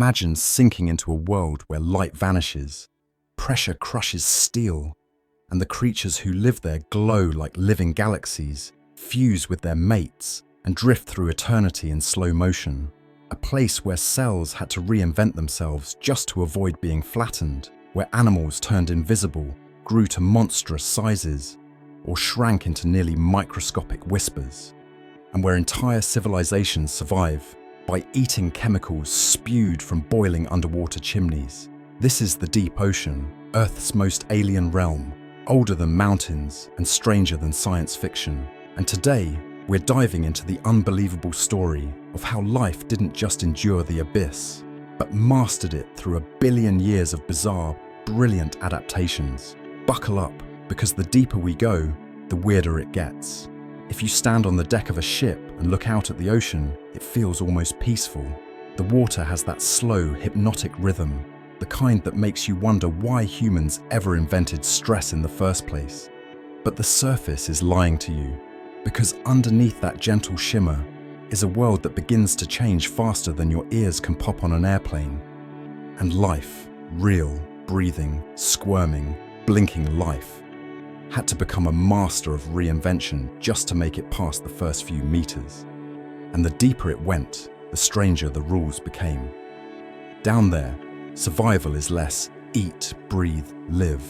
Imagine sinking into a world where light vanishes, pressure crushes steel, and the creatures who live there glow like living galaxies, fuse with their mates, and drift through eternity in slow motion. A place where cells had to reinvent themselves just to avoid being flattened, where animals turned invisible, grew to monstrous sizes, or shrank into nearly microscopic whispers, and where entire civilizations survive by eating chemicals spewed from boiling underwater chimneys. This is the deep ocean, Earth's most alien realm, older than mountains and stranger than science fiction. And today, we're diving into the unbelievable story of how life didn't just endure the abyss, but mastered it through a billion years of bizarre, brilliant adaptations. Buckle up, because the deeper we go, the weirder it gets. If you stand on the deck of a ship and look out at the ocean, it feels almost peaceful. The water has that slow, hypnotic rhythm, the kind that makes you wonder why humans ever invented stress in the first place. But the surface is lying to you, because underneath that gentle shimmer is a world that begins to change faster than your ears can pop on an airplane. And life, real, breathing, squirming, blinking life, had to become a master of reinvention just to make it past the first few meters. And the deeper it went, the stranger the rules became. Down there, survival is less eat, breathe, live,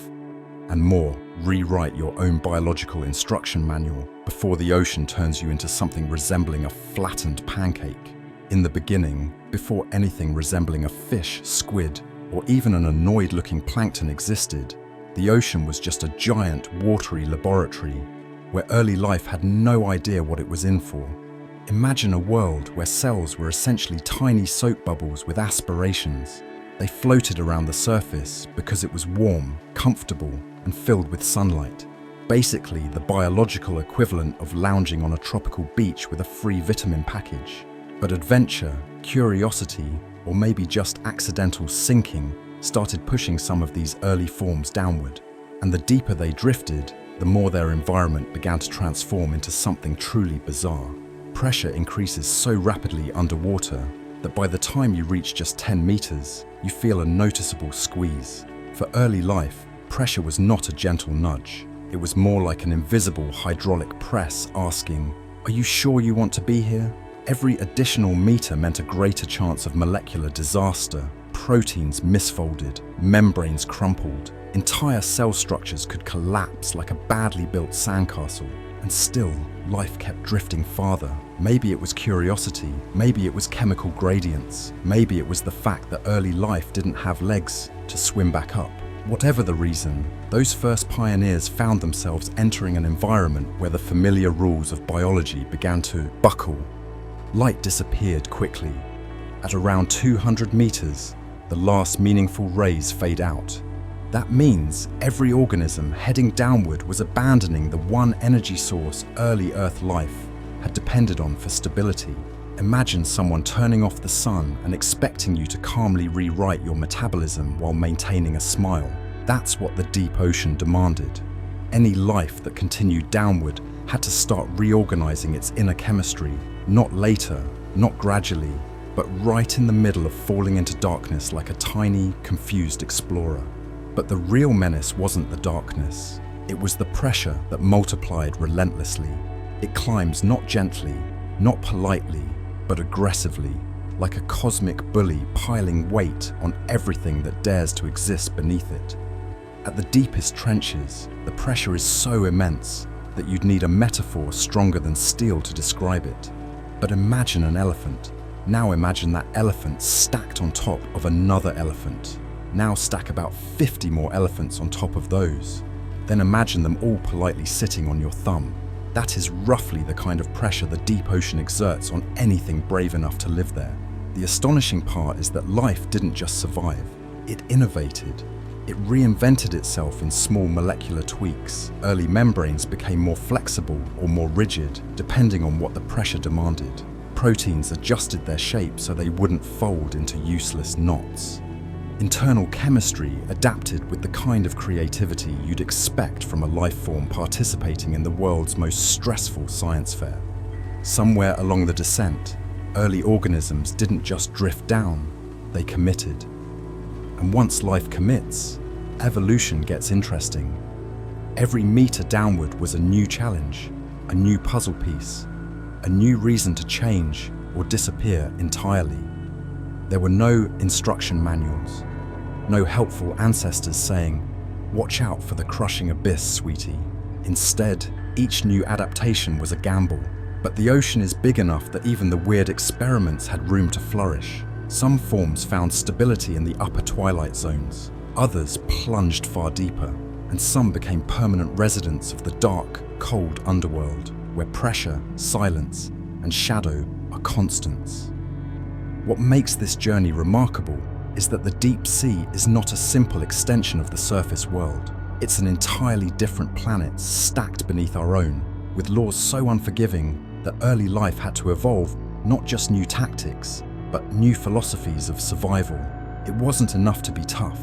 and more rewrite your own biological instruction manual before the ocean turns you into something resembling a flattened pancake. In the beginning, before anything resembling a fish, squid, or even an annoyed-looking plankton existed, the ocean was just a giant, watery laboratory where early life had no idea what it was in for. Imagine a world where cells were essentially tiny soap bubbles with aspirations. They floated around the surface because it was warm, comfortable, and filled with sunlight. Basically, the biological equivalent of lounging on a tropical beach with a free vitamin package. But adventure, curiosity, or maybe just accidental sinking started pushing some of these early forms downward. And the deeper they drifted, the more their environment began to transform into something truly bizarre. Pressure increases so rapidly underwater that by the time you reach just 10 meters, you feel a noticeable squeeze. For early life, pressure was not a gentle nudge. It was more like an invisible hydraulic press asking, "Are you sure you want to be here?" Every additional meter meant a greater chance of molecular disaster. Proteins misfolded, membranes crumpled, entire cell structures could collapse like a badly built sandcastle. And still, life kept drifting farther. Maybe it was curiosity, maybe it was chemical gradients, maybe it was the fact that early life didn't have legs to swim back up. Whatever the reason, those first pioneers found themselves entering an environment where the familiar rules of biology began to buckle. Light disappeared quickly. At around 200 meters, the last meaningful rays fade out. That means every organism heading downward was abandoning the one energy source early Earth life had depended on for stability. Imagine someone turning off the sun and expecting you to calmly rewrite your metabolism while maintaining a smile. That's what the deep ocean demanded. Any life that continued downward had to start reorganizing its inner chemistry, not later, not gradually, but right in the middle of falling into darkness like a tiny, confused explorer. But the real menace wasn't the darkness. It was the pressure that multiplied relentlessly. It climbs not gently, not politely, but aggressively, like a cosmic bully piling weight on everything that dares to exist beneath it. At the deepest trenches, the pressure is so immense that you'd need a metaphor stronger than steel to describe it. But imagine an elephant. Now imagine that elephant stacked on top of another elephant. Now stack about 50 more elephants on top of those. Then imagine them all politely sitting on your thumb. That is roughly the kind of pressure the deep ocean exerts on anything brave enough to live there. The astonishing part is that life didn't just survive, it innovated. It reinvented itself in small molecular tweaks. Early membranes became more flexible or more rigid, depending on what the pressure demanded. Proteins adjusted their shape so they wouldn't fold into useless knots. Internal chemistry adapted with the kind of creativity you'd expect from a life form participating in the world's most stressful science fair. Somewhere along the descent, early organisms didn't just drift down, they committed. And once life commits, evolution gets interesting. Every meter downward was a new challenge, a new puzzle piece, a new reason to change or disappear entirely. There were no instruction manuals, no helpful ancestors saying, "Watch out for the crushing abyss, sweetie." Instead, each new adaptation was a gamble. But the ocean is big enough that even the weird experiments had room to flourish. Some forms found stability in the upper twilight zones, others plunged far deeper, and some became permanent residents of the dark, cold underworld, where pressure, silence, and shadow are constants. What makes this journey remarkable is that the deep sea is not a simple extension of the surface world. It's an entirely different planet stacked beneath our own, with laws so unforgiving that early life had to evolve not just new tactics, but new philosophies of survival. It wasn't enough to be tough.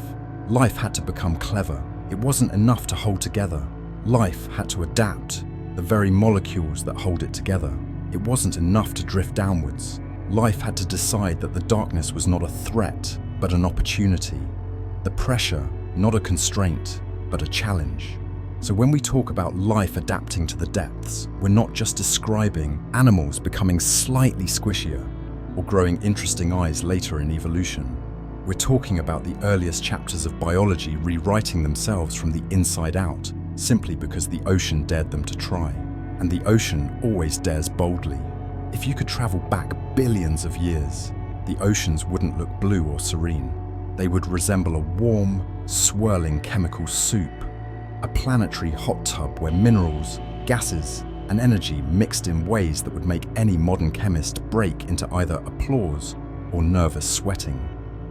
Life had to become clever. It wasn't enough to hold together. Life had to adapt the very molecules that hold it together. It wasn't enough to drift downwards. Life had to decide that the darkness was not a threat, but an opportunity. The pressure, not a constraint, but a challenge. So when we talk about life adapting to the depths, we're not just describing animals becoming slightly squishier or growing interesting eyes later in evolution. We're talking about the earliest chapters of biology rewriting themselves from the inside out, simply because the ocean dared them to try. And the ocean always dares boldly. If you could travel back billions of years, the oceans wouldn't look blue or serene. They would resemble a warm, swirling chemical soup. A planetary hot tub where minerals, gases, and energy mixed in ways that would make any modern chemist break into either applause or nervous sweating.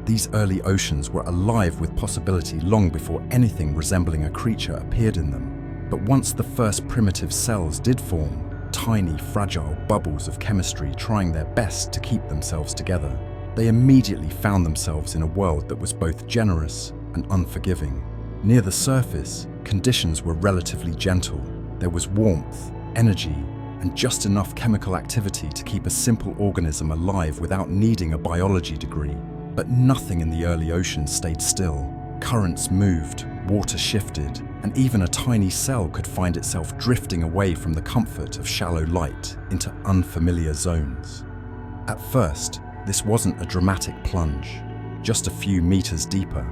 These early oceans were alive with possibility long before anything resembling a creature appeared in them. But once the first primitive cells did form, tiny, fragile bubbles of chemistry trying their best to keep themselves together, they immediately found themselves in a world that was both generous and unforgiving. Near the surface, conditions were relatively gentle. There was warmth, energy, and just enough chemical activity to keep a simple organism alive without needing a biology degree. But nothing in the early ocean stayed still. Currents moved, water shifted, and even a tiny cell could find itself drifting away from the comfort of shallow light into unfamiliar zones. At first, this wasn't a dramatic plunge, just a few meters deeper.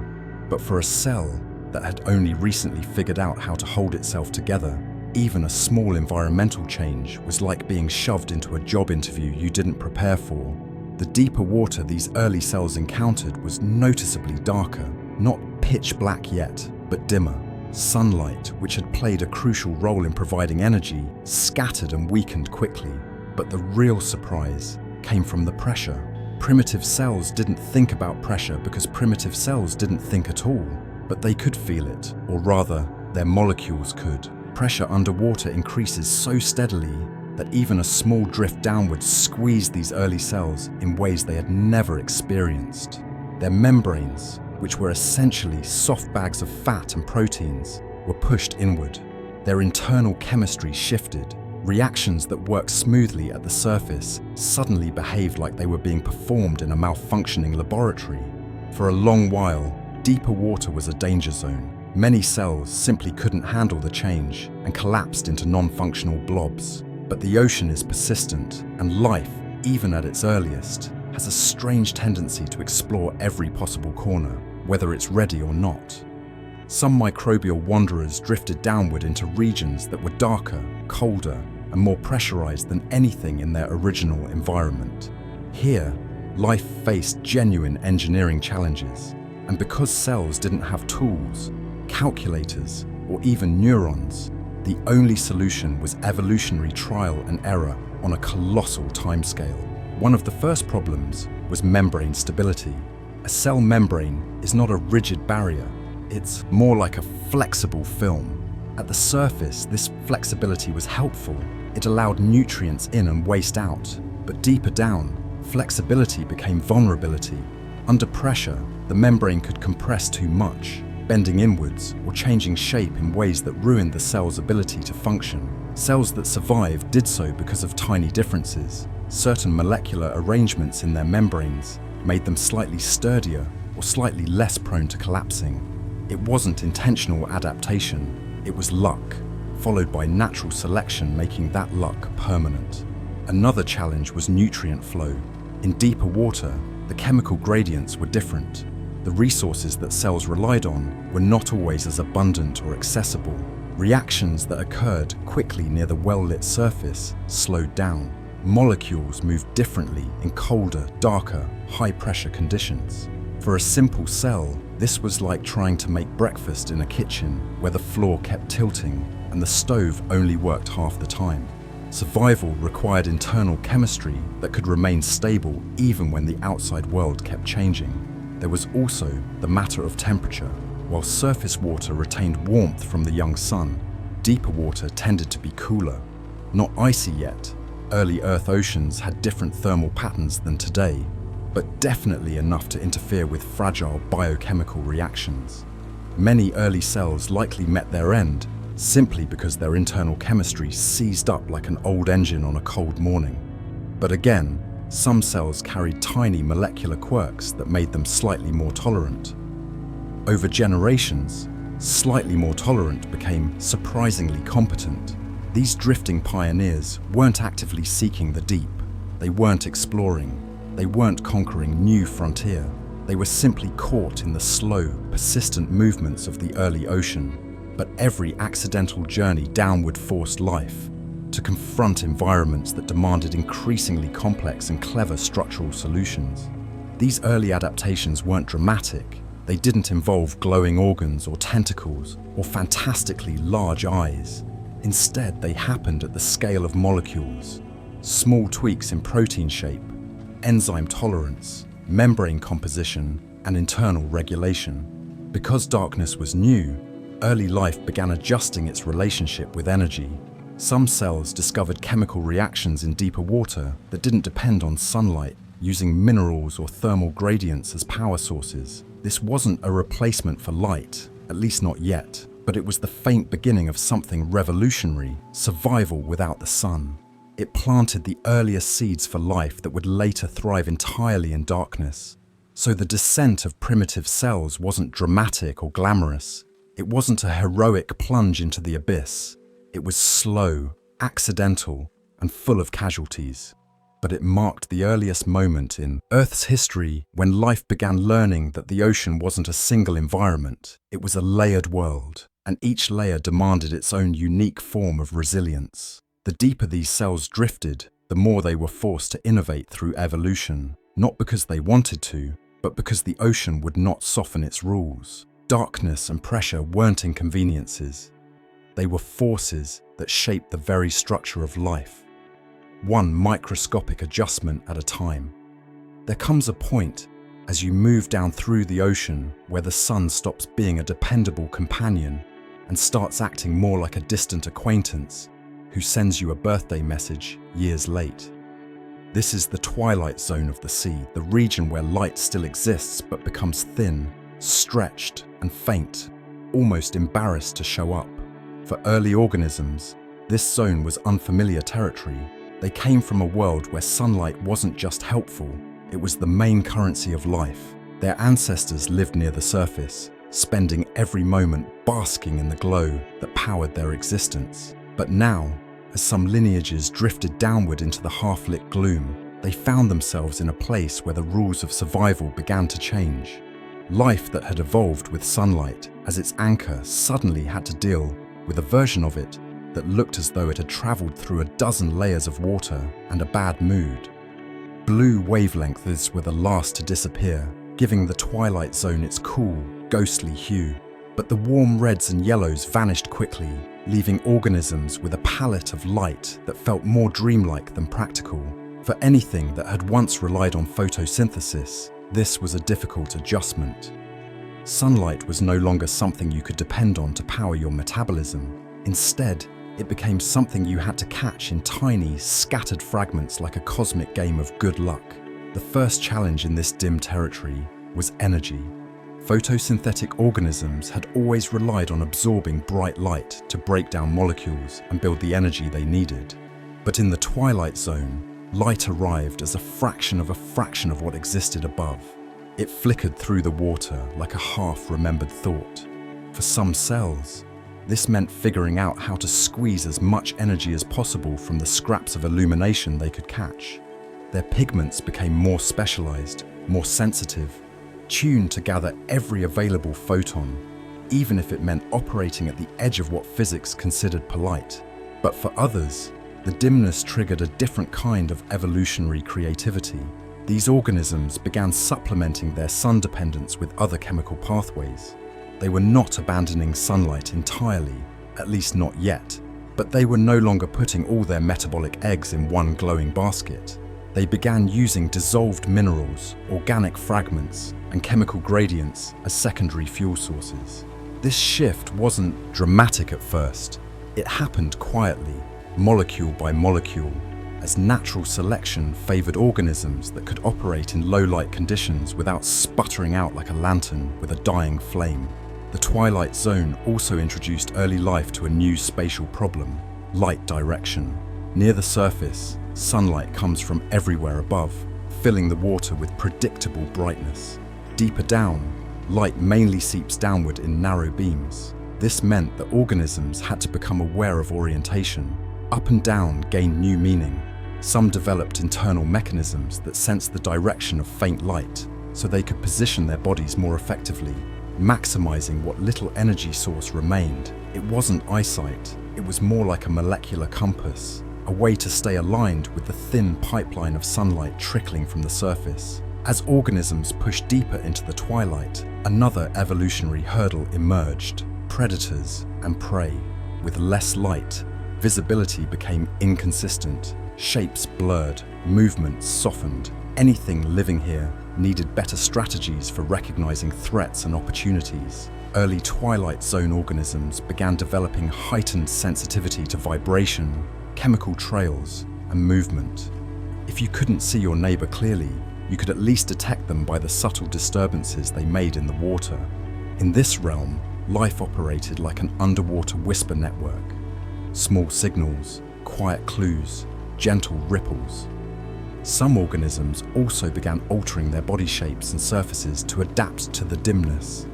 But for a cell that had only recently figured out how to hold itself together, even a small environmental change was like being shoved into a job interview you didn't prepare for. The deeper water these early cells encountered was noticeably darker, not pitch black yet, but dimmer. Sunlight, which had played a crucial role in providing energy, scattered and weakened quickly. But the real surprise came from the pressure. Primitive cells didn't think about pressure because primitive cells didn't think at all. But they could feel it, or rather, their molecules could. Pressure underwater increases so steadily that even a small drift downwards squeezed these early cells in ways they had never experienced. Their membranes, which were essentially soft bags of fat and proteins, were pushed inward. Their internal chemistry shifted. Reactions that worked smoothly at the surface suddenly behaved like they were being performed in a malfunctioning laboratory. For a long while, deeper water was a danger zone. Many cells simply couldn't handle the change and collapsed into non-functional blobs. But the ocean is persistent, and life, even at its earliest, has a strange tendency to explore every possible corner, whether it's ready or not. Some microbial wanderers drifted downward into regions that were darker, colder, and more pressurized than anything in their original environment. Here, life faced genuine engineering challenges, and because cells didn't have tools, calculators, or even neurons, the only solution was evolutionary trial and error on a colossal timescale. One of the first problems was membrane stability. A cell membrane is not a rigid barrier, it's more like a flexible film. At the surface, this flexibility was helpful. It allowed nutrients in and waste out. But deeper down, flexibility became vulnerability. Under pressure, the membrane could compress too much, bending inwards or changing shape in ways that ruined the cell's ability to function. Cells that survived did so because of tiny differences, certain molecular arrangements in their membranes, made them slightly sturdier or slightly less prone to collapsing. It wasn't intentional adaptation, it was luck, followed by natural selection making that luck permanent. Another challenge was nutrient flow. In deeper water, the chemical gradients were different. The resources that cells relied on were not always as abundant or accessible. Reactions that occurred quickly near the well-lit surface slowed down. Molecules moved differently in colder, darker, high-pressure conditions. For a simple cell, this was like trying to make breakfast in a kitchen where the floor kept tilting and the stove only worked half the time. Survival required internal chemistry that could remain stable even when the outside world kept changing. There was also the matter of temperature. While surface water retained warmth from the young sun, deeper water tended to be cooler. Not icy yet, early Earth oceans had different thermal patterns than today, but definitely enough to interfere with fragile biochemical reactions. Many early cells likely met their end simply because their internal chemistry seized up like an old engine on a cold morning. But again, some cells carried tiny molecular quirks that made them slightly more tolerant. Over generations, slightly more tolerant became surprisingly competent. These drifting pioneers weren't actively seeking the deep. They weren't exploring. They weren't conquering new frontier. They were simply caught in the slow, persistent movements of the early ocean. But every accidental journey downward forced life to confront environments that demanded increasingly complex and clever structural solutions. These early adaptations weren't dramatic. They didn't involve glowing organs or tentacles or fantastically large eyes. Instead, they happened at the scale of molecules. Small tweaks in protein shape, enzyme tolerance, membrane composition, and internal regulation. Because darkness was new, early life began adjusting its relationship with energy. Some cells discovered chemical reactions in deeper water that didn't depend on sunlight, using minerals or thermal gradients as power sources. This wasn't a replacement for light, at least not yet, but it was the faint beginning of something revolutionary: survival without the sun. It planted the earliest seeds for life that would later thrive entirely in darkness. So the descent of primitive cells wasn't dramatic or glamorous. It wasn't a heroic plunge into the abyss. It was slow, accidental, and full of casualties. But it marked the earliest moment in Earth's history when life began learning that the ocean wasn't a single environment. It was a layered world, and each layer demanded its own unique form of resilience. The deeper these cells drifted, the more they were forced to innovate through evolution, not because they wanted to, but because the ocean would not soften its rules. Darkness and pressure weren't inconveniences. They were forces that shaped the very structure of life, one microscopic adjustment at a time. There comes a point, as you move down through the ocean, where the sun stops being a dependable companion and starts acting more like a distant acquaintance who sends you a birthday message years late. This is the twilight zone of the sea, the region where light still exists but becomes thin, stretched, and faint, almost embarrassed to show up. For early organisms, this zone was unfamiliar territory. They came from a world where sunlight wasn't just helpful, it was the main currency of life. Their ancestors lived near the surface, spending every moment basking in the glow that powered their existence. But now, as some lineages drifted downward into the half-lit gloom, they found themselves in a place where the rules of survival began to change. Life that had evolved with sunlight as its anchor suddenly had to deal with a version of it that looked as though it had traveled through a dozen layers of water and a bad mood. Blue wavelengths were the last to disappear, giving the twilight zone its cool, ghostly hue. But the warm reds and yellows vanished quickly, leaving organisms with a palette of light that felt more dreamlike than practical. For anything that had once relied on photosynthesis, this was a difficult adjustment. Sunlight was no longer something you could depend on to power your metabolism. Instead, it became something you had to catch in tiny, scattered fragments like a cosmic game of good luck. The first challenge in this dim territory was energy. Photosynthetic organisms had always relied on absorbing bright light to break down molecules and build the energy they needed. But in the twilight zone, Light arrived as a fraction of what existed above. It flickered through the water like a half-remembered thought. For some cells, this meant figuring out how to squeeze as much energy as possible from the scraps of illumination they could catch. Their pigments became more specialized, more sensitive, tuned to gather every available photon, even if it meant operating at the edge of what physics considered polite. But for others, the dimness triggered a different kind of evolutionary creativity. These organisms began supplementing their sun dependence with other chemical pathways. They were not abandoning sunlight entirely, at least not yet, but they were no longer putting all their metabolic eggs in one glowing basket. They began using dissolved minerals, organic fragments, and chemical gradients as secondary fuel sources. This shift wasn't dramatic at first. It happened quietly, molecule by molecule, as natural selection favored organisms that could operate in low-light conditions without sputtering out like a lantern with a dying flame. The twilight zone also introduced early life to a new spatial problem: light direction. Near the surface, sunlight comes from everywhere above, filling the water with predictable brightness. Deeper down, light mainly seeps downward in narrow beams. This meant that organisms had to become aware of orientation. Up and down gained new meaning. Some developed internal mechanisms that sensed the direction of faint light, so they could position their bodies more effectively, maximizing what little energy source remained. It wasn't eyesight, it was more like a molecular compass, a way to stay aligned with the thin pipeline of sunlight trickling from the surface. As organisms pushed deeper into the twilight, another evolutionary hurdle emerged: predators and prey. With less light, visibility became inconsistent, shapes blurred, movements softened. Anything living here needed better strategies for recognizing threats and opportunities. Early twilight zone organisms began developing heightened sensitivity to vibration, chemical trails, and movement. If you couldn't see your neighbor clearly, you could at least detect them by the subtle disturbances they made in the water. In this realm, life operated like an underwater whisper network. Small signals, quiet clues, gentle ripples. Some organisms also began altering their body shapes and surfaces to adapt to the dimness.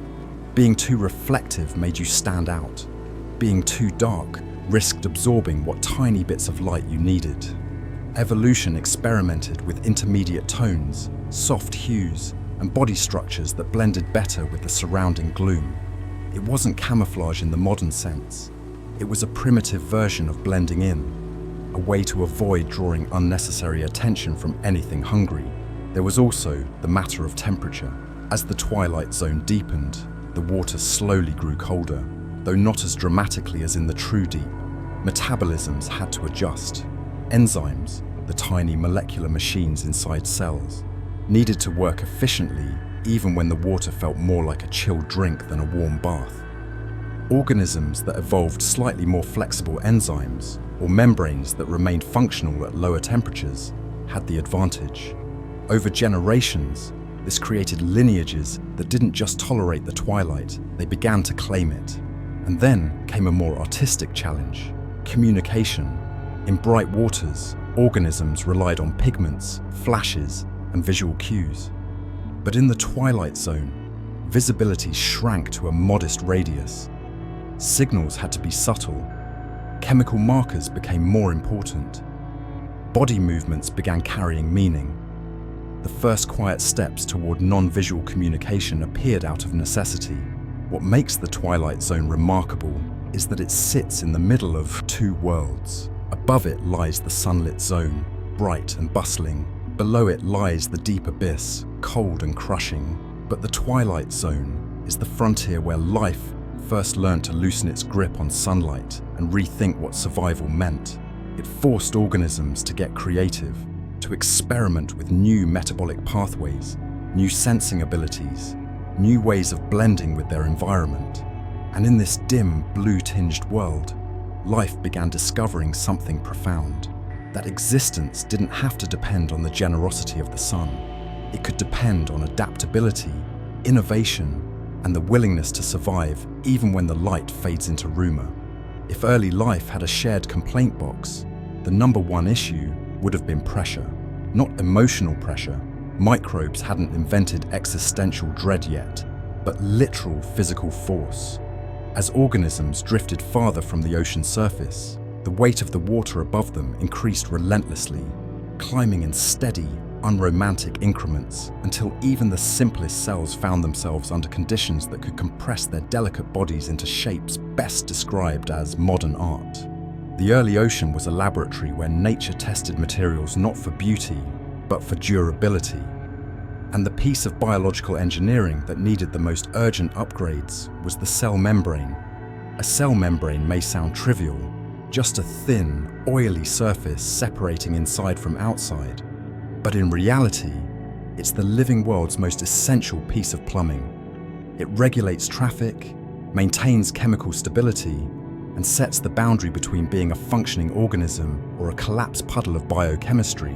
Being too reflective made you stand out. Being too dark risked absorbing what tiny bits of light you needed. Evolution experimented with intermediate tones, soft hues, and body structures that blended better with the surrounding gloom. It wasn't camouflage in the modern sense. It was a primitive version of blending in, a way to avoid drawing unnecessary attention from anything hungry. There was also the matter of temperature. As the twilight zone deepened, the water slowly grew colder, though not as dramatically as in the true deep. Metabolisms had to adjust. Enzymes, the tiny molecular machines inside cells, needed to work efficiently even when the water felt more like a chilled drink than a warm bath. Organisms that evolved slightly more flexible enzymes, or membranes that remained functional at lower temperatures, had the advantage. Over generations, this created lineages that didn't just tolerate the twilight, they began to claim it. And then came a more artistic challenge: communication. In bright waters, organisms relied on pigments, flashes, and visual cues. But in the twilight zone, visibility shrank to a modest radius. Signals had to be subtle. Chemical markers became more important. Body movements began carrying meaning. The first quiet steps toward non-visual communication appeared out of necessity. What makes the twilight zone remarkable is that it sits in the middle of two worlds. Above it lies the sunlit zone, bright and bustling. Below it lies the deep abyss, cold and crushing. But the twilight zone is the frontier where life first learned to loosen its grip on sunlight and rethink what survival meant. It forced organisms to get creative, to experiment with new metabolic pathways, new sensing abilities, new ways of blending with their environment. And in this dim, blue-tinged world, life began discovering something profound: that existence didn't have to depend on the generosity of the sun. It could depend on adaptability, innovation, and the willingness to survive even when the light fades into rumor. If early life had a shared complaint box, the number one issue would have been pressure. Not emotional pressure. Microbes hadn't invented existential dread yet, but literal physical force. As organisms drifted farther from the ocean surface, the weight of the water above them increased relentlessly, climbing in steady, unromantic increments until even the simplest cells found themselves under conditions that could compress their delicate bodies into shapes best described as modern art. The early ocean was a laboratory where nature tested materials not for beauty, but for durability. And the piece of biological engineering that needed the most urgent upgrades was the cell membrane. A cell membrane may sound trivial, just a thin, oily surface separating inside from outside. But in reality, it's the living world's most essential piece of plumbing. It regulates traffic, maintains chemical stability, and sets the boundary between being a functioning organism or a collapsed puddle of biochemistry.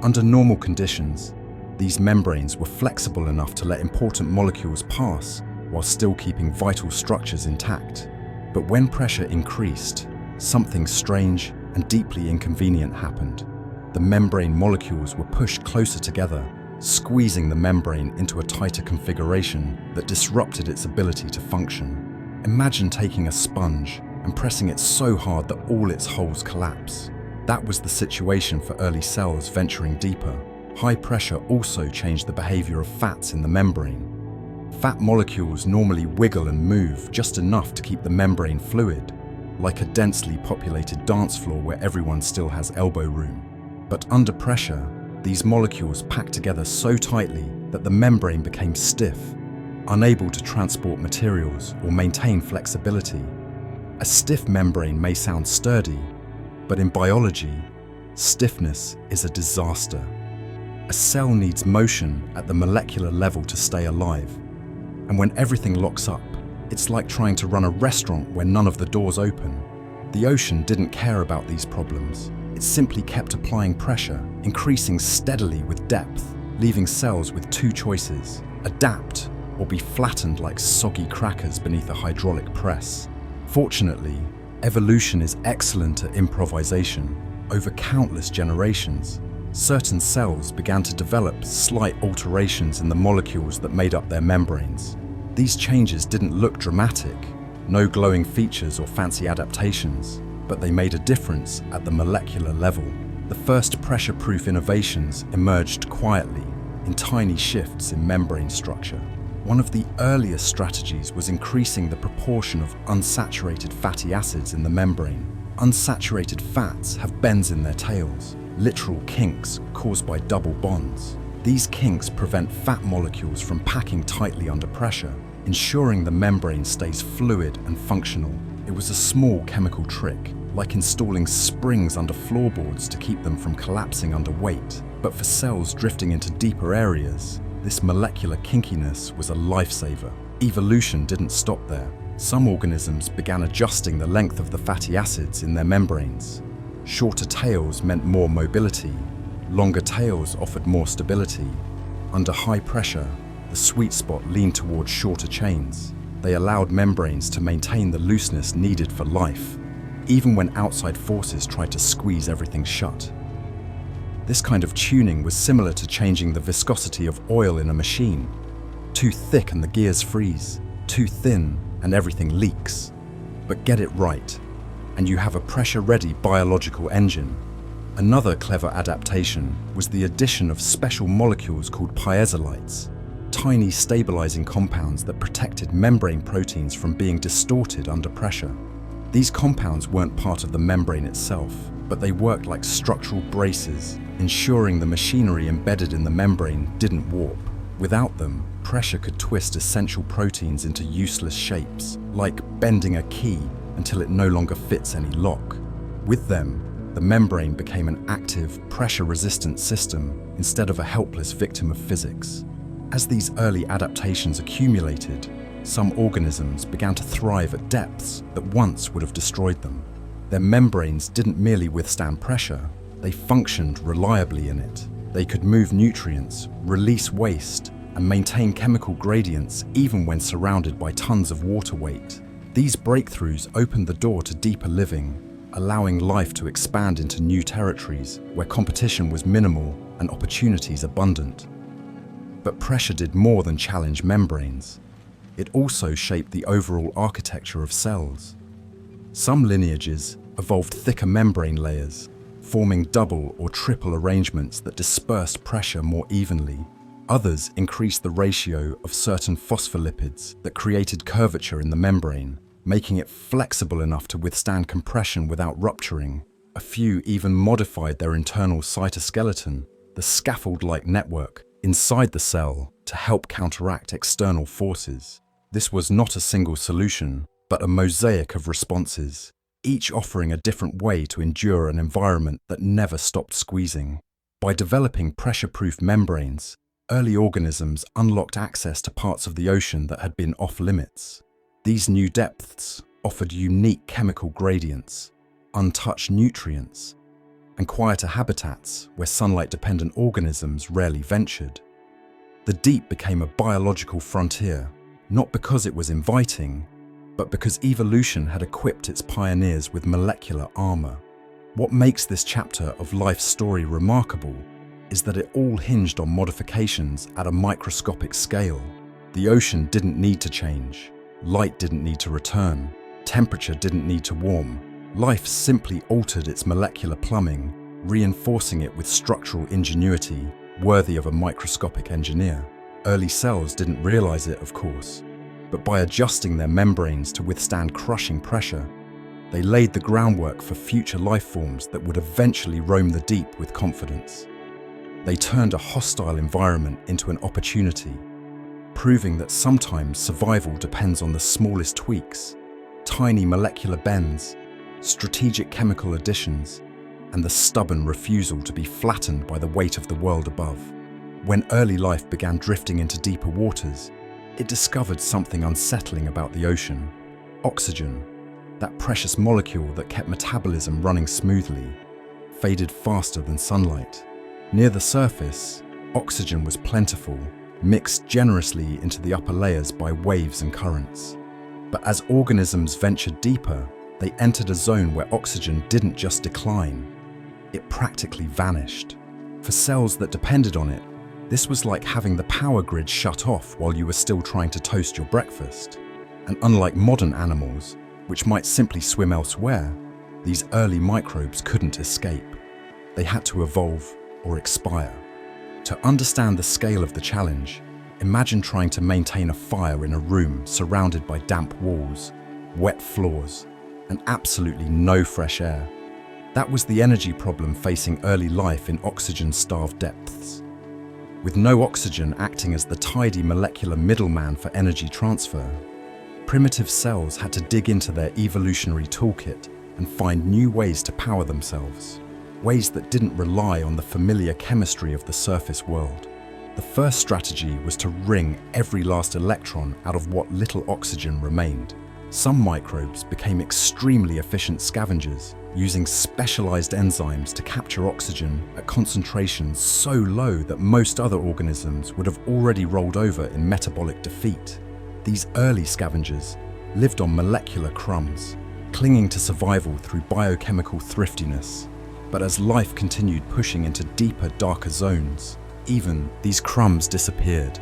Under normal conditions, these membranes were flexible enough to let important molecules pass while still keeping vital structures intact. But when pressure increased, something strange and deeply inconvenient happened. The membrane molecules were pushed closer together, squeezing the membrane into a tighter configuration that disrupted its ability to function. Imagine taking a sponge and pressing it so hard that all its holes collapse. That was the situation for early cells venturing deeper. High pressure also changed the behavior of fats in the membrane. Fat molecules normally wiggle and move just enough to keep the membrane fluid, like a densely populated dance floor where everyone still has elbow room. But under pressure, these molecules packed together so tightly that the membrane became stiff, unable to transport materials or maintain flexibility. A stiff membrane may sound sturdy, but in biology, stiffness is a disaster. A cell needs motion at the molecular level to stay alive. And when everything locks up, it's like trying to run a restaurant where none of the doors open. The ocean didn't care about these problems. It simply kept applying pressure, increasing steadily with depth, leaving cells with two choices: adapt or be flattened like soggy crackers beneath a hydraulic press. Fortunately, evolution is excellent at improvisation. Over countless generations, certain cells began to develop slight alterations in the molecules that made up their membranes. These changes didn't look dramatic, no glowing features or fancy adaptations, but they made a difference at the molecular level. The first pressure-proof innovations emerged quietly, in tiny shifts in membrane structure. One of the earliest strategies was increasing the proportion of unsaturated fatty acids in the membrane. Unsaturated fats have bends in their tails, literal kinks caused by double bonds. These kinks prevent fat molecules from packing tightly under pressure, ensuring the membrane stays fluid and functional. It was a small chemical trick, like installing springs under floorboards to keep them from collapsing under weight. But for cells drifting into deeper areas, this molecular kinkiness was a lifesaver. Evolution didn't stop there. Some organisms began adjusting the length of the fatty acids in their membranes. Shorter tails meant more mobility. Longer tails offered more stability. Under high pressure, the sweet spot leaned towards shorter chains. They allowed membranes to maintain the looseness needed for life, even when outside forces tried to squeeze everything shut. This kind of tuning was similar to changing the viscosity of oil in a machine. Too thick and the gears freeze. Too thin and everything leaks. But get it right, and you have a pressure-ready biological engine. Another clever adaptation was the addition of special molecules called piezolites, tiny stabilizing compounds that protected membrane proteins from being distorted under pressure. These compounds weren't part of the membrane itself, but they worked like structural braces, ensuring the machinery embedded in the membrane didn't warp. Without them, pressure could twist essential proteins into useless shapes, like bending a key until it no longer fits any lock. With them, the membrane became an active, pressure-resistant system instead of a helpless victim of physics. As these early adaptations accumulated, some organisms began to thrive at depths that once would have destroyed them. Their membranes didn't merely withstand pressure, they functioned reliably in it. They could move nutrients, release waste, and maintain chemical gradients even when surrounded by tons of water weight. These breakthroughs opened the door to deeper living, allowing life to expand into new territories where competition was minimal and opportunities abundant. But pressure did more than challenge membranes. It also shaped the overall architecture of cells. Some lineages evolved thicker membrane layers, forming double or triple arrangements that dispersed pressure more evenly. Others increased the ratio of certain phospholipids that created curvature in the membrane, making it flexible enough to withstand compression without rupturing. A few even modified their internal cytoskeleton, the scaffold-like network inside the cell, to help counteract external forces. This was not a single solution, but a mosaic of responses, each offering a different way to endure an environment that never stopped squeezing. By developing pressure-proof membranes, early organisms unlocked access to parts of the ocean that had been off-limits. These new depths offered unique chemical gradients, untouched nutrients, and quieter habitats where sunlight-dependent organisms rarely ventured. The deep became a biological frontier, not because it was inviting, but because evolution had equipped its pioneers with molecular armor. What makes this chapter of life's story remarkable is that it all hinged on modifications at a microscopic scale. The ocean didn't need to change, light didn't need to return, temperature didn't need to warm. Life simply altered its molecular plumbing, reinforcing it with structural ingenuity worthy of a microscopic engineer. Early cells didn't realize it, of course, but by adjusting their membranes to withstand crushing pressure, they laid the groundwork for future life forms that would eventually roam the deep with confidence. They turned a hostile environment into an opportunity, proving that sometimes survival depends on the smallest tweaks, tiny molecular bends, strategic chemical additions, and the stubborn refusal to be flattened by the weight of the world above. When early life began drifting into deeper waters, it discovered something unsettling about the ocean. Oxygen, that precious molecule that kept metabolism running smoothly, faded faster than sunlight. Near the surface, oxygen was plentiful, mixed generously into the upper layers by waves and currents. But as organisms ventured deeper, they entered a zone where oxygen didn't just decline, it practically vanished. For cells that depended on it, this was like having the power grid shut off while you were still trying to toast your breakfast. And unlike modern animals, which might simply swim elsewhere, these early microbes couldn't escape. They had to evolve or expire. To understand the scale of the challenge, imagine trying to maintain a fire in a room surrounded by damp walls, wet floors, and absolutely no fresh air. That was the energy problem facing early life in oxygen-starved depths. With no oxygen acting as the tidy molecular middleman for energy transfer, primitive cells had to dig into their evolutionary toolkit and find new ways to power themselves, ways that didn't rely on the familiar chemistry of the surface world. The first strategy was to wring every last electron out of what little oxygen remained. Some microbes became extremely efficient scavengers, using specialized enzymes to capture oxygen at concentrations so low that most other organisms would have already rolled over in metabolic defeat. These early scavengers lived on molecular crumbs, clinging to survival through biochemical thriftiness. But as life continued pushing into deeper, darker zones, even these crumbs disappeared.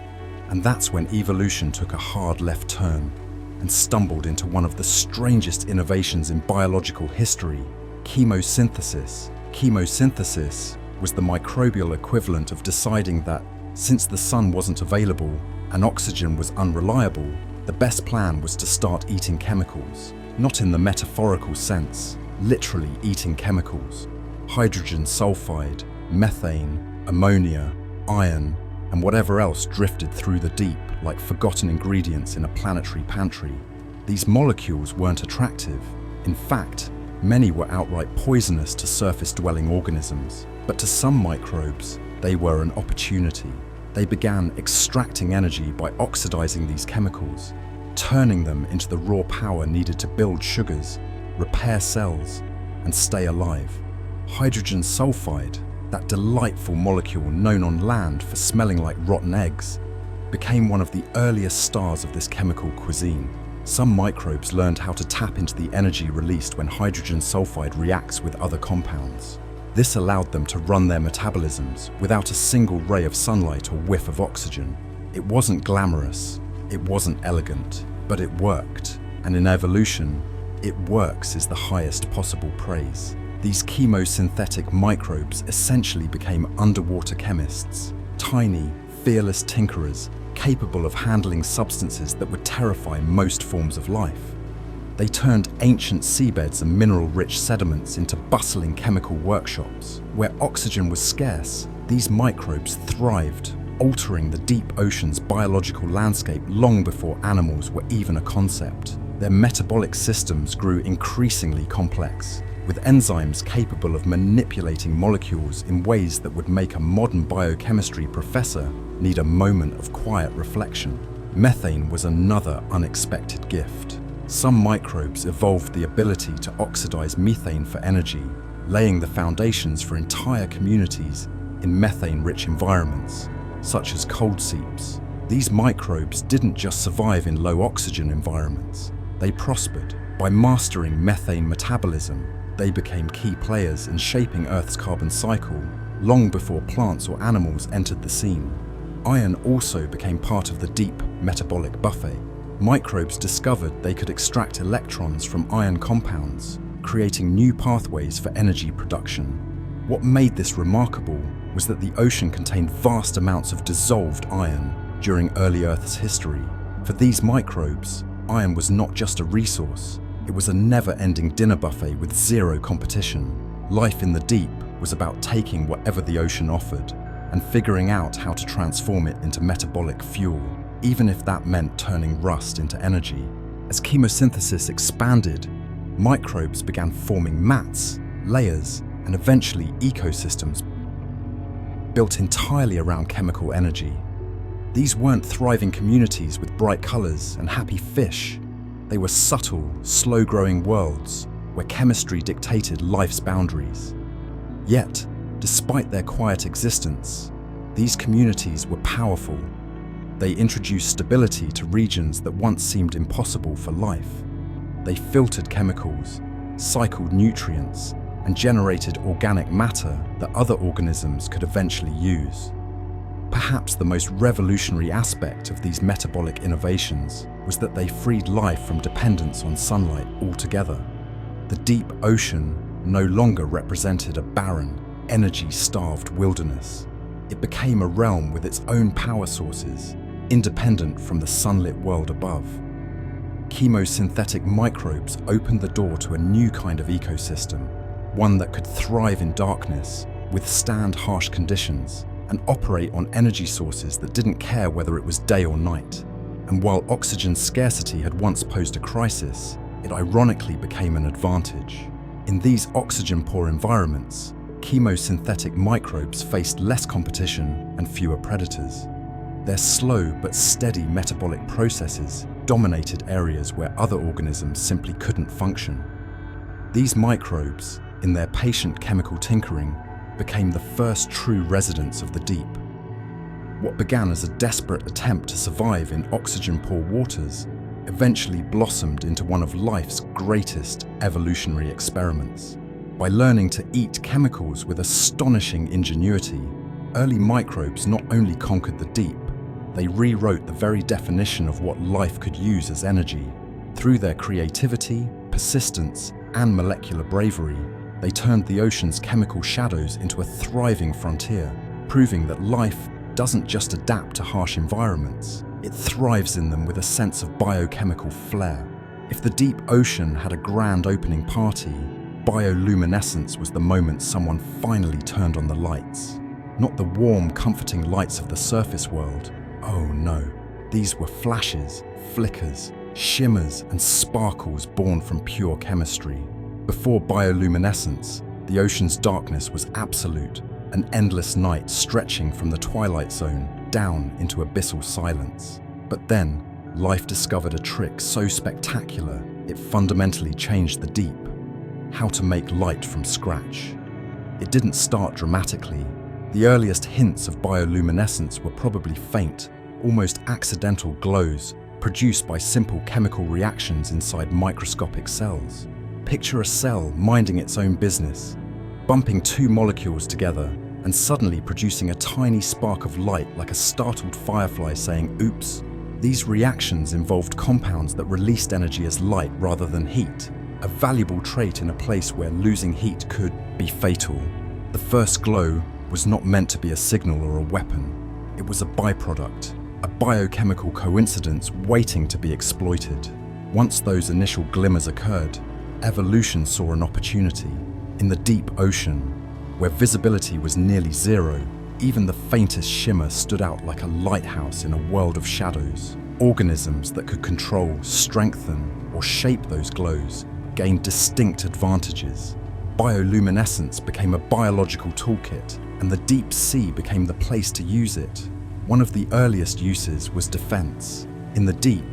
And that's when evolution took a hard left turn and stumbled into one of the strangest innovations in biological history: chemosynthesis. Chemosynthesis was the microbial equivalent of deciding that, since the sun wasn't available and oxygen was unreliable, the best plan was to start eating chemicals. Not in the metaphorical sense, literally eating chemicals. Hydrogen sulfide, methane, ammonia, iron, and whatever else drifted through the deep like forgotten ingredients in a planetary pantry. These molecules weren't attractive. In fact, many were outright poisonous to surface-dwelling organisms. But to some microbes, they were an opportunity. They began extracting energy by oxidizing these chemicals, turning them into the raw power needed to build sugars, repair cells, and stay alive. Hydrogen sulfide, that delightful molecule known on land for smelling like rotten eggs, became one of the earliest stars of this chemical cuisine. Some microbes learned how to tap into the energy released when hydrogen sulfide reacts with other compounds. This allowed them to run their metabolisms without a single ray of sunlight or whiff of oxygen. It wasn't glamorous, it wasn't elegant, but it worked. And in evolution, it works is the highest possible praise. These chemosynthetic microbes essentially became underwater chemists, tiny, fearless tinkerers capable of handling substances that would terrify most forms of life. They turned ancient seabeds and mineral-rich sediments into bustling chemical workshops. Where oxygen was scarce, these microbes thrived, altering the deep ocean's biological landscape long before animals were even a concept. Their metabolic systems grew increasingly complex, with enzymes capable of manipulating molecules in ways that would make a modern biochemistry professor need a moment of quiet reflection. Methane was another unexpected gift. Some microbes evolved the ability to oxidize methane for energy, laying the foundations for entire communities in methane-rich environments, such as cold seeps. These microbes didn't just survive in low-oxygen environments. They prospered. By mastering methane metabolism, they became key players in shaping Earth's carbon cycle long before plants or animals entered the scene. Iron also became part of the deep metabolic buffet. Microbes discovered they could extract electrons from iron compounds, creating new pathways for energy production. What made this remarkable was that the ocean contained vast amounts of dissolved iron during early Earth's history. For these microbes, iron was not just a resource, it was a never-ending dinner buffet with zero competition. Life in the deep was about taking whatever the ocean offered and figuring out how to transform it into metabolic fuel, even if that meant turning rust into energy. As chemosynthesis expanded, microbes began forming mats, layers, and eventually ecosystems built entirely around chemical energy. These weren't thriving communities with bright colors and happy fish. They were subtle, slow-growing worlds where chemistry dictated life's boundaries. Yet, despite their quiet existence, these communities were powerful. They introduced stability to regions that once seemed impossible for life. They filtered chemicals, cycled nutrients, and generated organic matter that other organisms could eventually use. Perhaps the most revolutionary aspect of these metabolic innovations was that they freed life from dependence on sunlight altogether. The deep ocean no longer represented a barren, energy-starved wilderness. It became a realm with its own power sources, independent from the sunlit world above. Chemosynthetic microbes opened the door to a new kind of ecosystem, one that could thrive in darkness, withstand harsh conditions, and operate on energy sources that didn't care whether it was day or night. And while oxygen scarcity had once posed a crisis, it ironically became an advantage. In these oxygen-poor environments, chemosynthetic microbes faced less competition and fewer predators. Their slow but steady metabolic processes dominated areas where other organisms simply couldn't function. These microbes, in their patient chemical tinkering, became the first true residents of the deep. What began as a desperate attempt to survive in oxygen-poor waters eventually blossomed into one of life's greatest evolutionary experiments. By learning to eat chemicals with astonishing ingenuity, early microbes not only conquered the deep, they rewrote the very definition of what life could use as energy. Through their creativity, persistence, and molecular bravery, they turned the ocean's chemical shadows into a thriving frontier, proving that life doesn't just adapt to harsh environments, it thrives in them with a sense of biochemical flair. If the deep ocean had a grand opening party, bioluminescence was the moment someone finally turned on the lights. Not the warm, comforting lights of the surface world. Oh no, these were flashes, flickers, shimmers, and sparkles born from pure chemistry. Before bioluminescence, the ocean's darkness was absolute, an endless night stretching from the twilight zone down into abyssal silence. But then, life discovered a trick so spectacular, it fundamentally changed the deep. How to make light from scratch. It didn't start dramatically. The earliest hints of bioluminescence were probably faint, almost accidental glows produced by simple chemical reactions inside microscopic cells. Picture a cell minding its own business, bumping two molecules together and suddenly producing a tiny spark of light like a startled firefly saying, "Oops." These reactions involved compounds that released energy as light rather than heat, a valuable trait in a place where losing heat could be fatal. The first glow was not meant to be a signal or a weapon. It was a byproduct, a biochemical coincidence waiting to be exploited. Once those initial glimmers occurred, evolution saw an opportunity. In the deep ocean, where visibility was nearly zero, even the faintest shimmer stood out like a lighthouse in a world of shadows. Organisms that could control, strengthen, or shape those glows gained distinct advantages. Bioluminescence became a biological toolkit, and the deep sea became the place to use it. One of the earliest uses was defense. In the deep,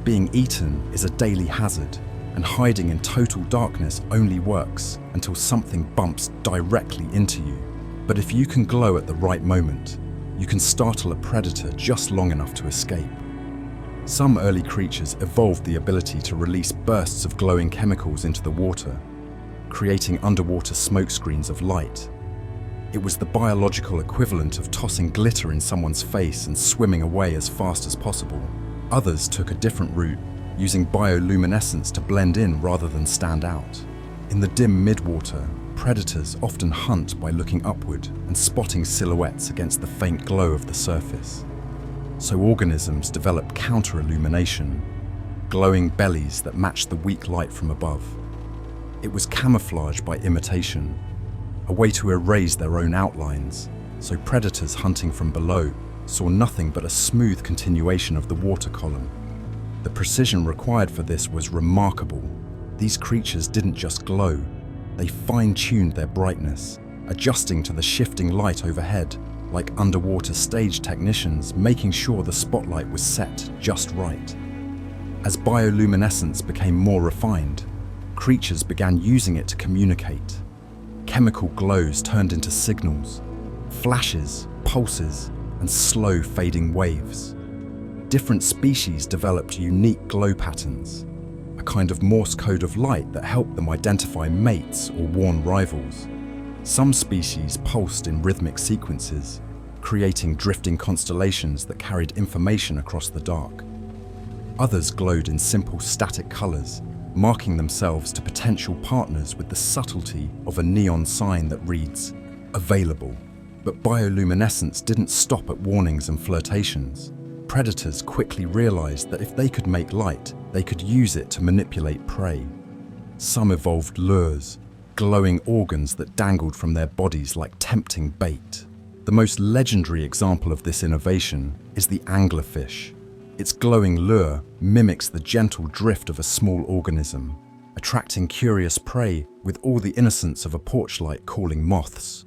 being eaten is a daily hazard, and hiding in total darkness only works until something bumps directly into you. But if you can glow at the right moment, you can startle a predator just long enough to escape. Some early creatures evolved the ability to release bursts of glowing chemicals into the water, creating underwater smoke screens of light. It was the biological equivalent of tossing glitter in someone's face and swimming away as fast as possible. Others took a different route, using bioluminescence to blend in rather than stand out. In the dim midwater, predators often hunt by looking upward and spotting silhouettes against the faint glow of the surface. So organisms developed counter-illumination, glowing bellies that matched the weak light from above. It was camouflage by imitation, a way to erase their own outlines, so predators hunting from below saw nothing but a smooth continuation of the water column. The precision required for this was remarkable. These creatures didn't just glow, they fine-tuned their brightness, adjusting to the shifting light overhead, like underwater stage technicians, making sure the spotlight was set just right. As bioluminescence became more refined, creatures began using it to communicate. Chemical glows turned into signals, flashes, pulses, and slow fading waves. Different species developed unique glow patterns, a kind of Morse code of light that helped them identify mates or warn rivals. Some species pulsed in rhythmic sequences, creating drifting constellations that carried information across the dark. Others glowed in simple static colors, marking themselves to potential partners with the subtlety of a neon sign that reads, "Available." But bioluminescence didn't stop at warnings and flirtations. Predators quickly realized that if they could make light, they could use it to manipulate prey. Some evolved lures, glowing organs that dangled from their bodies like tempting bait. The most legendary example of this innovation is the anglerfish. Its glowing lure mimics the gentle drift of a small organism, attracting curious prey with all the innocence of a porchlight calling moths.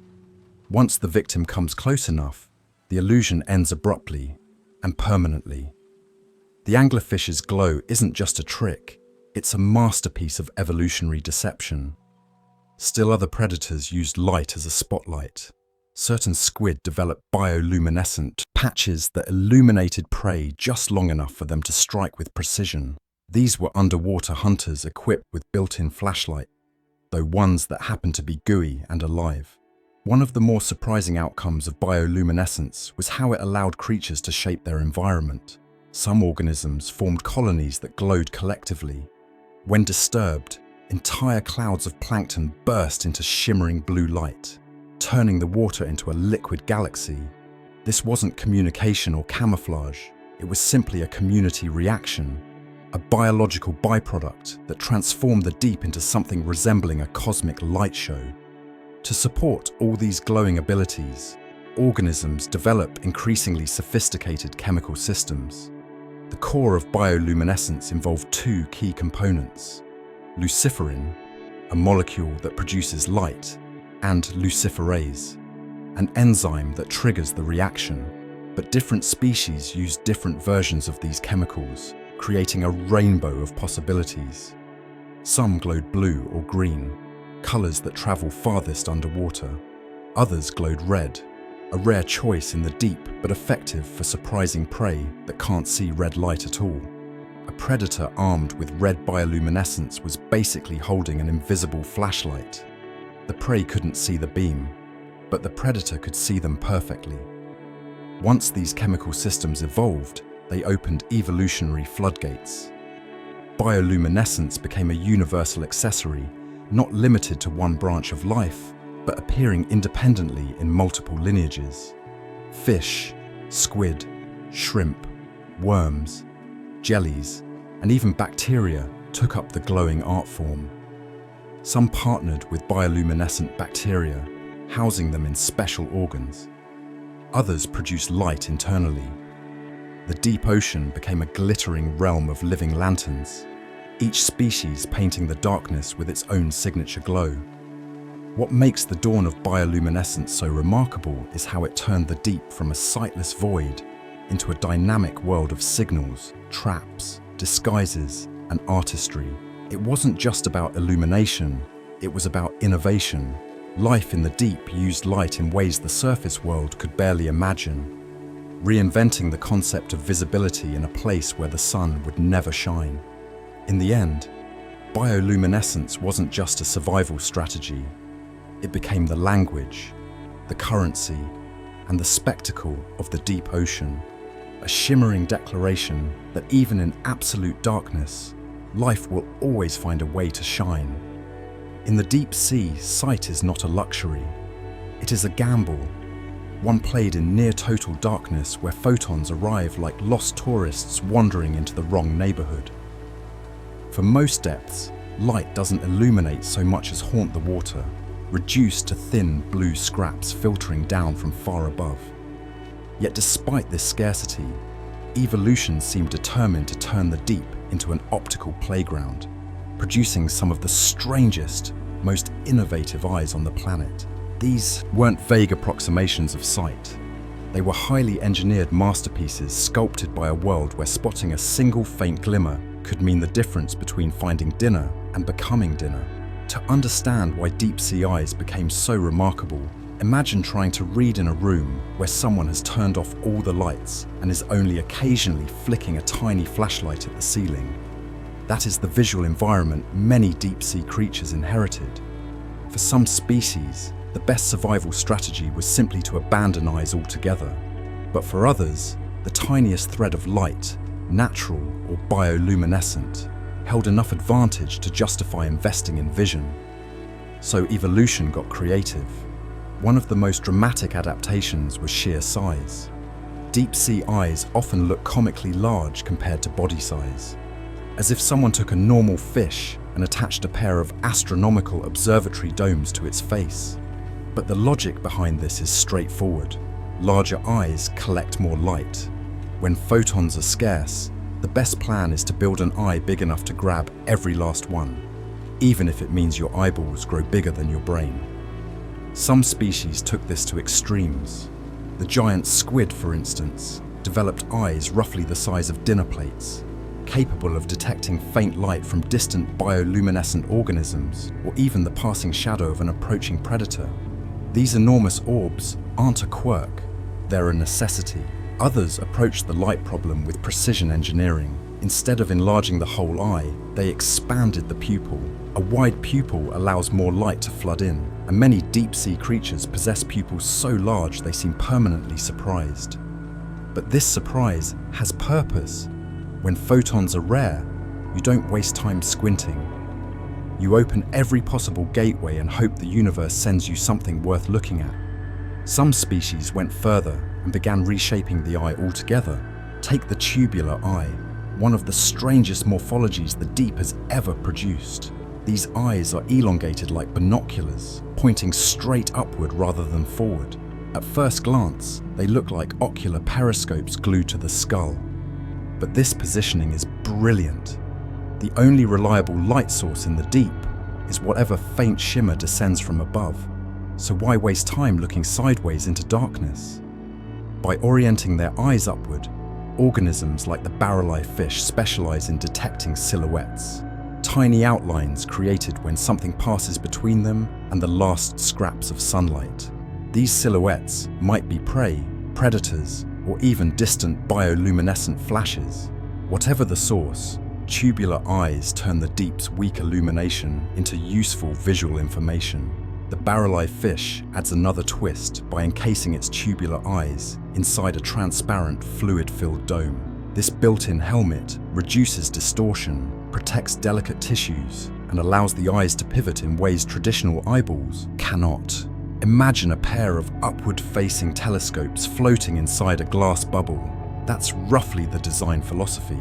Once the victim comes close enough, the illusion ends abruptly and permanently. The anglerfish's glow isn't just a trick, it's a masterpiece of evolutionary deception. Still other predators used light as a spotlight. Certain squid developed bioluminescent patches that illuminated prey just long enough for them to strike with precision. These were underwater hunters equipped with built-in flashlight, though ones that happened to be gooey and alive. One of the more surprising outcomes of bioluminescence was how it allowed creatures to shape their environment. Some organisms formed colonies that glowed collectively. When disturbed, entire clouds of plankton burst into shimmering blue light, turning the water into a liquid galaxy. This wasn't communication or camouflage, it was simply a community reaction, a biological byproduct that transformed the deep into something resembling a cosmic light show. To support all these glowing abilities, organisms develop increasingly sophisticated chemical systems. The core of bioluminescence involved two key components: luciferin, a molecule that produces light, and luciferase, an enzyme that triggers the reaction. But different species use different versions of these chemicals, creating a rainbow of possibilities. Some glowed blue or green, colors that travel farthest underwater. Others glowed red, a rare choice in the deep but effective for surprising prey that can't see red light at all. A predator armed with red bioluminescence was basically holding an invisible flashlight. The prey couldn't see the beam, but the predator could see them perfectly. Once these chemical systems evolved, they opened evolutionary floodgates. Bioluminescence became a universal accessory, not limited to one branch of life, but appearing independently in multiple lineages. Fish, squid, shrimp, worms, jellies, and even bacteria took up the glowing art form. Some partnered with bioluminescent bacteria, housing them in special organs. Others produced light internally. The deep ocean became a glittering realm of living lanterns, each species painting the darkness with its own signature glow. What makes the dawn of bioluminescence so remarkable is how it turned the deep from a sightless void into a dynamic world of signals, traps, disguises, and artistry. It wasn't just about illumination, it was about innovation. Life in the deep used light in ways the surface world could barely imagine, reinventing the concept of visibility in a place where the sun would never shine. In the end, bioluminescence wasn't just a survival strategy. It became the language, the currency, and the spectacle of the deep ocean. A shimmering declaration that even in absolute darkness, life will always find a way to shine. In the deep sea, sight is not a luxury. It is a gamble, one played in near-total darkness where photons arrive like lost tourists wandering into the wrong neighborhood. For most depths, light doesn't illuminate so much as haunt the water, reduced to thin blue scraps filtering down from far above. Yet despite this scarcity, evolution seemed determined to turn the deep into an optical playground, producing some of the strangest, most innovative eyes on the planet. These weren't vague approximations of sight. They were highly engineered masterpieces sculpted by a world where spotting a single faint glimmer could mean the difference between finding dinner and becoming dinner. To understand why deep-sea eyes became so remarkable, imagine trying to read in a room where someone has turned off all the lights and is only occasionally flicking a tiny flashlight at the ceiling. That is the visual environment many deep-sea creatures inherited. For some species, the best survival strategy was simply to abandon eyes altogether. But for others, the tiniest thread of light, natural or bioluminescent, held enough advantage to justify investing in vision. So evolution got creative. One of the most dramatic adaptations was sheer size. Deep-sea eyes often look comically large compared to body size, as if someone took a normal fish and attached a pair of astronomical observatory domes to its face. But the logic behind this is straightforward. Larger eyes collect more light. When photons are scarce, the best plan is to build an eye big enough to grab every last one, even if it means your eyeballs grow bigger than your brain. Some species took this to extremes. The giant squid, for instance, developed eyes roughly the size of dinner plates, capable of detecting faint light from distant bioluminescent organisms or even the passing shadow of an approaching predator. These enormous orbs aren't a quirk, they're a necessity. Others approached the light problem with precision engineering. Instead of enlarging the whole eye, they expanded the pupil. A wide pupil allows more light to flood in, and many deep-sea creatures possess pupils so large they seem permanently surprised. But this surprise has purpose. When photons are rare, you don't waste time squinting. You open every possible gateway and hope the universe sends you something worth looking at. Some species went further and began reshaping the eye altogether. Take the tubular eye, one of the strangest morphologies the deep has ever produced. These eyes are elongated like binoculars, pointing straight upward rather than forward. At first glance, they look like ocular periscopes glued to the skull. But this positioning is brilliant. The only reliable light source in the deep is whatever faint shimmer descends from above. So why waste time looking sideways into darkness? By orienting their eyes upward, organisms like the barrel-eye fish specialize in detecting silhouettes, tiny outlines created when something passes between them and the last scraps of sunlight. These silhouettes might be prey, predators, or even distant bioluminescent flashes. Whatever the source, tubular eyes turn the deep's weak illumination into useful visual information. The barrel-eye fish adds another twist by encasing its tubular eyes inside a transparent, fluid-filled dome. This built-in helmet reduces distortion, protects delicate tissues, and allows the eyes to pivot in ways traditional eyeballs cannot. Imagine a pair of upward-facing telescopes floating inside a glass bubble. That's roughly the design philosophy.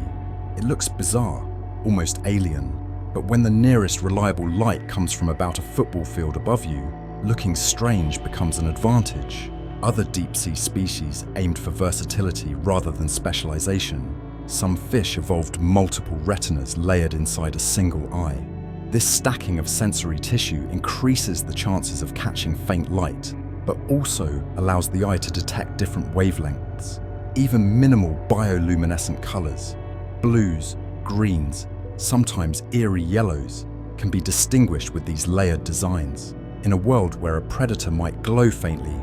It looks bizarre, almost alien, but when the nearest reliable light comes from about a football field above you, looking strange becomes an advantage. Other deep-sea species aimed for versatility rather than specialization. Some fish evolved multiple retinas layered inside a single eye. This stacking of sensory tissue increases the chances of catching faint light, but also allows the eye to detect different wavelengths. Even minimal bioluminescent colors, blues, greens, sometimes eerie yellows, can be distinguished with these layered designs. In a world where a predator might glow faintly,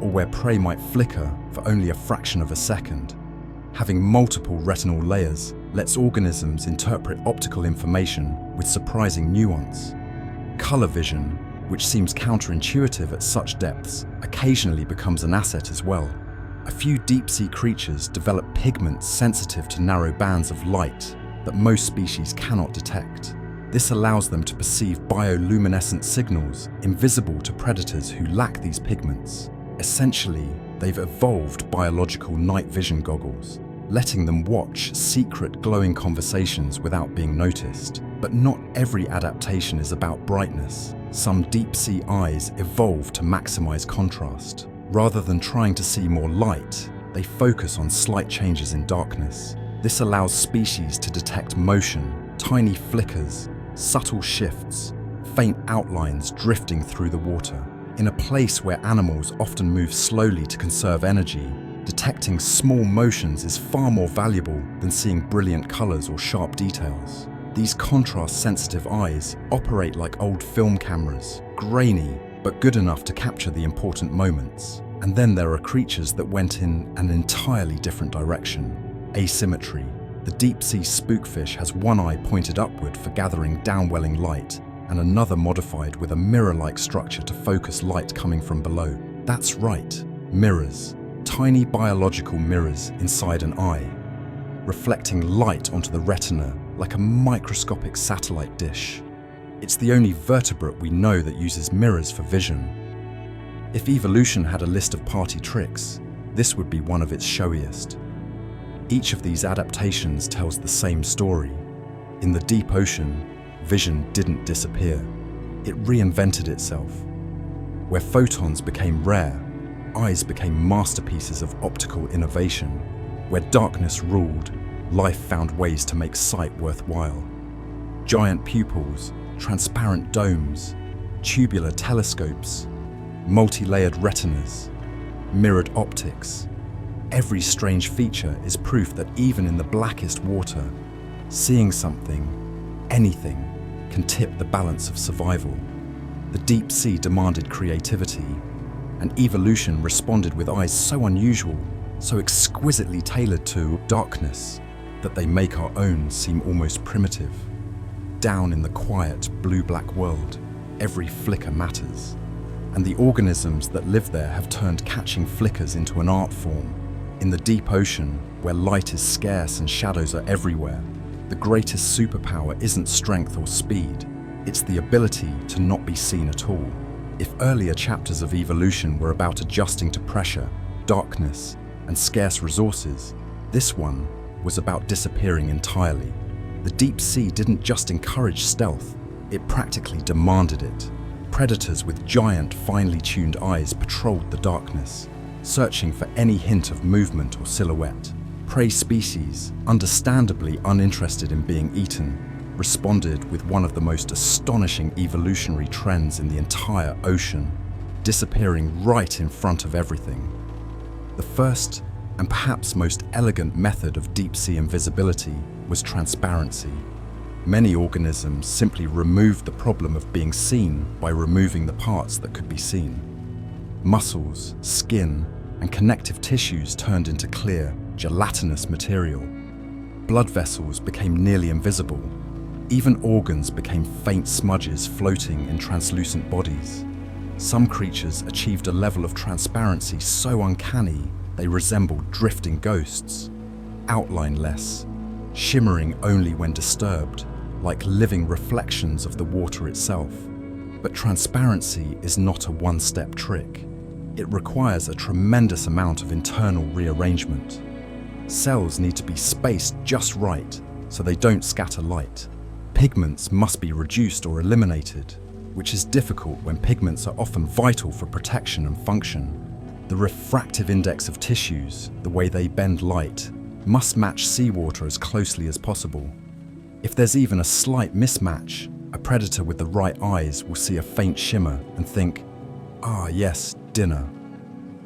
or where prey might flicker for only a fraction of a second, having multiple retinal layers lets organisms interpret optical information with surprising nuance. Color vision, which seems counterintuitive at such depths, occasionally becomes an asset as well. A few deep-sea creatures develop pigments sensitive to narrow bands of light that most species cannot detect. This allows them to perceive bioluminescent signals invisible to predators who lack these pigments. Essentially, they've evolved biological night vision goggles, letting them watch secret glowing conversations without being noticed. But not every adaptation is about brightness. Some deep-sea eyes evolve to maximize contrast. Rather than trying to see more light, they focus on slight changes in darkness. This allows species to detect motion, tiny flickers, subtle shifts, faint outlines drifting through the water. In a place where animals often move slowly to conserve energy, detecting small motions is far more valuable than seeing brilliant colors or sharp details. These contrast-sensitive eyes operate like old film cameras, grainy, but good enough to capture the important moments. And then there are creatures that went in an entirely different direction. Asymmetry. The deep-sea spookfish has one eye pointed upward for gathering downwelling light, and another modified with a mirror-like structure to focus light coming from below. That's right, mirrors. Tiny biological mirrors inside an eye, reflecting light onto the retina like a microscopic satellite dish. It's the only vertebrate we know that uses mirrors for vision. If evolution had a list of party tricks, this would be one of its showiest. Each of these adaptations tells the same story. In the deep ocean, vision didn't disappear. It reinvented itself. Where photons became rare, eyes became masterpieces of optical innovation. Where darkness ruled, life found ways to make sight worthwhile. Giant pupils, transparent domes, tubular telescopes, multi-layered retinas, mirrored optics. Every strange feature is proof that even in the blackest water, seeing something, anything, can tip the balance of survival. The deep sea demanded creativity, and evolution responded with eyes so unusual, so exquisitely tailored to darkness, that they make our own seem almost primitive. Down in the quiet, blue-black world, every flicker matters, and the organisms that live there have turned catching flickers into an art form. In the deep ocean, where light is scarce and shadows are everywhere, the greatest superpower isn't strength or speed, it's the ability to not be seen at all. If earlier chapters of evolution were about adjusting to pressure, darkness, and scarce resources, this one was about disappearing entirely. The deep sea didn't just encourage stealth, it practically demanded it. Predators with giant, finely tuned eyes patrolled the darkness, searching for any hint of movement or silhouette. Prey species, understandably uninterested in being eaten, responded with one of the most astonishing evolutionary trends in the entire ocean, disappearing right in front of everything. The first, and perhaps most elegant method of deep-sea invisibility was transparency. Many organisms simply removed the problem of being seen by removing the parts that could be seen. Muscles, skin, and connective tissues turned into clear, gelatinous material. blood vessels became nearly invisible. Even organs became faint smudges floating in translucent bodies. Some creatures achieved a level of transparency so uncanny they resembled drifting ghosts, outline-less, shimmering only when disturbed, like living reflections of the water itself. But transparency is not a one-step trick. It requires a tremendous amount of internal rearrangement. Cells need to be spaced just right so they don't scatter light. Pigments must be reduced or eliminated, which is difficult when pigments are often vital for protection and function. The refractive index of tissues, the way they bend light, must match seawater as closely as possible. If there's even a slight mismatch, a predator with the right eyes will see a faint shimmer and think, "Ah yes, dinner."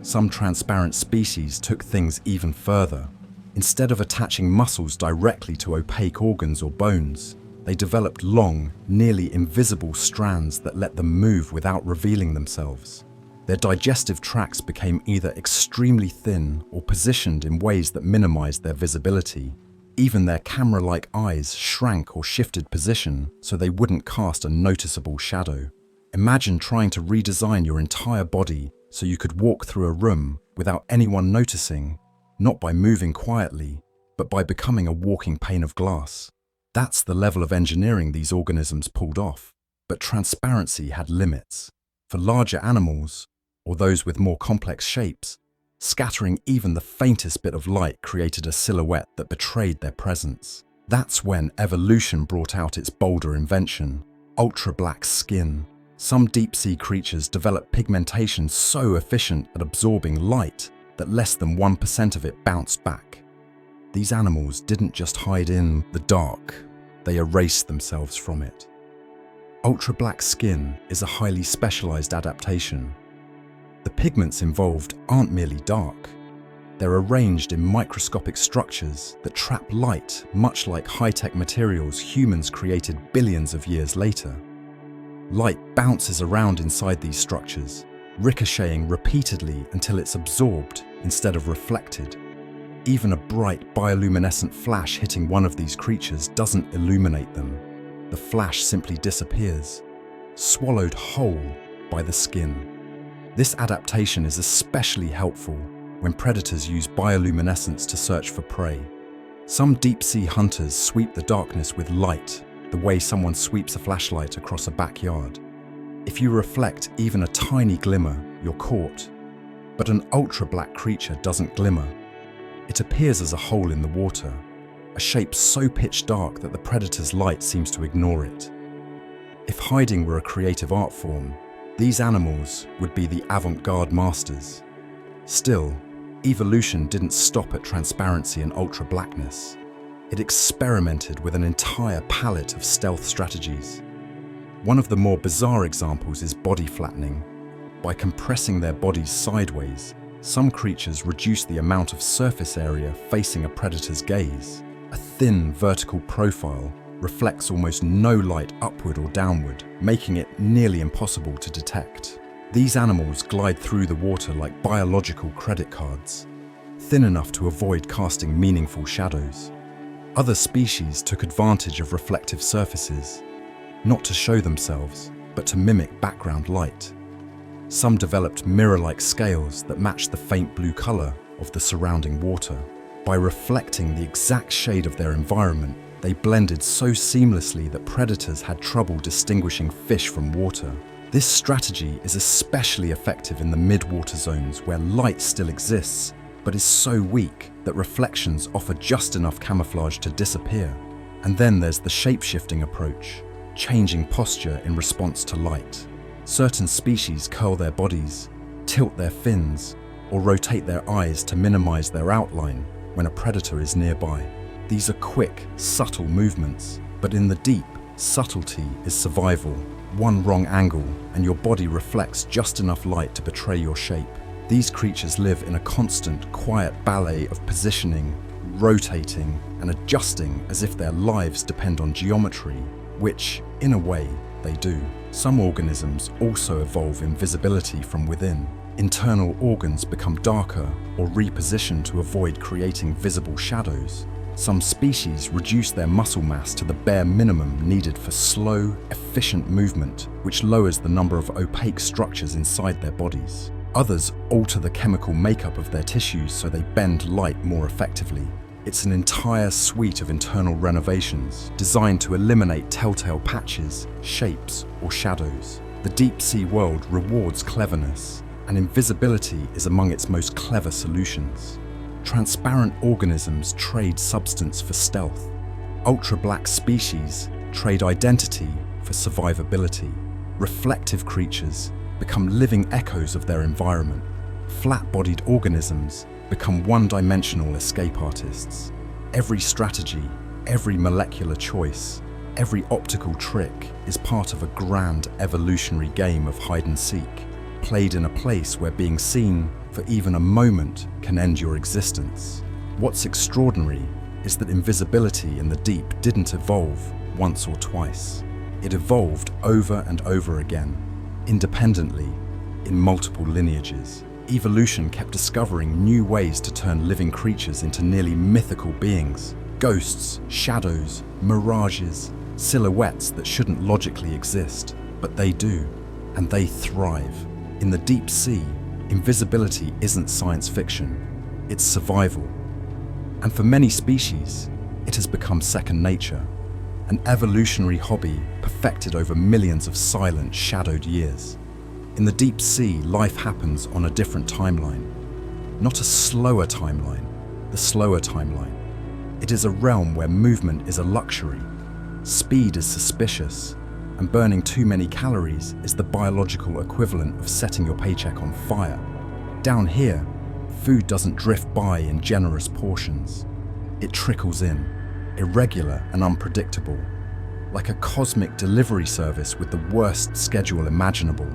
Some transparent species took things even further. Instead of attaching muscles directly to opaque organs or bones, they developed long, nearly invisible strands that let them move without revealing themselves. Their digestive tracts became either extremely thin or positioned in ways that minimized their visibility. Even their camera-like eyes shrank or shifted position so they wouldn't cast a noticeable shadow. Imagine trying to redesign your entire body so you could walk through a room without anyone noticing, not by moving quietly, but by becoming a walking pane of glass. That's the level of engineering these organisms pulled off. But transparency had limits. For larger animals, or those with more complex shapes, scattering even the faintest bit of light created a silhouette that betrayed their presence. That's when evolution brought out its bolder invention, ultra-black skin. Some deep-sea creatures developed pigmentation so efficient at absorbing light that less than 1% of it bounced back. These animals didn't just hide in the dark, they erased themselves from it. Ultra-black skin is a highly specialized adaptation. The pigments involved aren't merely dark. They're arranged in microscopic structures that trap light, much like high-tech materials humans created billions of years later. Light bounces around inside these structures, ricocheting repeatedly until it's absorbed instead of reflected. Even a bright bioluminescent flash hitting one of these creatures doesn't illuminate them. The flash simply disappears, swallowed whole by the skin. This adaptation is especially helpful when predators use bioluminescence to search for prey. Some deep-sea hunters sweep the darkness with light, the way someone sweeps a flashlight across a backyard. If you reflect even a tiny glimmer, you're caught. But an ultra-black creature doesn't glimmer. It appears as a hole in the water, a shape so pitch dark that the predator's light seems to ignore it. If hiding were a creative art form, these animals would be the avant-garde masters. Still, evolution didn't stop at transparency and ultra-blackness. It experimented with an entire palette of stealth strategies. One of the more bizarre examples is body flattening. By compressing their bodies sideways, some creatures reduce the amount of surface area facing a predator's gaze. A thin vertical profile reflects almost no light upward or downward, making it nearly impossible to detect. These animals glide through the water like biological credit cards, thin enough to avoid casting meaningful shadows. Other species took advantage of reflective surfaces, not to show themselves, but to mimic background light. Some developed mirror-like scales that matched the faint blue color of the surrounding water. By reflecting the exact shade of their environment, they blended so seamlessly that predators had trouble distinguishing fish from water. This strategy is especially effective in the mid-water zones where light still exists, but is so weak that reflections offer just enough camouflage to disappear. And then there's the shape-shifting approach, changing posture in response to light. Certain species curl their bodies, tilt their fins, or rotate their eyes to minimize their outline when a predator is nearby. These are quick, subtle movements, but in the deep, subtlety is survival. One wrong angle, and your body reflects just enough light to betray your shape. These creatures live in a constant, quiet ballet of positioning, rotating, and adjusting as if their lives depend on geometry, which, in a way, they do. Some organisms also evolve invisibility from within. Internal organs become darker or repositioned to avoid creating visible shadows. Some species reduce their muscle mass to the bare minimum needed for slow, efficient movement, which lowers the number of opaque structures inside their bodies. Others alter the chemical makeup of their tissues so they bend light more effectively. It's an entire suite of internal renovations designed to eliminate telltale patches, shapes, or shadows. The deep sea world rewards cleverness, and invisibility is among its most clever solutions. Transparent organisms trade substance for stealth. Ultra-black species trade identity for survivability. Reflective creatures become living echoes of their environment. Flat-bodied organisms become one-dimensional escape artists. Every strategy, every molecular choice, every optical trick is part of a grand evolutionary game of hide and seek, played in a place where being seen for even a moment can end your existence. What's extraordinary is that invisibility in the deep didn't evolve once or twice. It evolved over and over again, independently, in multiple lineages. Evolution kept discovering new ways to turn living creatures into nearly mythical beings. Ghosts, shadows, mirages, silhouettes that shouldn't logically exist, but they do, and they thrive. In the deep sea, invisibility isn't science fiction, it's survival. And for many species, it has become second nature, an evolutionary hobby perfected over millions of silent, shadowed years. In the deep sea, life happens on a different timeline. Not a slower timeline, the slower timeline. It is a realm where movement is a luxury, speed is suspicious, and burning too many calories is the biological equivalent of setting your paycheck on fire. Down here, food doesn't drift by in generous portions. It trickles in, irregular and unpredictable, like a cosmic delivery service with the worst schedule imaginable.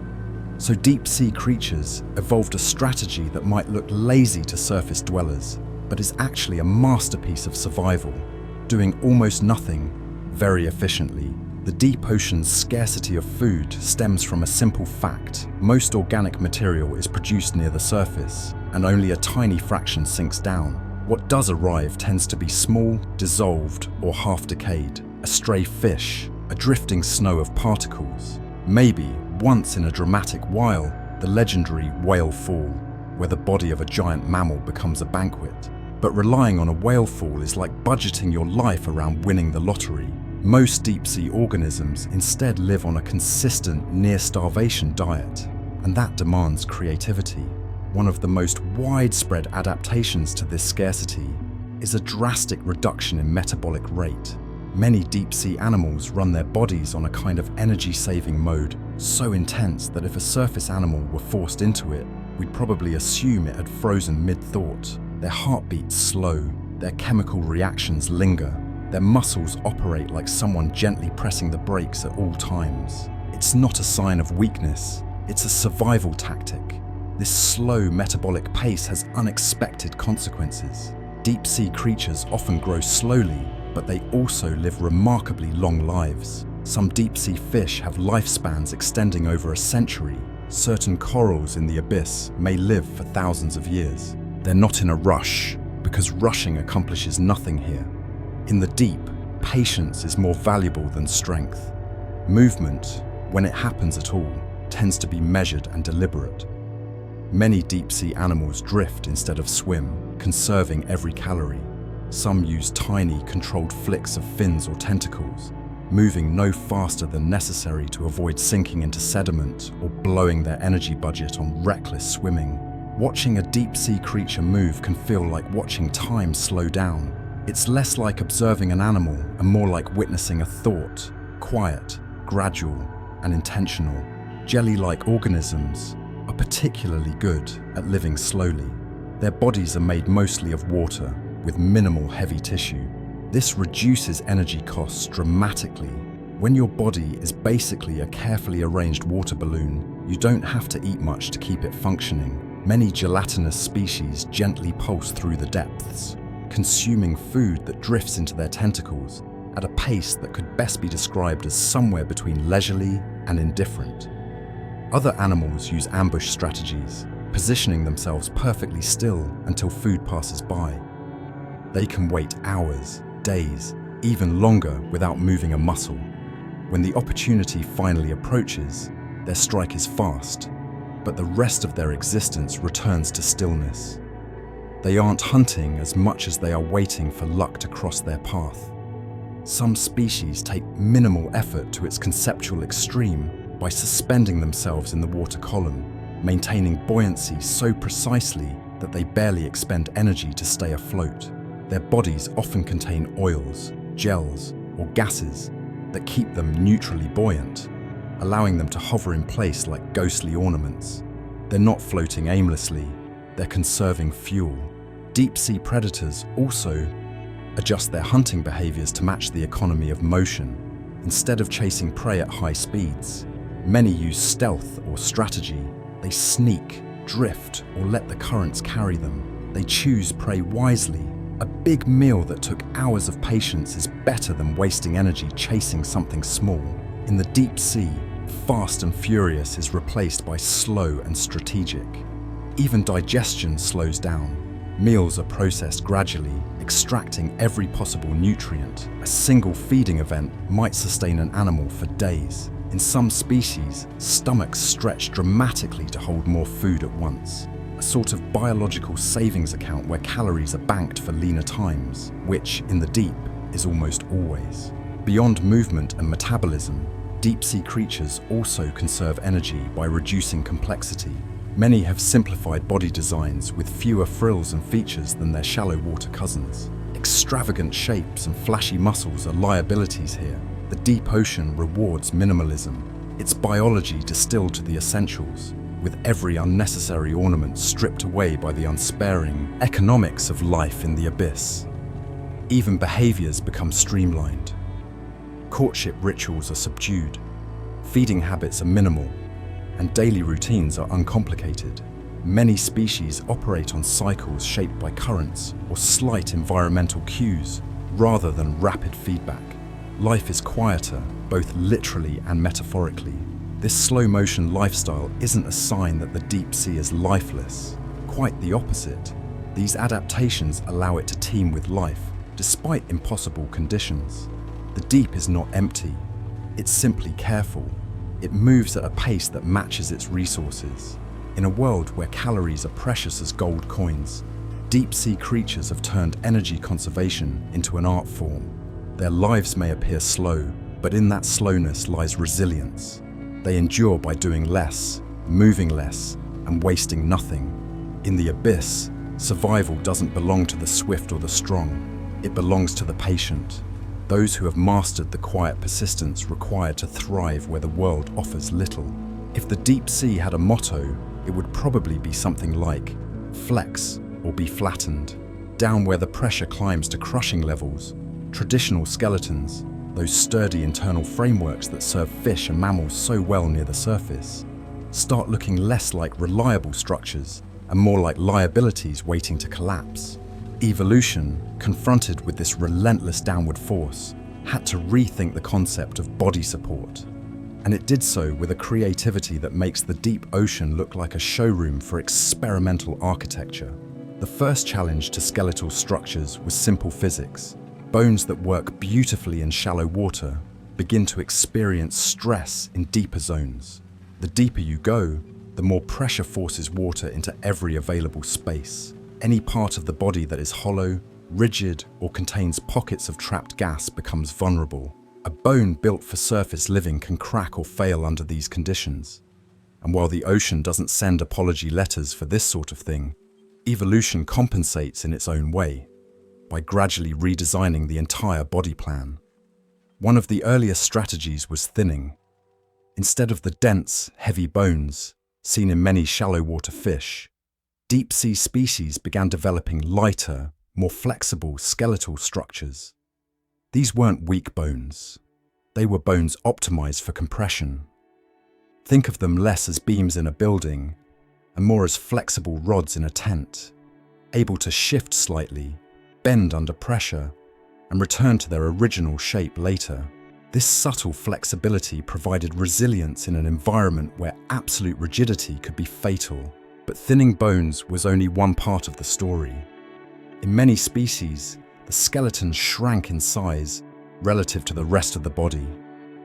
So deep-sea creatures evolved a strategy that might look lazy to surface dwellers, but is actually a masterpiece of survival, doing almost nothing very efficiently. The deep ocean's scarcity of food stems from a simple fact. Most organic material is produced near the surface, and only a tiny fraction sinks down. What does arrive tends to be small, dissolved, or half-decayed. A stray fish, a drifting snow of particles. Maybe, once in a dramatic while, the legendary whale fall, where the body of a giant mammal becomes a banquet. But relying on a whale fall is like budgeting your life around winning the lottery. Most deep-sea organisms instead live on a consistent, near-starvation diet, and that demands creativity. One of the most widespread adaptations to this scarcity is a drastic reduction in metabolic rate. Many deep-sea animals run their bodies on a kind of energy-saving mode, so intense that if a surface animal were forced into it, we'd probably assume it had frozen mid-thought. Their heartbeats slow, their chemical reactions linger, their muscles operate like someone gently pressing the brakes at all times. It's not a sign of weakness, it's a survival tactic. This slow metabolic pace has unexpected consequences. Deep-sea creatures often grow slowly, but they also live remarkably long lives. Some deep-sea fish have lifespans extending over a century. Certain corals in the abyss may live for thousands of years. They're not in a rush, because rushing accomplishes nothing here. In the deep, patience is more valuable than strength. Movement, when it happens at all, tends to be measured and deliberate. Many deep-sea animals drift instead of swim, conserving every calorie. Some use tiny, controlled flicks of fins or tentacles, moving no faster than necessary to avoid sinking into sediment or blowing their energy budget on reckless swimming. Watching a deep-sea creature move can feel like watching time slow down. It's less like observing an animal and more like witnessing a thought, quiet, gradual, and intentional. Jelly-like organisms are particularly good at living slowly. Their bodies are made mostly of water, with minimal heavy tissue. This reduces energy costs dramatically. When your body is basically a carefully arranged water balloon, you don't have to eat much to keep it functioning. Many gelatinous species gently pulse through the depths, consuming food that drifts into their tentacles at a pace that could best be described as somewhere between leisurely and indifferent. Other animals use ambush strategies, positioning themselves perfectly still until food passes by. They can wait hours, days, even longer without moving a muscle. When the opportunity finally approaches, their strike is fast, but the rest of their existence returns to stillness. They aren't hunting as much as they are waiting for luck to cross their path. Some species take minimal effort to its conceptual extreme by suspending themselves in the water column, maintaining buoyancy so precisely that they barely expend energy to stay afloat. Their bodies often contain oils, gels, or gases that keep them neutrally buoyant, allowing them to hover in place like ghostly ornaments. They're not floating aimlessly, they're conserving fuel. Deep-sea predators also adjust their hunting behaviors to match the economy of motion. Instead of chasing prey at high speeds, many use stealth or strategy. They sneak, drift, or let the currents carry them. They choose prey wisely. A big meal that took hours of patience is better than wasting energy chasing something small. In the deep sea, fast and furious is replaced by slow and strategic. Even digestion slows down. Meals are processed gradually, extracting every possible nutrient. A single feeding event might sustain an animal for days. In some species, stomachs stretch dramatically to hold more food at once. A sort of biological savings account where calories are banked for leaner times, which, in the deep, is almost always. Beyond movement and metabolism, deep-sea creatures also conserve energy by reducing complexity. Many have simplified body designs with fewer frills and features than their shallow water cousins. Extravagant shapes and flashy muscles are liabilities here. The deep ocean rewards minimalism, its biology distilled to the essentials, with every unnecessary ornament stripped away by the unsparing economics of life in the abyss. Even behaviors become streamlined. Courtship rituals are subdued, feeding habits are minimal, and daily routines are uncomplicated. Many species operate on cycles shaped by currents or slight environmental cues, rather than rapid feedback. Life is quieter, both literally and metaphorically. This slow-motion lifestyle isn't a sign that the deep sea is lifeless. Quite the opposite. These adaptations allow it to teem with life, despite impossible conditions. The deep is not empty. It's simply careful. It moves at a pace that matches its resources. In a world where calories are precious as gold coins, deep-sea creatures have turned energy conservation into an art form. Their lives may appear slow, but in that slowness lies resilience. They endure by doing less, moving less, and wasting nothing. In the abyss, survival doesn't belong to the swift or the strong. It belongs to the patient. Those who have mastered the quiet persistence required to thrive where the world offers little. If the deep sea had a motto, it would probably be something like, flex or be flattened. Down where the pressure climbs to crushing levels, traditional skeletons, those sturdy internal frameworks that serve fish and mammals so well near the surface, start looking less like reliable structures and more like liabilities waiting to collapse. Evolution, confronted with this relentless downward force, had to rethink the concept of body support. And it did so with a creativity that makes the deep ocean look like a showroom for experimental architecture. The first challenge to skeletal structures was simple physics. Bones that work beautifully in shallow water begin to experience stress in deeper zones. The deeper you go, the more pressure forces water into every available space. Any part of the body that is hollow, rigid, or contains pockets of trapped gas becomes vulnerable. A bone built for surface living can crack or fail under these conditions. And while the ocean doesn't send apology letters for this sort of thing, evolution compensates in its own way, by gradually redesigning the entire body plan. One of the earliest strategies was thinning. Instead of the dense, heavy bones seen in many shallow water fish, deep-sea species began developing lighter, more flexible skeletal structures. These weren't weak bones. They were bones optimized for compression. Think of them less as beams in a building and more as flexible rods in a tent, able to shift slightly, bend under pressure, and return to their original shape later. This subtle flexibility provided resilience in an environment where absolute rigidity could be fatal. But thinning bones was only one part of the story. In many species, the skeleton shrank in size relative to the rest of the body.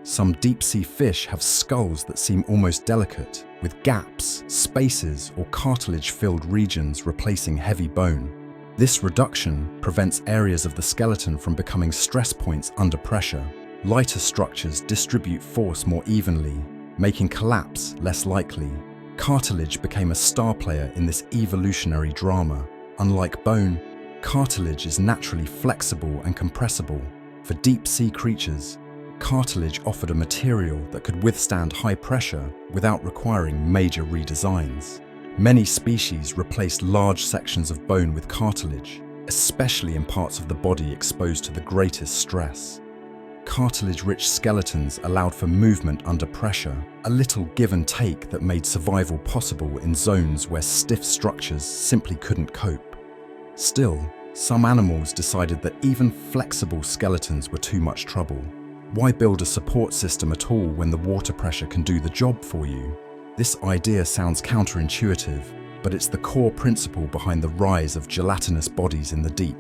Some deep-sea fish have skulls that seem almost delicate, with gaps, spaces, or cartilage-filled regions replacing heavy bone. This reduction prevents areas of the skeleton from becoming stress points under pressure. Lighter structures distribute force more evenly, making collapse less likely. Cartilage became a star player in this evolutionary drama. Unlike bone, cartilage is naturally flexible and compressible. For deep-sea creatures, cartilage offered a material that could withstand high pressure without requiring major redesigns. Many species replaced large sections of bone with cartilage, especially in parts of the body exposed to the greatest stress. Cartilage-rich skeletons allowed for movement under pressure, a little give and take that made survival possible in zones where stiff structures simply couldn't cope. Still, some animals decided that even flexible skeletons were too much trouble. Why build a support system at all when the water pressure can do the job for you? This idea sounds counterintuitive, but it's the core principle behind the rise of gelatinous bodies in the deep.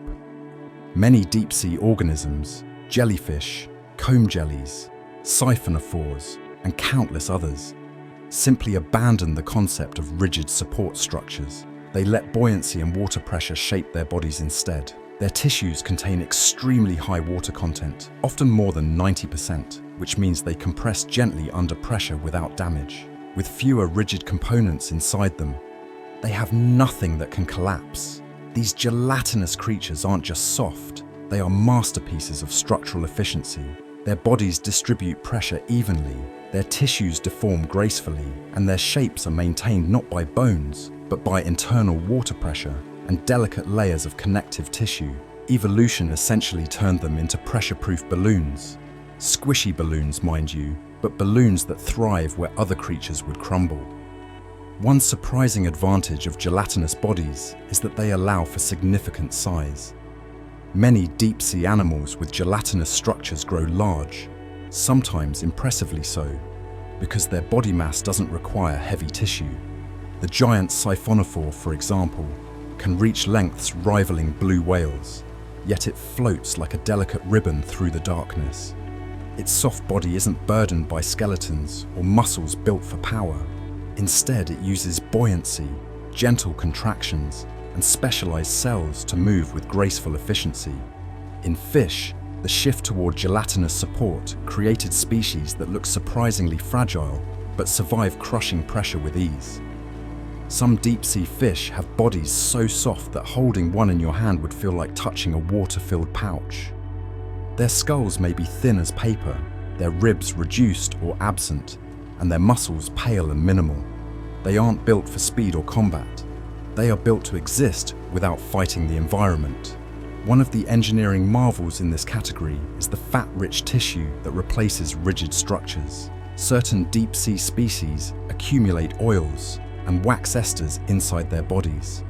Many deep-sea organisms, jellyfish, comb jellies, siphonophores, and countless others, simply abandon the concept of rigid support structures. They let buoyancy and water pressure shape their bodies instead. Their tissues contain extremely high water content, often more than 90%, which means they compress gently under pressure without damage. With fewer rigid components inside them, they have nothing that can collapse. These gelatinous creatures aren't just soft, they are masterpieces of structural efficiency. Their bodies distribute pressure evenly, their tissues deform gracefully, and their shapes are maintained not by bones, but by internal water pressure and delicate layers of connective tissue. Evolution essentially turned them into pressure-proof balloons. Squishy balloons, mind you, but balloons that thrive where other creatures would crumble. One surprising advantage of gelatinous bodies is that they allow for significant size. Many deep-sea animals with gelatinous structures grow large, sometimes impressively so, because their body mass doesn't require heavy tissue. The giant siphonophore, for example, can reach lengths rivaling blue whales, yet it floats like a delicate ribbon through the darkness. Its soft body isn't burdened by skeletons or muscles built for power. Instead, it uses buoyancy, gentle contractions, and specialized cells to move with graceful efficiency. In fish, the shift toward gelatinous support created species that look surprisingly fragile but survive crushing pressure with ease. Some deep-sea fish have bodies so soft that holding one in your hand would feel like touching a water-filled pouch. Their skulls may be thin as paper, their ribs reduced or absent, and their muscles pale and minimal. They aren't built for speed or combat. They are built to exist without fighting the environment. One of the engineering marvels in this category is the fat-rich tissue that replaces rigid structures. Certain deep-sea species accumulate oils and wax esters inside their bodies.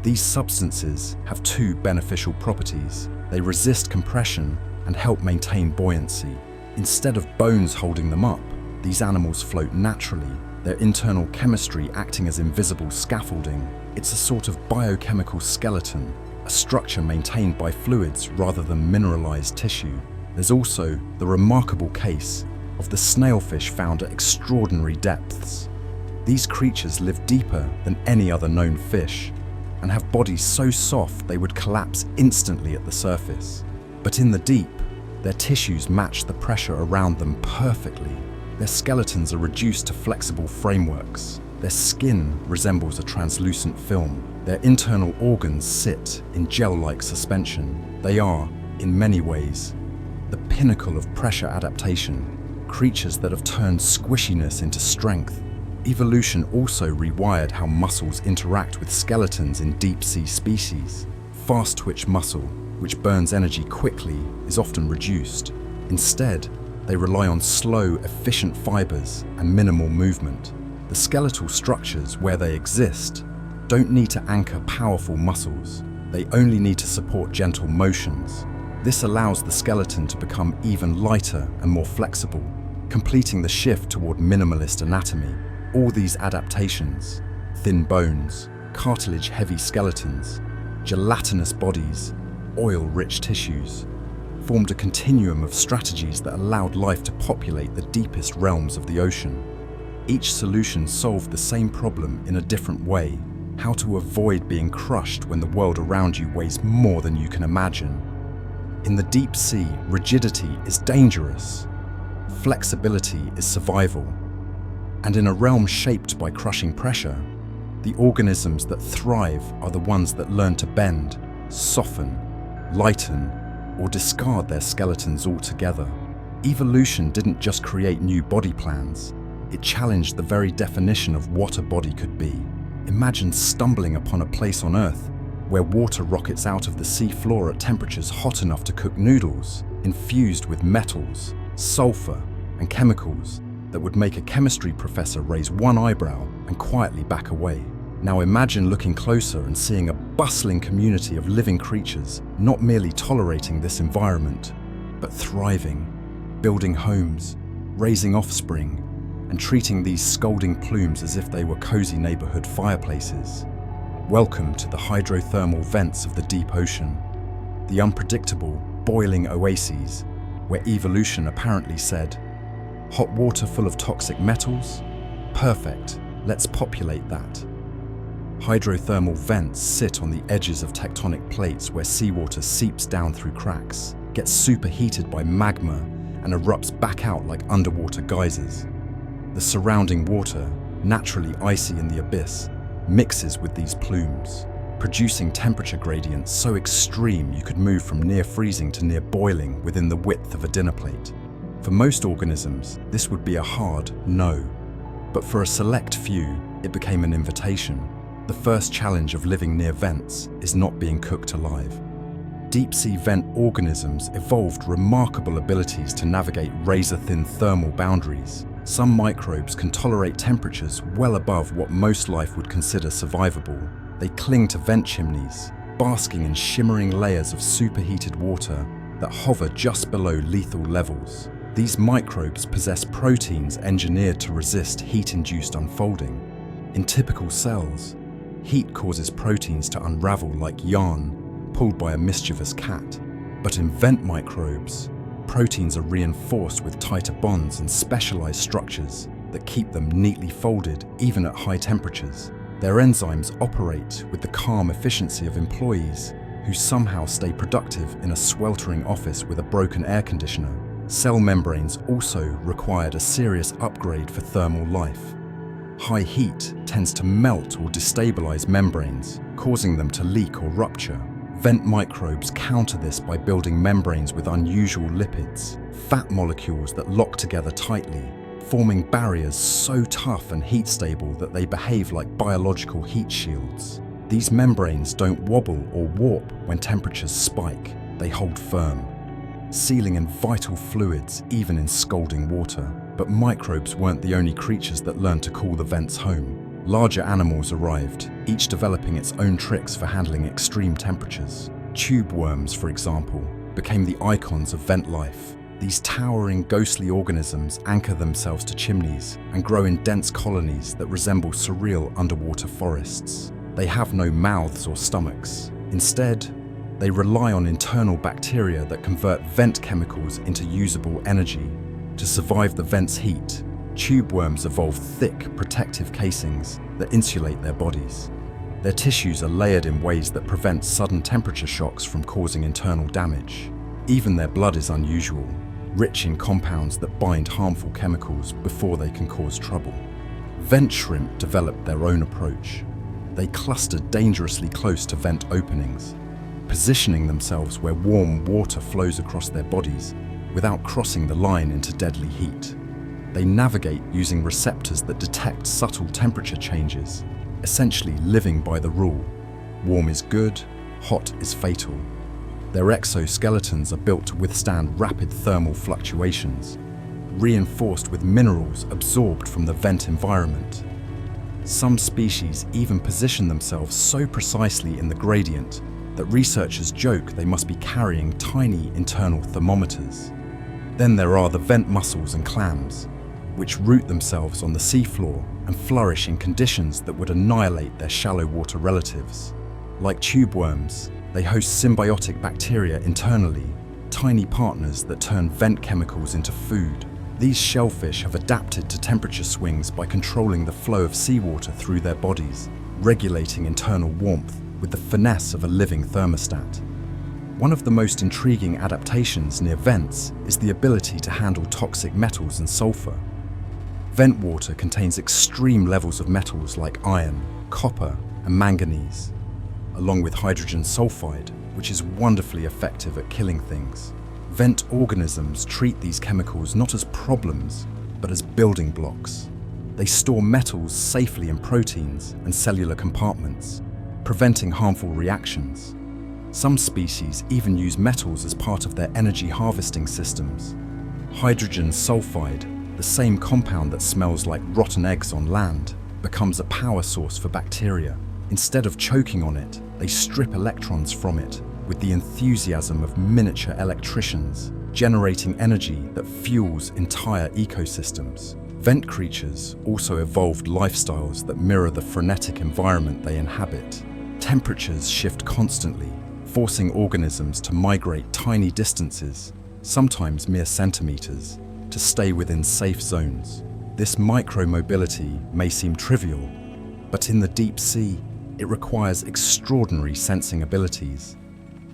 These substances have two beneficial properties. They resist compression and help maintain buoyancy. Instead of bones holding them up, these animals float naturally, their internal chemistry acting as invisible scaffolding. It's a sort of biochemical skeleton, a structure maintained by fluids rather than mineralized tissue. There's also the remarkable case of the snailfish found at extraordinary depths. These creatures live deeper than any other known fish and have bodies so soft they would collapse instantly at the surface. But in the deep, their tissues match the pressure around them perfectly. Their skeletons are reduced to flexible frameworks. Their skin resembles a translucent film. Their internal organs sit in gel-like suspension. They are, in many ways, the pinnacle of pressure adaptation, creatures that have turned squishiness into strength. Evolution also rewired how muscles interact with skeletons in deep-sea species. Fast-twitch muscle, which burns energy quickly, is often reduced. Instead, they rely on slow, efficient fibers and minimal movement. The skeletal structures, where they exist, don't need to anchor powerful muscles. They only need to support gentle motions. This allows the skeleton to become even lighter and more flexible, completing the shift toward minimalist anatomy. All these adaptations, thin bones, cartilage-heavy skeletons, gelatinous bodies, oil-rich tissues, formed a continuum of strategies that allowed life to populate the deepest realms of the ocean. Each solution solved the same problem in a different way: how to avoid being crushed when the world around you weighs more than you can imagine. In the deep sea, rigidity is dangerous. Flexibility is survival. And in a realm shaped by crushing pressure, the organisms that thrive are the ones that learn to bend, soften, lighten, or discard their skeletons altogether. Evolution didn't just create new body plans, it challenged the very definition of what a body could be. Imagine stumbling upon a place on Earth where water rockets out of the sea floor at temperatures hot enough to cook noodles, infused with metals, sulfur, and chemicals that would make a chemistry professor raise one eyebrow and quietly back away. Now imagine looking closer and seeing a bustling community of living creatures, not merely tolerating this environment, but thriving, building homes, raising offspring, and treating these scalding plumes as if they were cozy neighborhood fireplaces. Welcome to the hydrothermal vents of the deep ocean, the unpredictable, boiling oases, where evolution apparently said, "Hot water full of toxic metals? Perfect, let's populate that." Hydrothermal vents sit on the edges of tectonic plates where seawater seeps down through cracks, gets superheated by magma, and erupts back out like underwater geysers. The surrounding water, naturally icy in the abyss, mixes with these plumes, producing temperature gradients so extreme you could move from near freezing to near boiling within the width of a dinner plate. For most organisms, this would be a hard no. But for a select few, it became an invitation. The first challenge of living near vents is not being cooked alive. Deep-sea vent organisms evolved remarkable abilities to navigate razor-thin thermal boundaries. Some microbes can tolerate temperatures well above what most life would consider survivable. They cling to vent chimneys, basking in shimmering layers of superheated water that hover just below lethal levels. These microbes possess proteins engineered to resist heat-induced unfolding. In typical cells, heat causes proteins to unravel like yarn pulled by a mischievous cat. But in vent microbes, proteins are reinforced with tighter bonds and specialized structures that keep them neatly folded even at high temperatures. Their enzymes operate with the calm efficiency of employees who somehow stay productive in a sweltering office with a broken air conditioner. Cell membranes also required a serious upgrade for thermal life. High heat tends to melt or destabilize membranes, causing them to leak or rupture. Vent microbes counter this by building membranes with unusual lipids, fat molecules that lock together tightly, forming barriers so tough and heat-stable that they behave like biological heat shields. These membranes don't wobble or warp when temperatures spike, they hold firm, sealing in vital fluids even in scalding water. But microbes weren't the only creatures that learned to call the vents home. Larger animals arrived, each developing its own tricks for handling extreme temperatures. Tube worms, for example, became the icons of vent life. These towering, ghostly organisms anchor themselves to chimneys and grow in dense colonies that resemble surreal underwater forests. They have no mouths or stomachs. Instead, they rely on internal bacteria that convert vent chemicals into usable energy. To survive the vent's heat, tube worms evolve thick, protective casings that insulate their bodies. Their tissues are layered in ways that prevent sudden temperature shocks from causing internal damage. Even their blood is unusual, rich in compounds that bind harmful chemicals before they can cause trouble. Vent shrimp developed their own approach. They clustered dangerously close to vent openings, positioning themselves where warm water flows across their bodies without crossing the line into deadly heat. They navigate using receptors that detect subtle temperature changes, essentially living by the rule: warm is good, hot is fatal. Their exoskeletons are built to withstand rapid thermal fluctuations, reinforced with minerals absorbed from the vent environment. Some species even position themselves so precisely in the gradient that researchers joke they must be carrying tiny internal thermometers. Then there are the vent mussels and clams, which root themselves on the seafloor and flourish in conditions that would annihilate their shallow water relatives. Like tube worms, They host symbiotic bacteria internally, tiny partners that turn vent chemicals into food. These shellfish have adapted to temperature swings by controlling the flow of seawater through their bodies, regulating internal warmth with the finesse of a living thermostat. One of the most intriguing adaptations near vents is the ability to handle toxic metals and sulfur. Vent water contains extreme levels of metals like iron, copper, and manganese, along with hydrogen sulfide, which is wonderfully effective at killing things. Vent organisms treat these chemicals not as problems, but as building blocks. They store metals safely in proteins and cellular compartments, preventing harmful reactions. Some species even use metals as part of their energy harvesting systems. Hydrogen sulfide, the same compound that smells like rotten eggs on land, becomes a power source for bacteria. Instead of choking on it, they strip electrons from it with the enthusiasm of miniature electricians, generating energy that fuels entire ecosystems. Vent creatures also evolved lifestyles that mirror the frenetic environment they inhabit. Temperatures shift constantly, forcing organisms to migrate tiny distances, sometimes mere centimeters, to stay within safe zones. This micro-mobility may seem trivial, but in the deep sea, it requires extraordinary sensing abilities.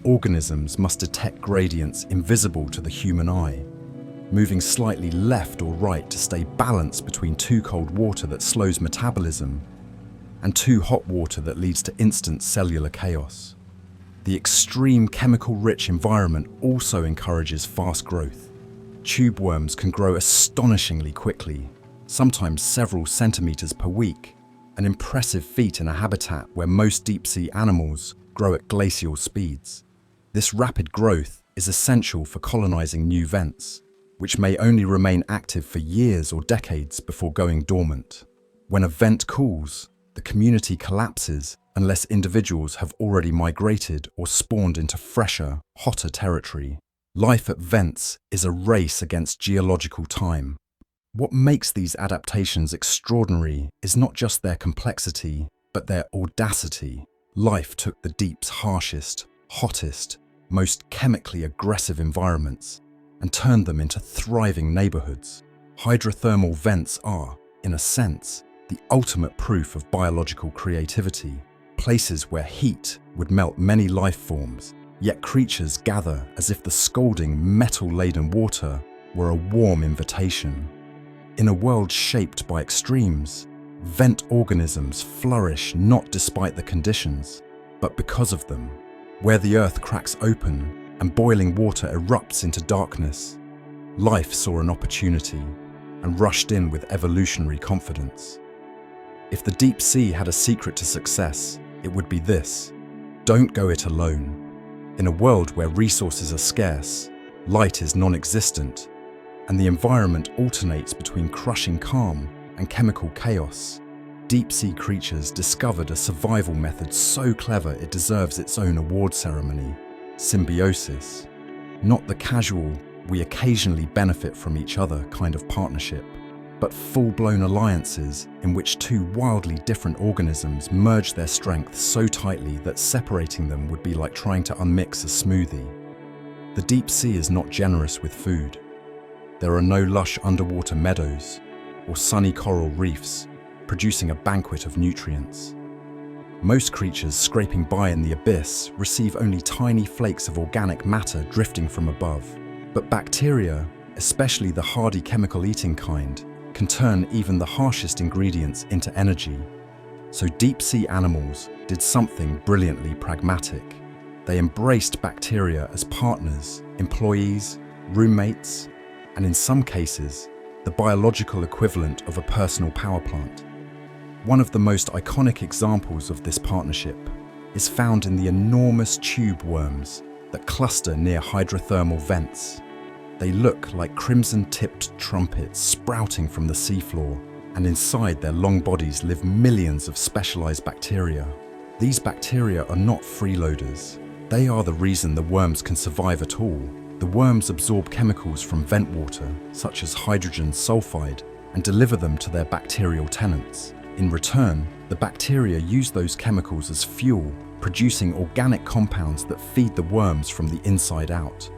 Organisms must detect gradients invisible to the human eye, moving slightly left or right to stay balanced between too cold water that slows metabolism and too hot water that leads to instant cellular chaos. The extreme chemical-rich environment also encourages fast growth. Tube worms can grow astonishingly quickly, sometimes several centimeters per week, an impressive feat in a habitat where most deep-sea animals grow at glacial speeds. This rapid growth is essential for colonizing new vents, which may only remain active for years or decades before going dormant. When a vent cools, the community collapses unless individuals have already migrated or spawned into fresher, hotter territory. Life at vents is a race against geological time. What makes these adaptations extraordinary is not just their complexity, but their audacity. Life took the deep's harshest, hottest, most chemically aggressive environments and turned them into thriving neighborhoods. Hydrothermal vents are, in a sense, the ultimate proof of biological creativity. Places where heat would melt many life forms, yet creatures gather as if the scalding, metal-laden water were a warm invitation. In a world shaped by extremes, vent organisms flourish not despite the conditions, but because of them. Where the earth cracks open and boiling water erupts into darkness, life saw an opportunity and rushed in with evolutionary confidence. If the deep sea had a secret to success, it would be this: don't go it alone. In a world where resources are scarce, light is non-existent, and the environment alternates between crushing calm and chemical chaos, deep-sea creatures discovered a survival method so clever it deserves its own award ceremony: symbiosis. Not the casual, we occasionally benefit from each other kind of partnership, but full-blown alliances in which two wildly different organisms merge their strengths so tightly that separating them would be like trying to unmix a smoothie. The deep sea is not generous with food. There are no lush underwater meadows or sunny coral reefs producing a banquet of nutrients. Most creatures scraping by in the abyss receive only tiny flakes of organic matter drifting from above. But bacteria, especially the hardy chemical-eating kind, can turn even the harshest ingredients into energy. So deep-sea animals did something brilliantly pragmatic. They embraced bacteria as partners, employees, roommates, and in some cases, the biological equivalent of a personal power plant. One of the most iconic examples of this partnership is found in the enormous tube worms that cluster near hydrothermal vents. They look like crimson-tipped trumpets sprouting from the seafloor, and inside their long bodies live millions of specialized bacteria. These bacteria are not freeloaders. They are the reason the worms can survive at all. The worms absorb chemicals from vent water, such as hydrogen sulfide, and deliver them to their bacterial tenants. In return, the bacteria use those chemicals as fuel, producing organic compounds that feed the worms from the inside out.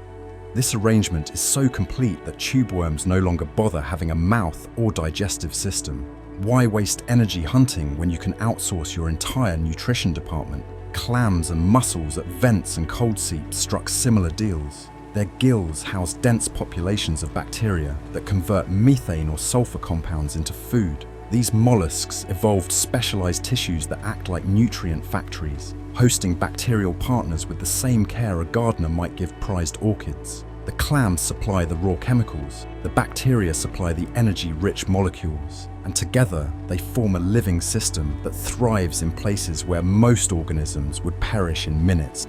This arrangement is so complete that tube worms no longer bother having a mouth or digestive system. Why waste energy hunting when you can outsource your entire nutrition department? Clams and mussels at vents and cold seeps struck similar deals. Their gills house dense populations of bacteria that convert methane or sulfur compounds into food. These mollusks evolved specialized tissues that act like nutrient factories, hosting bacterial partners with the same care a gardener might give prized orchids. The clams supply the raw chemicals, the bacteria supply the energy-rich molecules, and together they form a living system that thrives in places where most organisms would perish in minutes.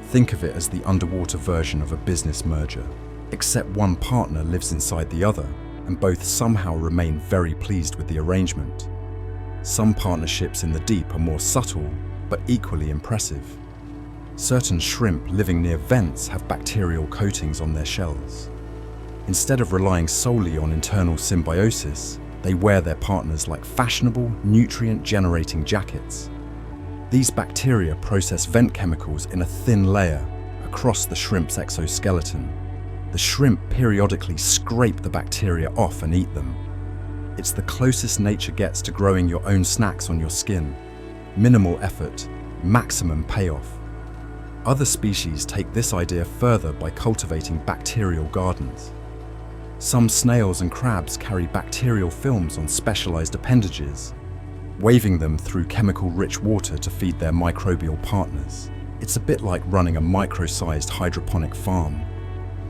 Think of it as the underwater version of a business merger, except one partner lives inside the other, and both somehow remain very pleased with the arrangement. Some partnerships in the deep are more subtle, but equally impressive. Certain shrimp living near vents have bacterial coatings on their shells. Instead of relying solely on internal symbiosis, they wear their partners like fashionable, nutrient-generating jackets. These bacteria process vent chemicals in a thin layer across the shrimp's exoskeleton. The shrimp periodically scrape the bacteria off and eat them. It's the closest nature gets to growing your own snacks on your skin. Minimal effort, maximum payoff. Other species take this idea further by cultivating bacterial gardens. Some snails and crabs carry bacterial films on specialized appendages, waving them through chemical-rich water to feed their microbial partners. It's a bit like running a micro-sized hydroponic farm,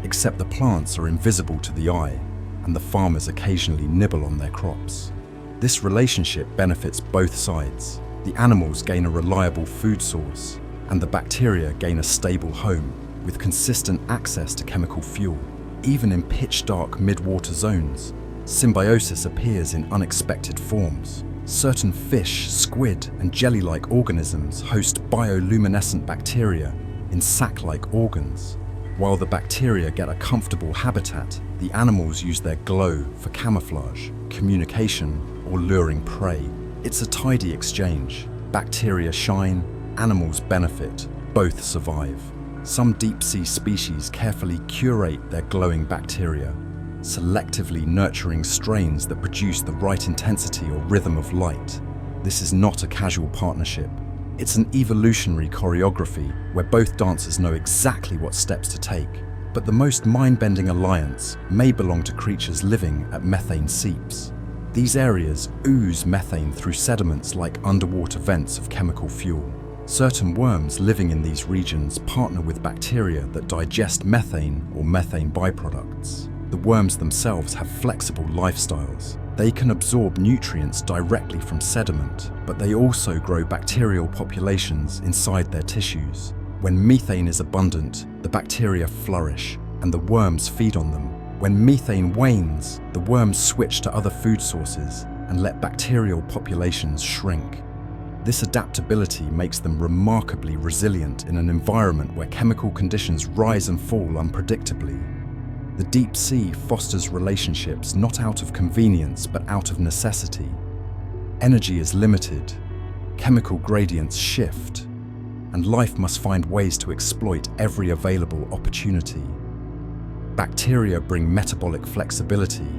except the plants are invisible to the eye, and the farmers occasionally nibble on their crops. This relationship benefits both sides. The animals gain a reliable food source, and the bacteria gain a stable home with consistent access to chemical fuel. Even in pitch-dark mid-water zones, symbiosis appears in unexpected forms. Certain fish, squid, and jelly-like organisms host bioluminescent bacteria in sac-like organs. While the bacteria get a comfortable habitat, the animals use their glow for camouflage, communication, or luring prey. It's a tidy exchange. Bacteria shine, animals benefit, both survive. Some deep-sea species carefully curate their glowing bacteria, selectively nurturing strains that produce the right intensity or rhythm of light. This is not a casual partnership. It's an evolutionary choreography where both dancers know exactly what steps to take. But the most mind-bending alliance may belong to creatures living at methane seeps. These areas ooze methane through sediments like underwater vents of chemical fuel. Certain worms living in these regions partner with bacteria that digest methane or methane byproducts. The worms themselves have flexible lifestyles. They can absorb nutrients directly from sediment, but they also grow bacterial populations inside their tissues. When methane is abundant, the bacteria flourish, and the worms feed on them. When methane wanes, the worms switch to other food sources and let bacterial populations shrink. This adaptability makes them remarkably resilient in an environment where chemical conditions rise and fall unpredictably. The deep sea fosters relationships not out of convenience but out of necessity. Energy is limited, chemical gradients shift, and life must find ways to exploit every available opportunity. Bacteria bring metabolic flexibility,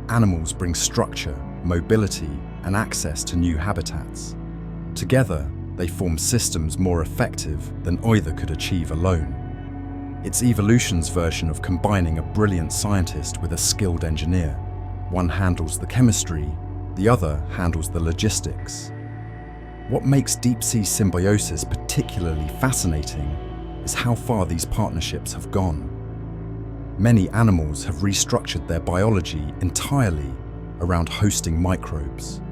animals bring structure, mobility, and access to new habitats. Together, they form systems more effective than either could achieve alone. It's evolution's version of combining a brilliant scientist with a skilled engineer. One handles the chemistry, the other handles the logistics. What makes deep-sea symbiosis particularly fascinating is how far these partnerships have gone. Many animals have restructured their biology entirely around hosting microbes.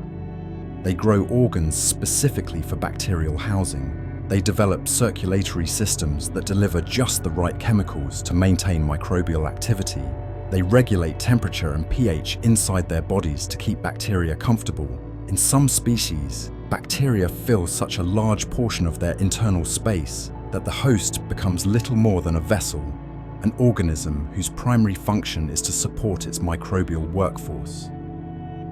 They grow organs specifically for bacterial housing. They develop circulatory systems that deliver just the right chemicals to maintain microbial activity. They regulate temperature and pH inside their bodies to keep bacteria comfortable. In some species, bacteria fill such a large portion of their internal space that the host becomes little more than a vessel, an organism whose primary function is to support its microbial workforce.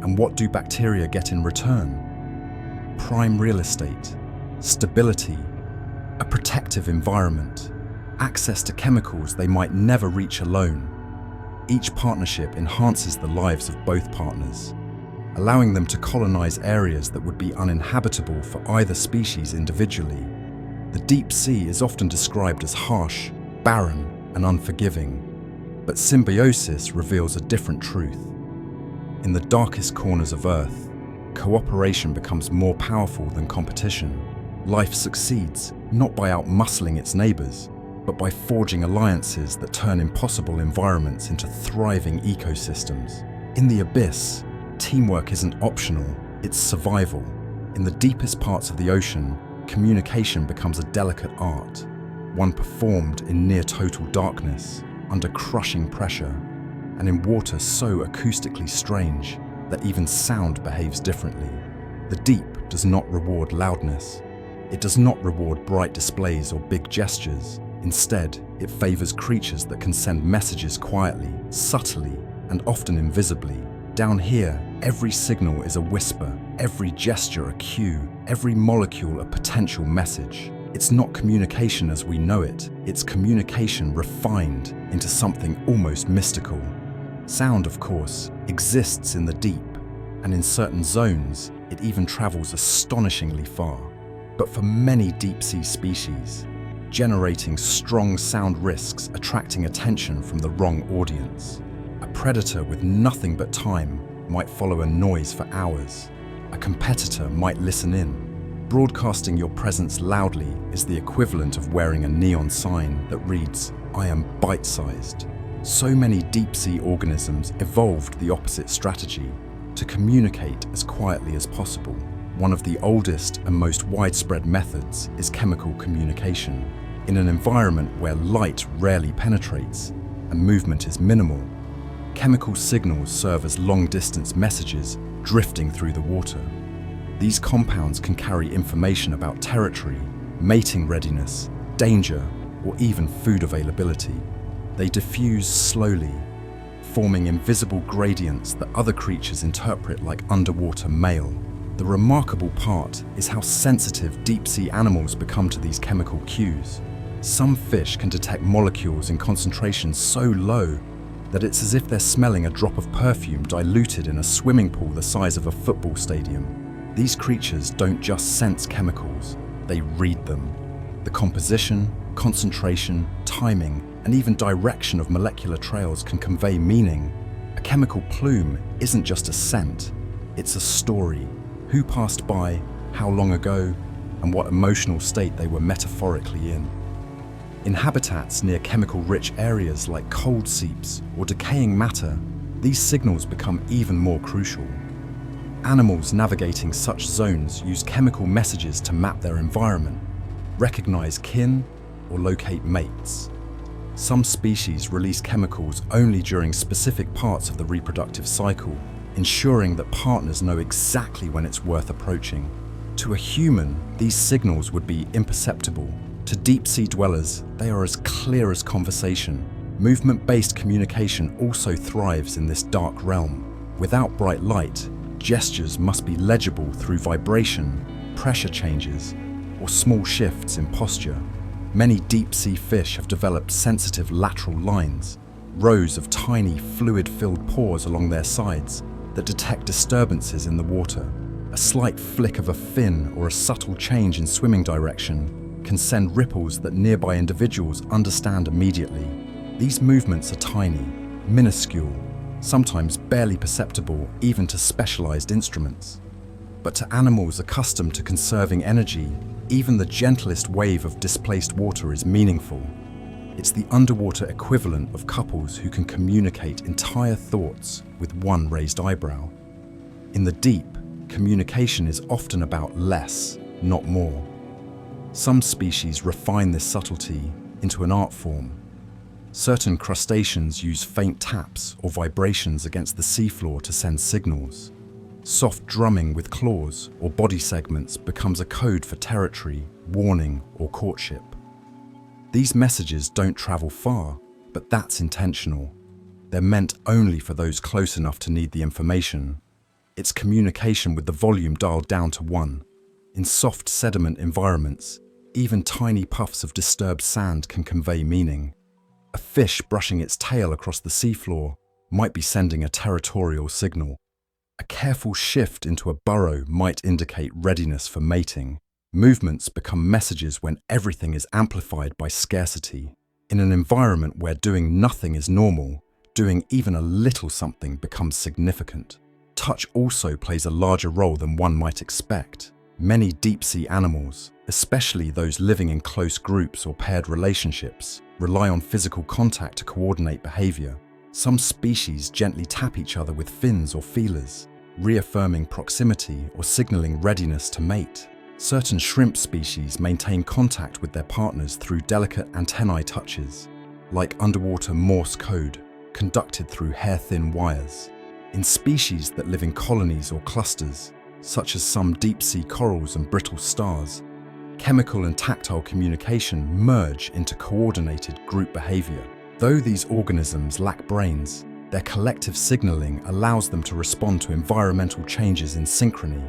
And what do bacteria get in return? Prime real estate, stability, A protective environment, access to chemicals they might never reach alone. Each partnership enhances the lives of both partners, allowing them to colonize areas that would be uninhabitable for either species individually. The deep sea is often described as harsh, barren, and unforgiving, but symbiosis reveals a different truth. In the darkest corners of Earth, cooperation becomes more powerful than competition. Life succeeds not by outmuscling its neighbors, but by forging alliances that turn impossible environments into thriving ecosystems. In the abyss, teamwork isn't optional, it's survival. In the deepest parts of the ocean, communication becomes a delicate art, one performed in near total darkness, under crushing pressure, and in water so acoustically strange that even sound behaves differently. The deep does not reward loudness. It does not reward bright displays or big gestures. Instead, it favors creatures that can send messages quietly, subtly, and often invisibly. Down here, every signal is a whisper, every gesture a cue, every molecule a potential message. It's not communication as we know it, it's communication refined into something almost mystical. Sound, of course, exists in the deep, and in certain zones, it even travels astonishingly far. But for many deep-sea species, generating strong sound risks attracting attention from the wrong audience. A predator with nothing but time might follow a noise for hours. A competitor might listen in. Broadcasting your presence loudly is the equivalent of wearing a neon sign that reads, "I am bite-sized." So many deep-sea organisms evolved the opposite strategy, to communicate as quietly as possible. One of the oldest and most widespread methods is chemical communication. In an environment where light rarely penetrates and movement is minimal, chemical signals serve as long-distance messages drifting through the water. These compounds can carry information about territory, mating readiness, danger, or even food availability. They diffuse slowly, forming invisible gradients that other creatures interpret like underwater mail. The remarkable part is how sensitive deep-sea animals become to these chemical cues. Some fish can detect molecules in concentrations so low that it's as if they're smelling a drop of perfume diluted in a swimming pool the size of a football stadium. These creatures don't just sense chemicals, they read them. The composition, concentration, timing, and even direction of molecular trails can convey meaning. A chemical plume isn't just a scent, it's a story. Who passed by, how long ago, and what emotional state they were metaphorically in. In habitats near chemical-rich areas like cold seeps or decaying matter, these signals become even more crucial. Animals navigating such zones use chemical messages to map their environment, recognize kin, or locate mates. Some species release chemicals only during specific parts of the reproductive cycle, ensuring that partners know exactly when it's worth approaching. To a human, these signals would be imperceptible. To deep-sea dwellers, they are as clear as conversation. Movement-based communication also thrives in this dark realm. Without bright light, gestures must be legible through vibration, pressure changes, or small shifts in posture. Many deep-sea fish have developed sensitive lateral lines, rows of tiny fluid-filled pores along their sides that detect disturbances in the water. A slight flick of a fin or a subtle change in swimming direction can send ripples that nearby individuals understand immediately. These movements are tiny, minuscule, sometimes barely perceptible even to specialized instruments. But to animals accustomed to conserving energy, even the gentlest wave of displaced water is meaningful. It's the underwater equivalent of couples who can communicate entire thoughts with one raised eyebrow. In the deep, communication is often about less, not more. Some species refine this subtlety into an art form. Certain crustaceans use faint taps or vibrations against the seafloor to send signals. Soft drumming with claws or body segments becomes a code for territory, warning, or courtship. These messages don't travel far, but that's intentional. They're meant only for those close enough to need the information. It's communication with the volume dialed down to 1. In soft sediment environments, Even tiny puffs of disturbed sand can convey meaning. A fish brushing its tail across the seafloor might be sending a territorial signal. A careful shift into a burrow might indicate readiness for mating. Movements become messages when everything is amplified by scarcity. In an environment where doing nothing is normal, doing even a little something becomes significant. Touch also plays a larger role than one might expect. Many deep-sea animals, especially those living in close groups or paired relationships, rely on physical contact to coordinate behavior. Some species gently tap each other with fins or feelers, reaffirming proximity or signaling readiness to mate. Certain shrimp species maintain contact with their partners through delicate antennae touches, like underwater Morse code, conducted through hair-thin wires. In species that live in colonies or clusters, such as some deep-sea corals and brittle stars, chemical and tactile communication merge into coordinated group behavior. Though these organisms lack brains, their collective signaling allows them to respond to environmental changes in synchrony,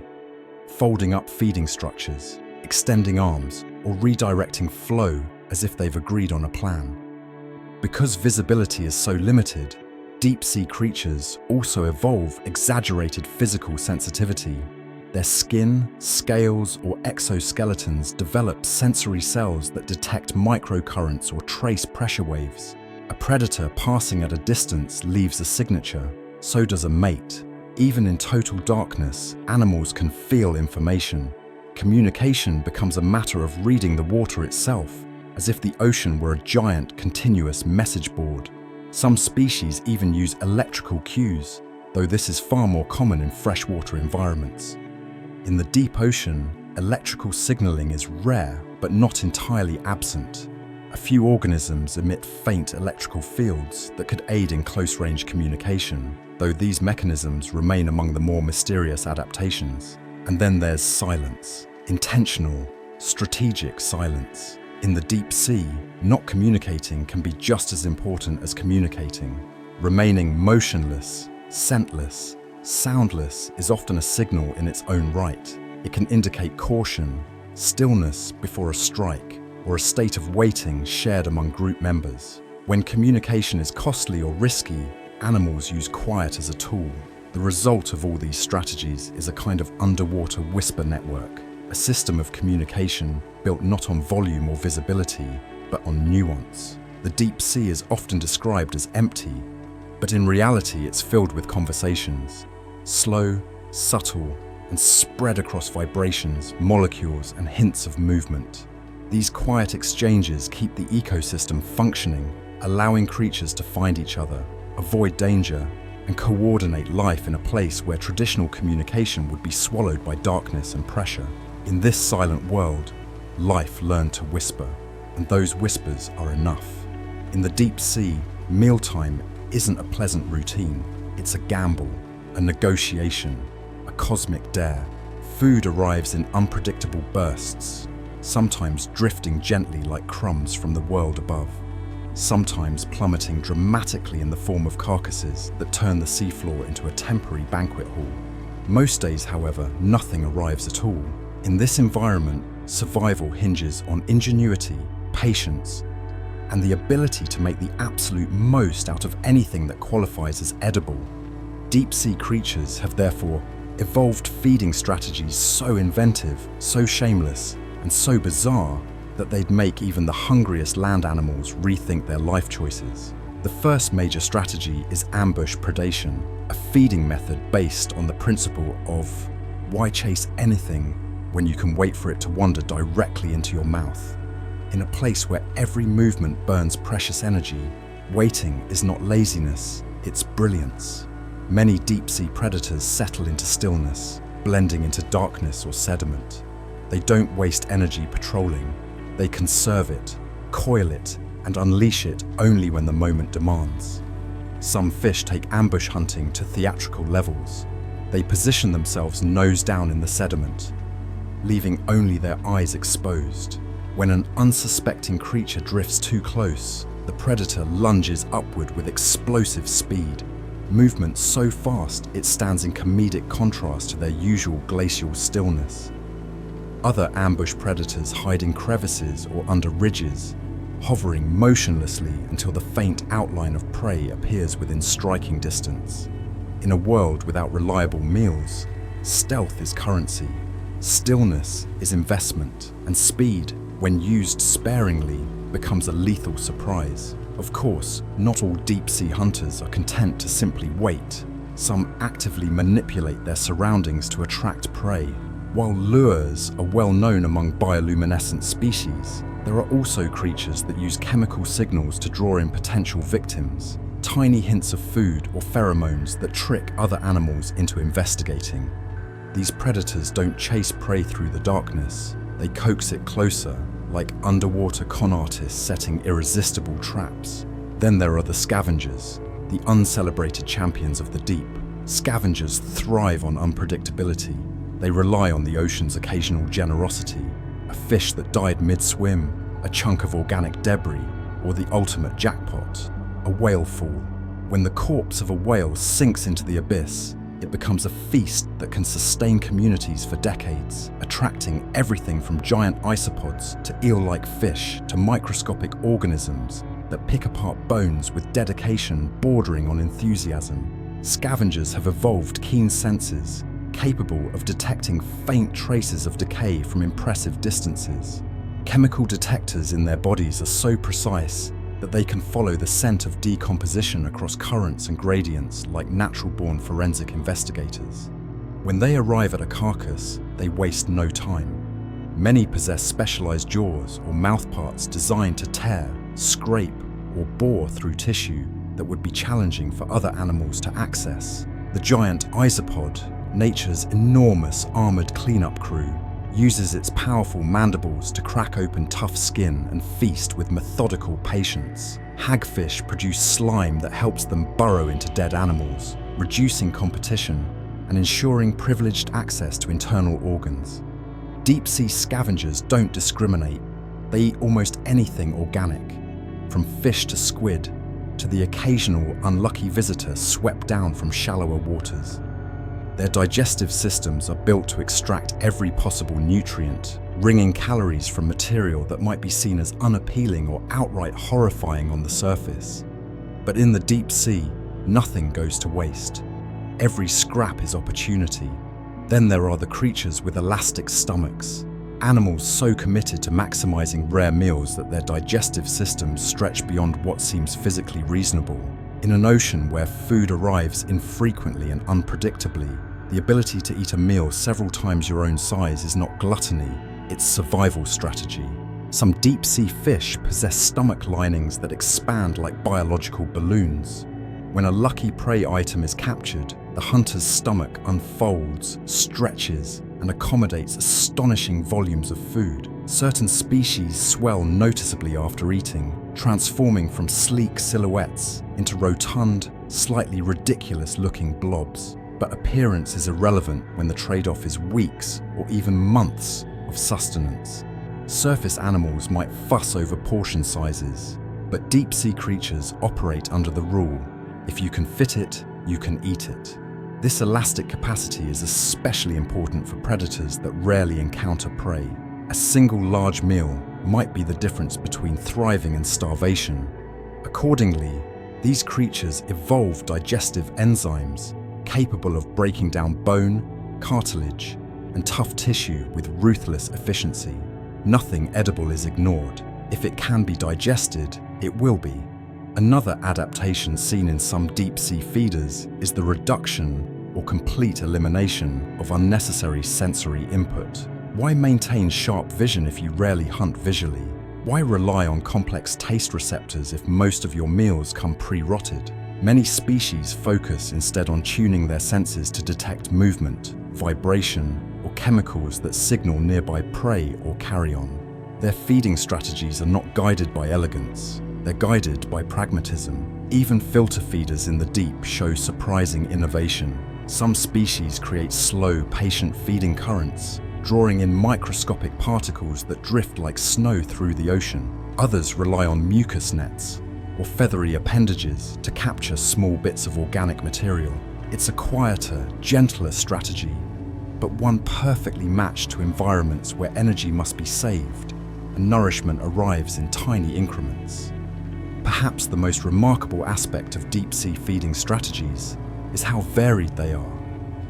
folding up feeding structures, extending arms, or redirecting flow as if they've agreed on a plan. Because visibility is so limited, deep-sea creatures also evolve exaggerated physical sensitivity. Their skin, scales, or exoskeletons develop sensory cells that detect microcurrents or trace pressure waves. A predator passing at a distance leaves a signature, so does a mate. Even in total darkness, animals can feel information. Communication becomes a matter of reading the water itself, as if the ocean were a giant, continuous message board. Some species even use electrical cues, though this is far more common in freshwater environments. In the deep ocean, electrical signaling is rare, but not entirely absent. A few organisms emit faint electrical fields that could aid in close-range communication, though these mechanisms remain among the more mysterious adaptations. And then there's silence. Intentional, strategic silence. In the deep sea, not communicating can be just as important as communicating. Remaining motionless, scentless, soundless is often a signal in its own right. It can indicate caution, stillness before a strike, or a state of waiting shared among group members. When communication is costly or risky, animals use quiet as a tool. The result of all these strategies is a kind of underwater whisper network, a system of communication built not on volume or visibility, but on nuance. The deep sea is often described as empty, but in reality it's filled with conversations. Slow, subtle, and spread across vibrations, molecules, and hints of movement. These quiet exchanges keep the ecosystem functioning, allowing creatures to find each other, avoid danger, and coordinate life in a place where traditional communication would be swallowed by darkness and pressure. In this silent world, life learned to whisper, and those whispers are enough. In the deep sea, mealtime isn't a pleasant routine. It's a gamble, a negotiation, a cosmic dare. Food arrives in unpredictable bursts, sometimes drifting gently like crumbs from the world above, sometimes plummeting dramatically in the form of carcasses that turn the seafloor into a temporary banquet hall. Most days, however, nothing arrives at all. In this environment, survival hinges on ingenuity, patience, and the ability to make the absolute most out of anything that qualifies as edible. Deep-sea creatures have therefore evolved feeding strategies so inventive, so shameless, and so bizarre that they'd make even the hungriest land animals rethink their life choices. The first major strategy is ambush predation, a feeding method based on the principle of why chase anything when you can wait for it to wander directly into your mouth. In a place where every movement burns precious energy, waiting is not laziness, it's brilliance. Many deep-sea predators settle into stillness, blending into darkness or sediment. They don't waste energy patrolling. They conserve it, coil it, and unleash it only when the moment demands. Some fish take ambush hunting to theatrical levels. They position themselves nose down in the sediment, leaving only their eyes exposed. When an unsuspecting creature drifts too close, the predator lunges upward with explosive speed, movement so fast it stands in comedic contrast to their usual glacial stillness. Other ambush predators hide in crevices or under ridges, hovering motionlessly until the faint outline of prey appears within striking distance. In a world without reliable meals, stealth is currency, stillness is investment, and speed, when used sparingly, becomes a lethal surprise. Of course, not all deep-sea hunters are content to simply wait. Some actively manipulate their surroundings to attract prey. While lures are well known among bioluminescent species, there are also creatures that use chemical signals to draw in potential victims, tiny hints of food or pheromones that trick other animals into investigating. These predators don't chase prey through the darkness, they coax it closer, like underwater con artists setting irresistible traps. Then there are the scavengers, the uncelebrated champions of the deep. Scavengers thrive on unpredictability. They rely on the ocean's occasional generosity, a fish that died mid-swim, a chunk of organic debris, or the ultimate jackpot, a whale fall. When the corpse of a whale sinks into the abyss, it becomes a feast that can sustain communities for decades, attracting everything from giant isopods to eel-like fish to microscopic organisms that pick apart bones with dedication bordering on enthusiasm. Scavengers have evolved keen senses, capable of detecting faint traces of decay from impressive distances. Chemical detectors in their bodies are so precise that they can follow the scent of decomposition across currents and gradients like natural-born forensic investigators. When they arrive at a carcass, they waste no time. Many possess specialized jaws or mouthparts designed to tear, scrape, or bore through tissue that would be challenging for other animals to access. The giant isopod, nature's enormous armored cleanup crew, uses its powerful mandibles to crack open tough skin and feast with methodical patience. Hagfish produce slime that helps them burrow into dead animals, reducing competition and ensuring privileged access to internal organs. Deep-sea scavengers don't discriminate. They eat almost anything organic, from fish to squid, to the occasional unlucky visitor swept down from shallower waters. Their digestive systems are built to extract every possible nutrient, wringing calories from material that might be seen as unappealing or outright horrifying on the surface. But in the deep sea, nothing goes to waste. Every scrap is opportunity. Then there are the creatures with elastic stomachs, animals so committed to maximizing rare meals that their digestive systems stretch beyond what seems physically reasonable. In an ocean where food arrives infrequently and unpredictably, the ability to eat a meal several times your own size is not gluttony, it's survival strategy. Some deep-sea fish possess stomach linings that expand like biological balloons. When a lucky prey item is captured, the hunter's stomach unfolds, stretches, and accommodates astonishing volumes of food. Certain species swell noticeably after eating, transforming from sleek silhouettes into rotund, slightly ridiculous-looking blobs. But appearance is irrelevant when the trade-off is weeks or even months of sustenance. Surface animals might fuss over portion sizes, but deep-sea creatures operate under the rule: if you can fit it, you can eat it. This elastic capacity is especially important for predators that rarely encounter prey. A single large meal might be the difference between thriving and starvation. Accordingly, these creatures evolve digestive enzymes capable of breaking down bone, cartilage, and tough tissue with ruthless efficiency. Nothing edible is ignored. If it can be digested, it will be. Another adaptation seen in some deep-sea feeders is the reduction or complete elimination of unnecessary sensory input. Why maintain sharp vision if you rarely hunt visually? Why rely on complex taste receptors if most of your meals come pre-rotted? Many species focus instead on tuning their senses to detect movement, vibration, or chemicals that signal nearby prey or carrion. Their feeding strategies are not guided by elegance, they're guided by pragmatism. Even filter feeders in the deep show surprising innovation. Some species create slow, patient feeding currents, drawing in microscopic particles that drift like snow through the ocean. Others rely on mucus nets or feathery appendages to capture small bits of organic material. It's a quieter, gentler strategy, but one perfectly matched to environments where energy must be saved and nourishment arrives in tiny increments. Perhaps the most remarkable aspect of deep-sea feeding strategies is how varied they are,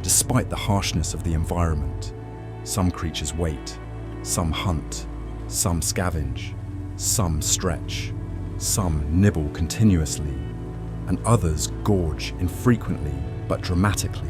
despite the harshness of the environment. Some creatures wait, some hunt, some scavenge, some stretch, some nibble continuously, and others gorge infrequently but dramatically.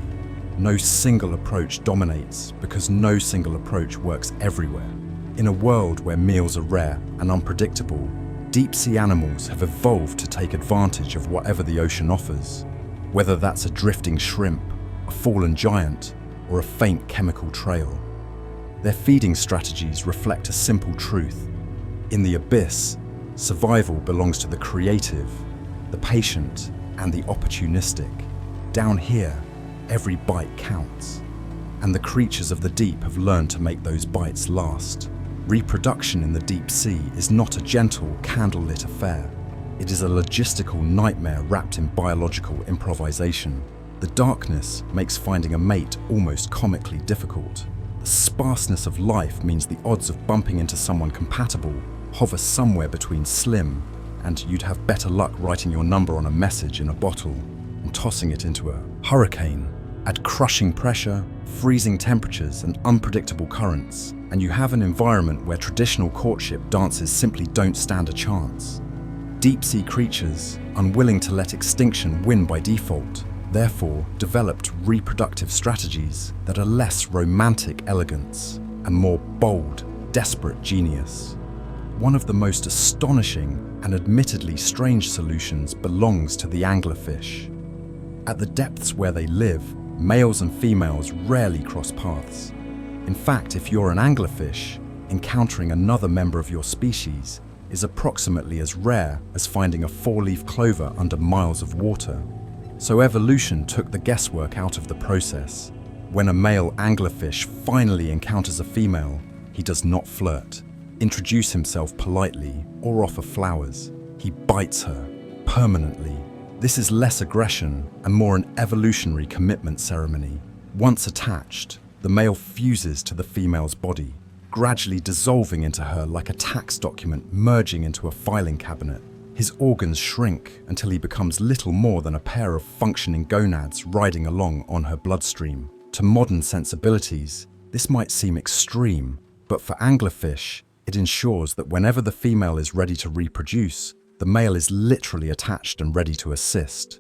No single approach dominates because no single approach works everywhere. In a world where meals are rare and unpredictable, deep-sea animals have evolved to take advantage of whatever the ocean offers, whether that's a drifting shrimp, a fallen giant, or a faint chemical trail. Their feeding strategies reflect a simple truth. In the abyss, survival belongs to the creative, the patient, and the opportunistic. Down here, every bite counts, and the creatures of the deep have learned to make those bites last. Reproduction in the deep sea is not a gentle, candlelit affair. It is a logistical nightmare wrapped in biological improvisation. The darkness makes finding a mate almost comically difficult. The sparseness of life means the odds of bumping into someone compatible hover somewhere between slim and you'd have better luck writing your number on a message in a bottle and tossing it into a hurricane. Add crushing pressure, freezing temperatures, and unpredictable currents, and you have an environment where traditional courtship dances simply don't stand a chance. Deep-sea creatures, unwilling to let extinction win by default, therefore developed reproductive strategies that are less romantic elegance and more bold, desperate genius. One of the most astonishing and admittedly strange solutions belongs to the anglerfish. At the depths where they live, males and females rarely cross paths. In fact, if you're an anglerfish, encountering another member of your species is approximately as rare as finding a four-leaf clover under miles of water. So evolution took the guesswork out of the process. When a male anglerfish finally encounters a female, he does not flirt, introduce himself politely, or offer flowers. He bites her, permanently. This is less aggression and more an evolutionary commitment ceremony. Once attached, the male fuses to the female's body, gradually dissolving into her like a tax document merging into a filing cabinet. His organs shrink until he becomes little more than a pair of functioning gonads riding along on her bloodstream. To modern sensibilities, this might seem extreme, but for anglerfish, it ensures that whenever the female is ready to reproduce, the male is literally attached and ready to assist.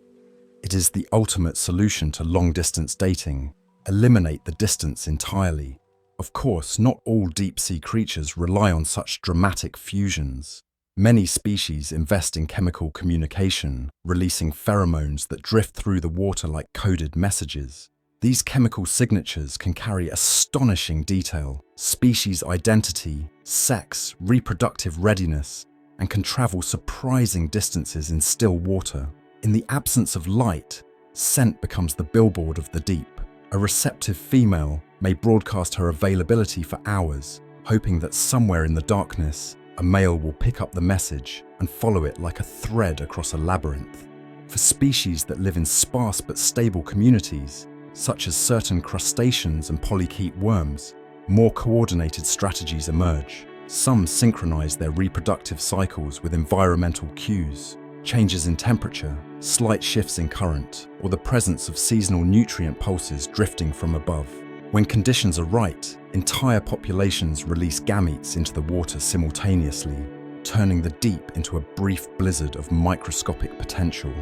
It is the ultimate solution to long-distance dating. Eliminate the distance entirely. Of course, not all deep-sea creatures rely on such dramatic fusions. Many species invest in chemical communication, releasing pheromones that drift through the water like coded messages. These chemical signatures can carry astonishing detail, species identity, sex, reproductive readiness, and can travel surprising distances in still water. In the absence of light, scent becomes the billboard of the deep. A receptive female may broadcast her availability for hours, hoping that somewhere in the darkness, a male will pick up the message and follow it like a thread across a labyrinth. For species that live in sparse but stable communities, such as certain crustaceans and polychaete worms, more coordinated strategies emerge. Some synchronize their reproductive cycles with environmental cues, changes in temperature, slight shifts in current, or the presence of seasonal nutrient pulses drifting from above. When conditions are right, entire populations release gametes into the water simultaneously, turning the deep into a brief blizzard of microscopic potential.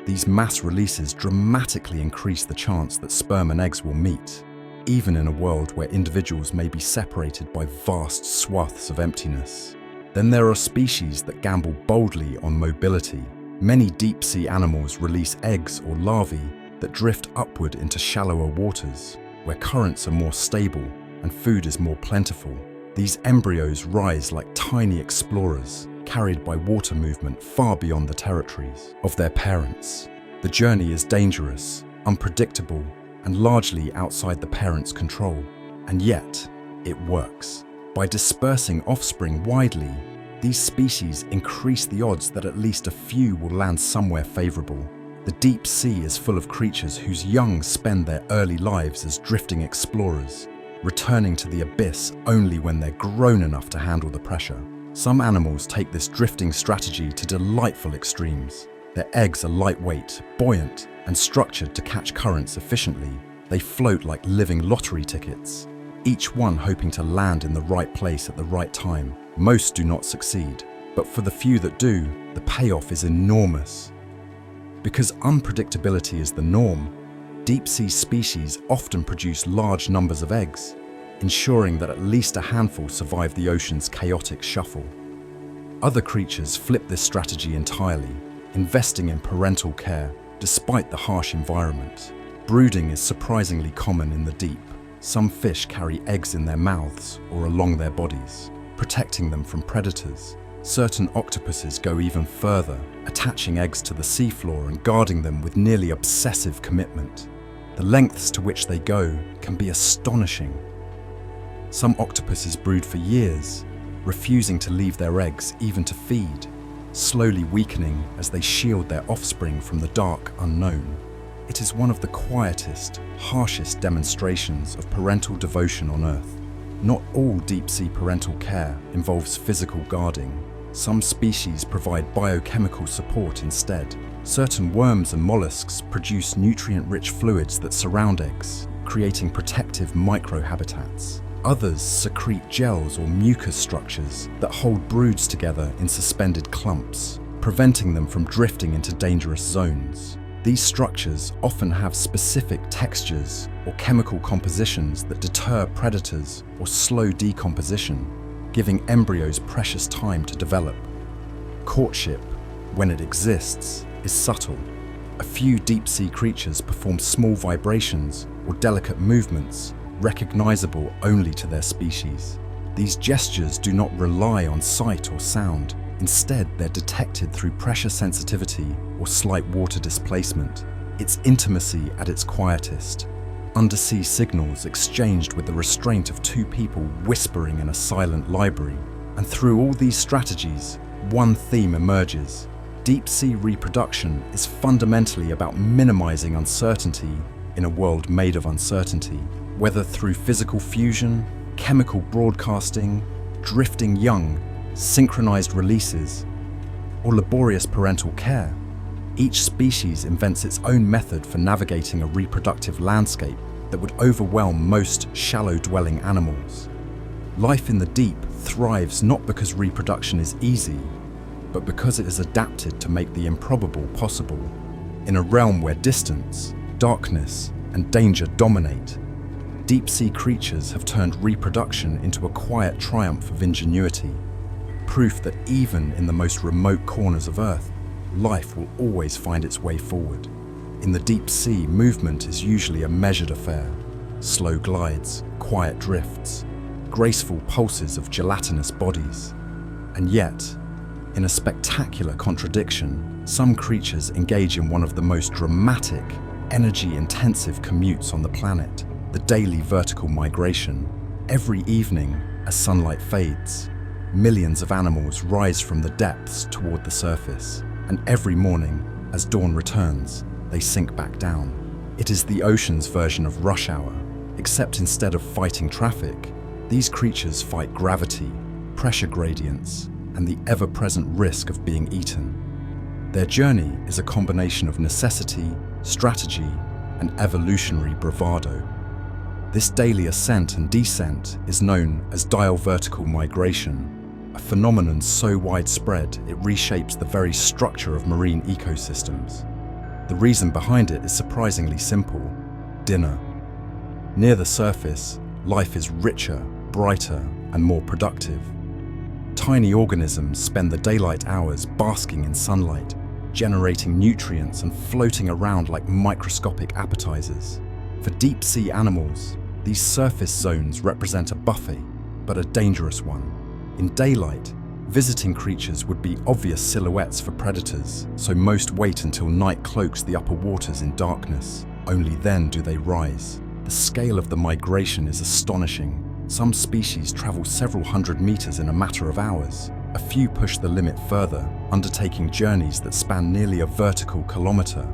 These mass releases dramatically increase the chance that sperm and eggs will meet, even in a world where individuals may be separated by vast swaths of emptiness. Then there are species that gamble boldly on mobility. Many deep-sea animals release eggs or larvae that drift upward into shallower waters, where currents are more stable and food is more plentiful. These embryos rise like tiny explorers, carried by water movement far beyond the territories of their parents. The journey is dangerous, unpredictable, and largely outside the parents' control. And yet, it works. By dispersing offspring widely, these species increase the odds that at least a few will land somewhere favorable. The deep sea is full of creatures whose young spend their early lives as drifting explorers, returning to the abyss only when they're grown enough to handle the pressure. Some animals take this drifting strategy to delightful extremes. Their eggs are lightweight, buoyant, and structured to catch currents efficiently. They float like living lottery tickets, each one hoping to land in the right place at the right time. Most do not succeed, but for the few that do, the payoff is enormous. Because unpredictability is the norm, deep-sea species often produce large numbers of eggs, ensuring that at least a handful survive the ocean's chaotic shuffle. Other creatures flip this strategy entirely, investing in parental care despite the harsh environment. Brooding is surprisingly common in the deep. Some fish carry eggs in their mouths or along their bodies, protecting them from predators. Certain octopuses go even further, attaching eggs to the seafloor and guarding them with nearly obsessive commitment. The lengths to which they go can be astonishing. Some octopuses brood for years, refusing to leave their eggs even to feed, slowly weakening as they shield their offspring from the dark unknown. It is one of the quietest, harshest demonstrations of parental devotion on Earth. Not all deep-sea parental care involves physical guarding. Some species provide biochemical support instead. Certain worms and mollusks produce nutrient-rich fluids that surround eggs, creating protective microhabitats. Others secrete gels or mucus structures that hold broods together in suspended clumps, preventing them from drifting into dangerous zones. These structures often have specific textures or chemical compositions that deter predators or slow decomposition, giving embryos precious time to develop. Courtship, when it exists, is subtle. A few deep-sea creatures perform small vibrations or delicate movements, recognizable only to their species. These gestures do not rely on sight or sound. Instead, they're detected through pressure sensitivity or slight water displacement. It's intimacy at its quietest. Undersea signals exchanged with the restraint of two people whispering in a silent library. And through all these strategies, one theme emerges. Deep-sea reproduction is fundamentally about minimizing uncertainty in a world made of uncertainty. Whether through physical fusion, chemical broadcasting, drifting young, synchronized releases, or laborious parental care, each species invents its own method for navigating a reproductive landscape that would overwhelm most shallow-dwelling animals. Life in the deep thrives not because reproduction is easy, but because it is adapted to make the improbable possible. In a realm where distance, darkness, and danger dominate, deep-sea creatures have turned reproduction into a quiet triumph of ingenuity, proof that even in the most remote corners of Earth, life will always find its way forward. In the deep sea, movement is usually a measured affair. Slow glides, quiet drifts, graceful pulses of gelatinous bodies. And yet, in a spectacular contradiction, some creatures engage in one of the most dramatic, energy-intensive commutes on the planet, the daily vertical migration. Every evening, as sunlight fades, millions of animals rise from the depths toward the surface, and every morning, as dawn returns, they sink back down. It is the ocean's version of rush hour, except instead of fighting traffic, these creatures fight gravity, pressure gradients, and the ever-present risk of being eaten. Their journey is a combination of necessity, strategy, and evolutionary bravado. This daily ascent and descent is known as diel-vertical migration, a phenomenon so widespread it reshapes the very structure of marine ecosystems. The reason behind it is surprisingly simple: dinner. Near the surface, life is richer, brighter, and more productive. Tiny organisms spend the daylight hours basking in sunlight, generating nutrients and floating around like microscopic appetizers. For deep-sea animals, these surface zones represent a buffet, but a dangerous one. In daylight, visiting creatures would be obvious silhouettes for predators, so most wait until night cloaks the upper waters in darkness. Only then do they rise. The scale of the migration is astonishing. Some species travel several hundred meters in a matter of hours. A few push the limit further, undertaking journeys that span nearly a vertical kilometer.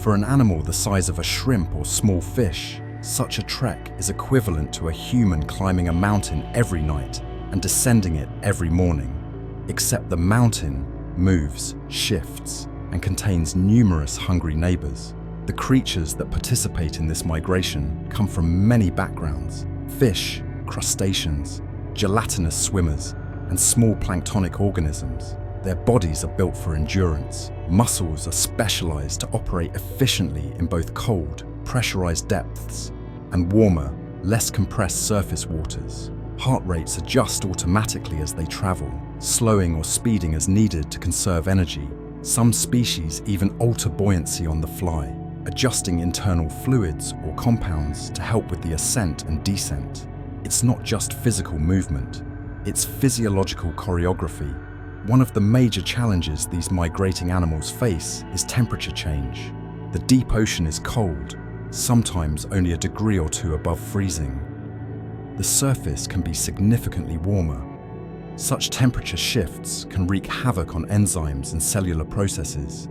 For an animal the size of a shrimp or small fish, such a trek is equivalent to a human climbing a mountain every night and descending it every morning. Except the mountain moves, shifts, and contains numerous hungry neighbors. The creatures that participate in this migration come from many backgrounds: fish, crustaceans, gelatinous swimmers, and small planktonic organisms. Their bodies are built for endurance. Muscles are specialized to operate efficiently in both cold, pressurized depths and warmer, less compressed surface waters. Heart rates adjust automatically as they travel, slowing or speeding as needed to conserve energy. Some species even alter buoyancy on the fly, adjusting internal fluids or compounds to help with the ascent and descent. It's not just physical movement, it's physiological choreography. One of the major challenges these migrating animals face is temperature change. The deep ocean is cold, sometimes only a degree or two above freezing. The surface can be significantly warmer. Such temperature shifts can wreak havoc on enzymes and cellular processes.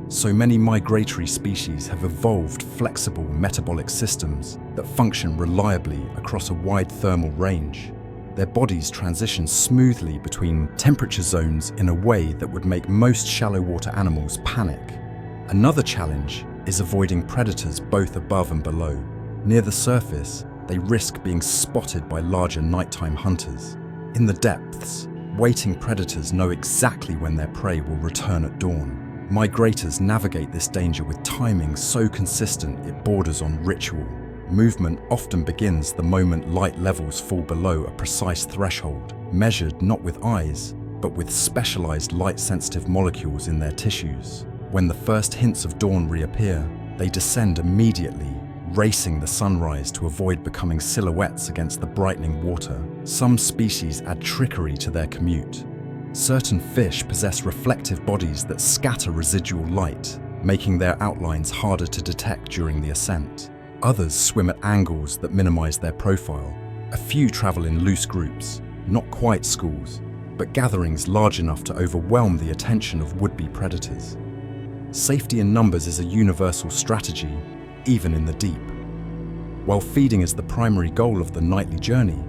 So many migratory species have evolved flexible metabolic systems that function reliably across a wide thermal range. Their bodies transition smoothly between temperature zones in a way that would make most shallow water animals panic. Another challenge is avoiding predators both above and below. Near the surface, they risk being spotted by larger nighttime hunters. In the depths, waiting predators know exactly when their prey will return at dawn. Migrators navigate this danger with timing so consistent it borders on ritual. Movement often begins the moment light levels fall below a precise threshold, measured not with eyes, but with specialized light-sensitive molecules in their tissues. When the first hints of dawn reappear, they descend immediately, racing the sunrise to avoid becoming silhouettes against the brightening water. Some species add trickery to their commute. Certain fish possess reflective bodies that scatter residual light, making their outlines harder to detect during the ascent. Others swim at angles that minimize their profile. A few travel in loose groups, not quite schools, but gatherings large enough to overwhelm the attention of would-be predators. Safety in numbers is a universal strategy, even in the deep. While feeding is the primary goal of the nightly journey,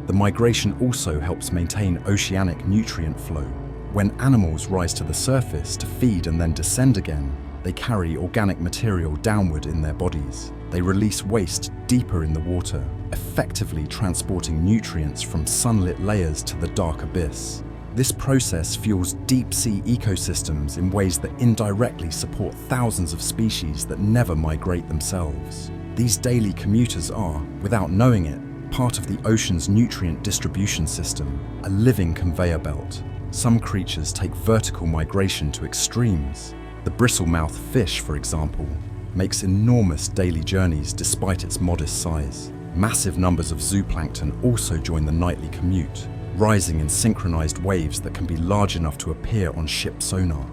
the migration also helps maintain oceanic nutrient flow. When animals rise to the surface to feed and then descend again, they carry organic material downward in their bodies. They release waste deeper in the water, effectively transporting nutrients from sunlit layers to the dark abyss. This process fuels deep-sea ecosystems in ways that indirectly support thousands of species that never migrate themselves. These daily commuters are, without knowing it, part of the ocean's nutrient distribution system, a living conveyor belt. Some creatures take vertical migration to extremes. The bristle-mouthed fish, for example, makes enormous daily journeys despite its modest size. Massive numbers of zooplankton also join the nightly commute, rising in synchronized waves that can be large enough to appear on ship sonar.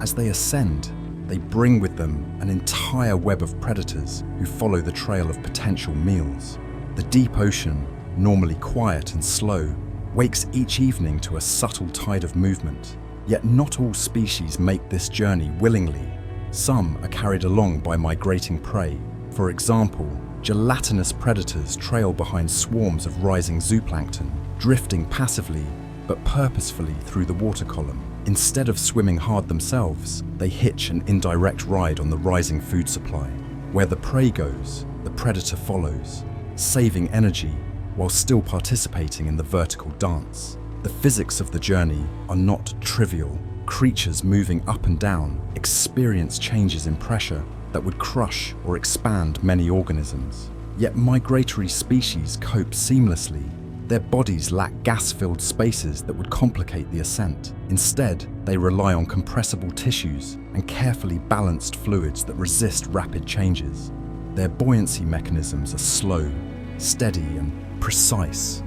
As they ascend, they bring with them an entire web of predators who follow the trail of potential meals. The deep ocean, normally quiet and slow, wakes each evening to a subtle tide of movement. Yet not all species make this journey willingly. Some are carried along by migrating prey. For example, gelatinous predators trail behind swarms of rising zooplankton, drifting passively but purposefully through the water column. Instead of swimming hard themselves, they hitch an indirect ride on the rising food supply. Where the prey goes, the predator follows, saving energy while still participating in the vertical dance. The physics of the journey are not trivial. Creatures moving up and down experience changes in pressure that would crush or expand many organisms. Yet migratory species cope seamlessly. Their bodies lack gas-filled spaces that would complicate the ascent. Instead, they rely on compressible tissues and carefully balanced fluids that resist rapid changes. Their buoyancy mechanisms are slow, steady, and precise,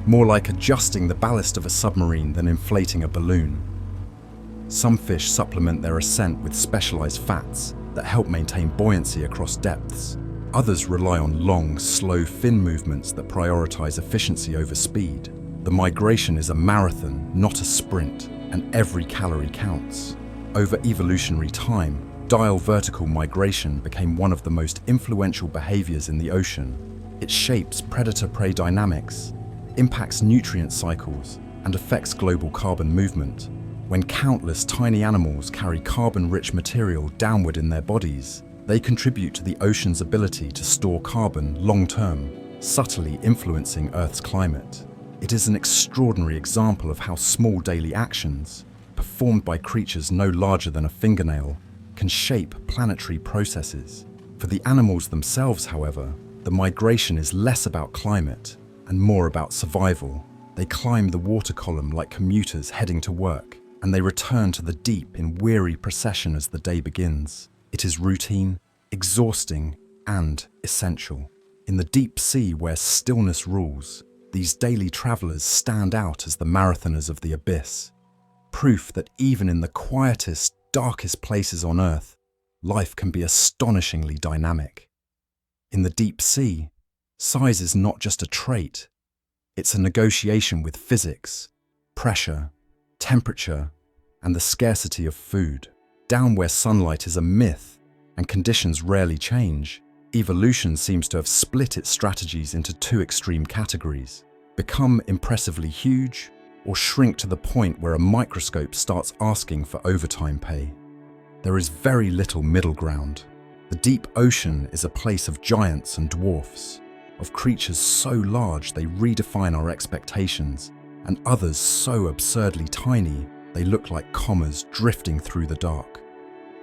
more like adjusting the ballast of a submarine than inflating a balloon. Some fish supplement their ascent with specialized fats that help maintain buoyancy across depths. Others rely on long, slow fin movements that prioritize efficiency over speed. The migration is a marathon, not a sprint, and every calorie counts. Over evolutionary time, Diel vertical migration became one of the most influential behaviors in the ocean. It shapes predator-prey dynamics, impacts nutrient cycles, and affects global carbon movement. When countless tiny animals carry carbon-rich material downward in their bodies, they contribute to the ocean's ability to store carbon long-term, subtly influencing Earth's climate. It is an extraordinary example of how small daily actions, performed by creatures no larger than a fingernail, can shape planetary processes. For the animals themselves, however, the migration is less about climate and more about survival. They climb the water column like commuters heading to work, and they return to the deep in weary procession as the day begins. It is routine, exhausting, and essential. In the deep sea where stillness rules, these daily travelers stand out as the marathoners of the abyss. Proof that even in the quietest, darkest places on Earth, life can be astonishingly dynamic. In the deep sea, size is not just a trait, it's a negotiation with physics, pressure, temperature, and the scarcity of food. Down where sunlight is a myth and conditions rarely change, evolution seems to have split its strategies into two extreme categories: become impressively huge, or shrink to the point where a microscope starts asking for overtime pay. There is very little middle ground. The deep ocean is a place of giants and dwarfs, of creatures so large they redefine our expectations, and others so absurdly tiny they look like commas drifting through the dark.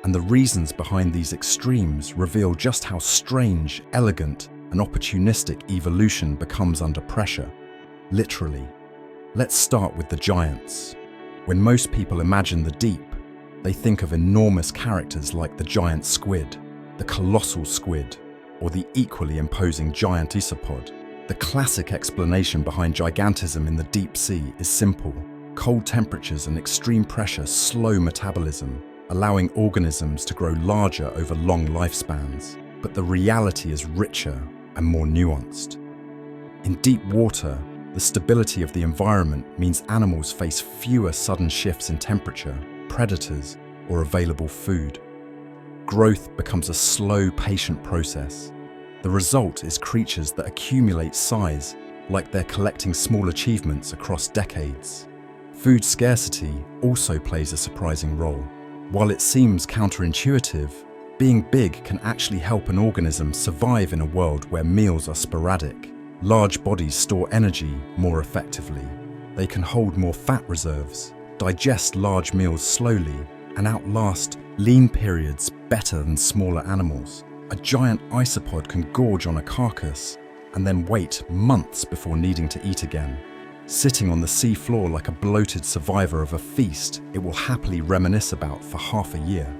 And the reasons behind these extremes reveal just how strange, elegant, and opportunistic evolution becomes under pressure. Literally. Let's start with the giants. When most people imagine the deep, they think of enormous characters like the giant squid, the colossal squid, or the equally imposing giant isopod. The classic explanation behind gigantism in the deep sea is simple. Cold temperatures and extreme pressure slow metabolism, allowing organisms to grow larger over long lifespans. But the reality is richer and more nuanced. In deep water, the stability of the environment means animals face fewer sudden shifts in temperature, predators, or available food. Growth becomes a slow, patient process. The result is creatures that accumulate size, like they're collecting small achievements across decades. Food scarcity also plays a surprising role. While it seems counterintuitive, being big can actually help an organism survive in a world where meals are sporadic. Large bodies store energy more effectively. They can hold more fat reserves, digest large meals slowly, and outlast lean periods better than smaller animals. A giant isopod can gorge on a carcass and then wait months before needing to eat again. Sitting on the sea floor like a bloated survivor of a feast it will happily reminisce about for half a year.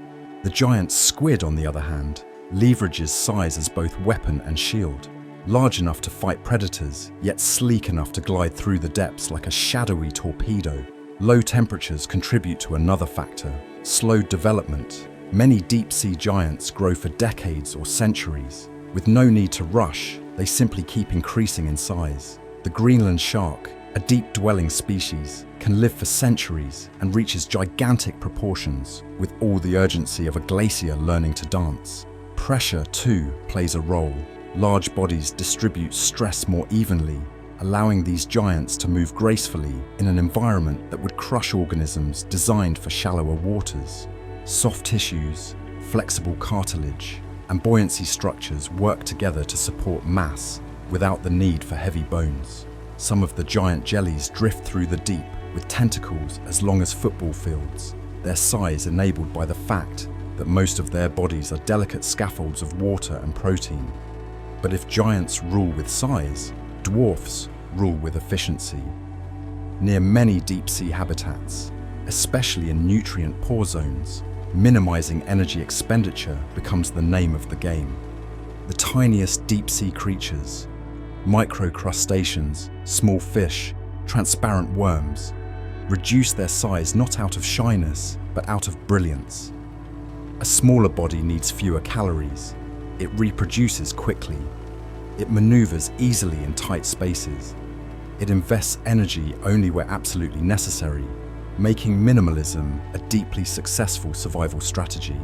The giant squid, on the other hand, leverages size as both weapon and shield. Large enough to fight predators, yet sleek enough to glide through the depths like a shadowy torpedo. Low temperatures contribute to another factor: slowed development. Many deep-sea giants grow for decades or centuries. With no need to rush, they simply keep increasing in size. The Greenland shark, a deep-dwelling species, can live for centuries and reaches gigantic proportions, with all the urgency of a glacier learning to dance. Pressure, too, plays a role. Large bodies distribute stress more evenly, allowing these giants to move gracefully in an environment that would crush organisms designed for shallower waters. Soft tissues, flexible cartilage, and buoyancy structures work together to support mass without the need for heavy bones. Some of the giant jellies drift through the deep with tentacles as long as football fields, their size enabled by the fact that most of their bodies are delicate scaffolds of water and protein. But if giants rule with size, dwarfs rule with efficiency. Near many deep-sea habitats, especially in nutrient-poor zones, minimizing energy expenditure becomes the name of the game. The tiniest deep-sea creatures, microcrustaceans, small fish, transparent worms, reduce their size not out of shyness, but out of brilliance. A smaller body needs fewer calories. It reproduces quickly. It maneuvers easily in tight spaces. It invests energy only where absolutely necessary, making minimalism a deeply successful survival strategy.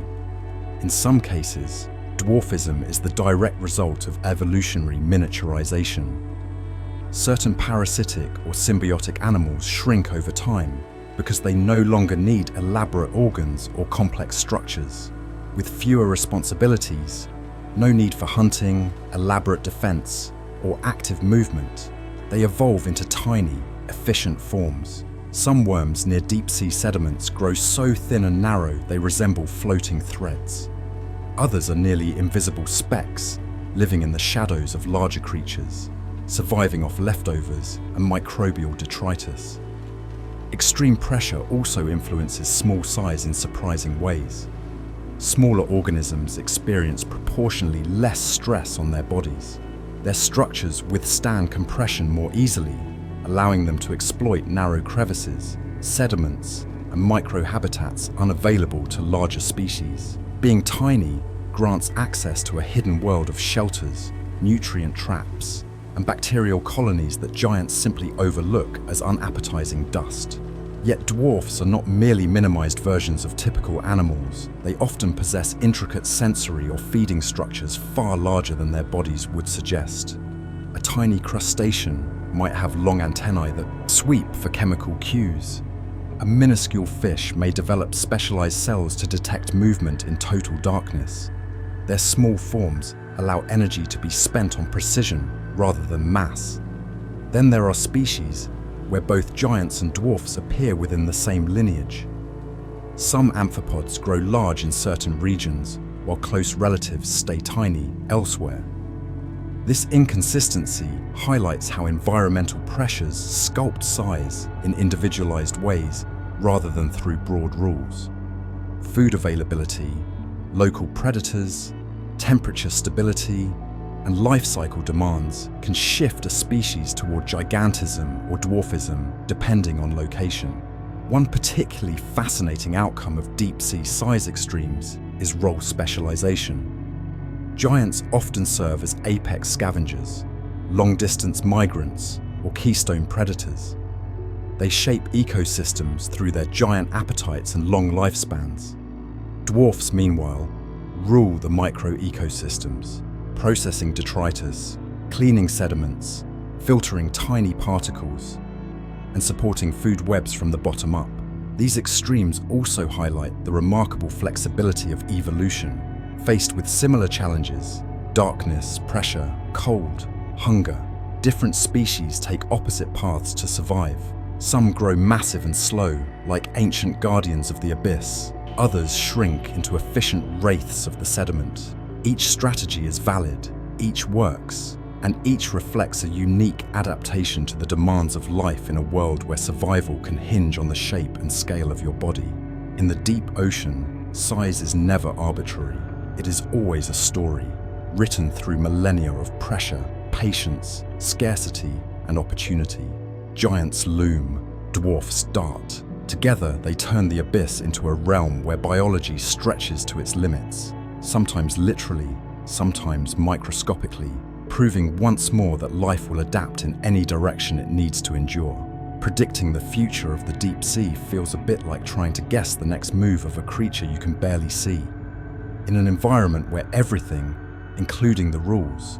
In some cases, dwarfism is the direct result of evolutionary miniaturization. Certain parasitic or symbiotic animals shrink over time because they no longer need elaborate organs or complex structures. With fewer responsibilities, no need for hunting, elaborate defense, or active movement, they evolve into tiny, efficient forms. Some worms near deep-sea sediments grow so thin and narrow they resemble floating threads. Others are nearly invisible specks, living in the shadows of larger creatures, surviving off leftovers and microbial detritus. Extreme pressure also influences small size in surprising ways. Smaller organisms experience proportionally less stress on their bodies. Their structures withstand compression more easily, allowing them to exploit narrow crevices, sediments, and microhabitats unavailable to larger species. Being tiny grants access to a hidden world of shelters, nutrient traps, and bacterial colonies that giants simply overlook as unappetizing dust. Yet dwarfs are not merely minimized versions of typical animals. They often possess intricate sensory or feeding structures far larger than their bodies would suggest. A tiny crustacean might have long antennae that sweep for chemical cues. A minuscule fish may develop specialized cells to detect movement in total darkness. Their small forms allow energy to be spent on precision rather than mass. Then there are species where both giants and dwarfs appear within the same lineage. Some amphipods grow large in certain regions, while close relatives stay tiny elsewhere. This inconsistency highlights how environmental pressures sculpt size in individualized ways rather than through broad rules. Food availability, local predators, temperature stability, and life cycle demands can shift a species toward gigantism or dwarfism depending on location. One particularly fascinating outcome of deep-sea size extremes is role specialization. Giants often serve as apex scavengers, long-distance migrants, or keystone predators. They shape ecosystems through their giant appetites and long lifespans. Dwarfs, meanwhile, rule the micro-ecosystems, processing detritus, cleaning sediments, filtering tiny particles, and supporting food webs from the bottom up. These extremes also highlight the remarkable flexibility of evolution. Faced with similar challenges, darkness, pressure, cold, hunger, different species take opposite paths to survive. Some grow massive and slow, like ancient guardians of the abyss. Others shrink into efficient wraiths of the sediment. Each strategy is valid, each works, and each reflects a unique adaptation to the demands of life in a world where survival can hinge on the shape and scale of your body. In the deep ocean, size is never arbitrary. It is always a story, written through millennia of pressure, patience, scarcity, and opportunity. Giants loom, dwarfs dart. Together, they turn the abyss into a realm where biology stretches to its limits, sometimes literally, sometimes microscopically, proving once more that life will adapt in any direction it needs to endure. Predicting the future of the deep sea feels a bit like trying to guess the next move of a creature you can barely see. In an environment where everything, including the rules,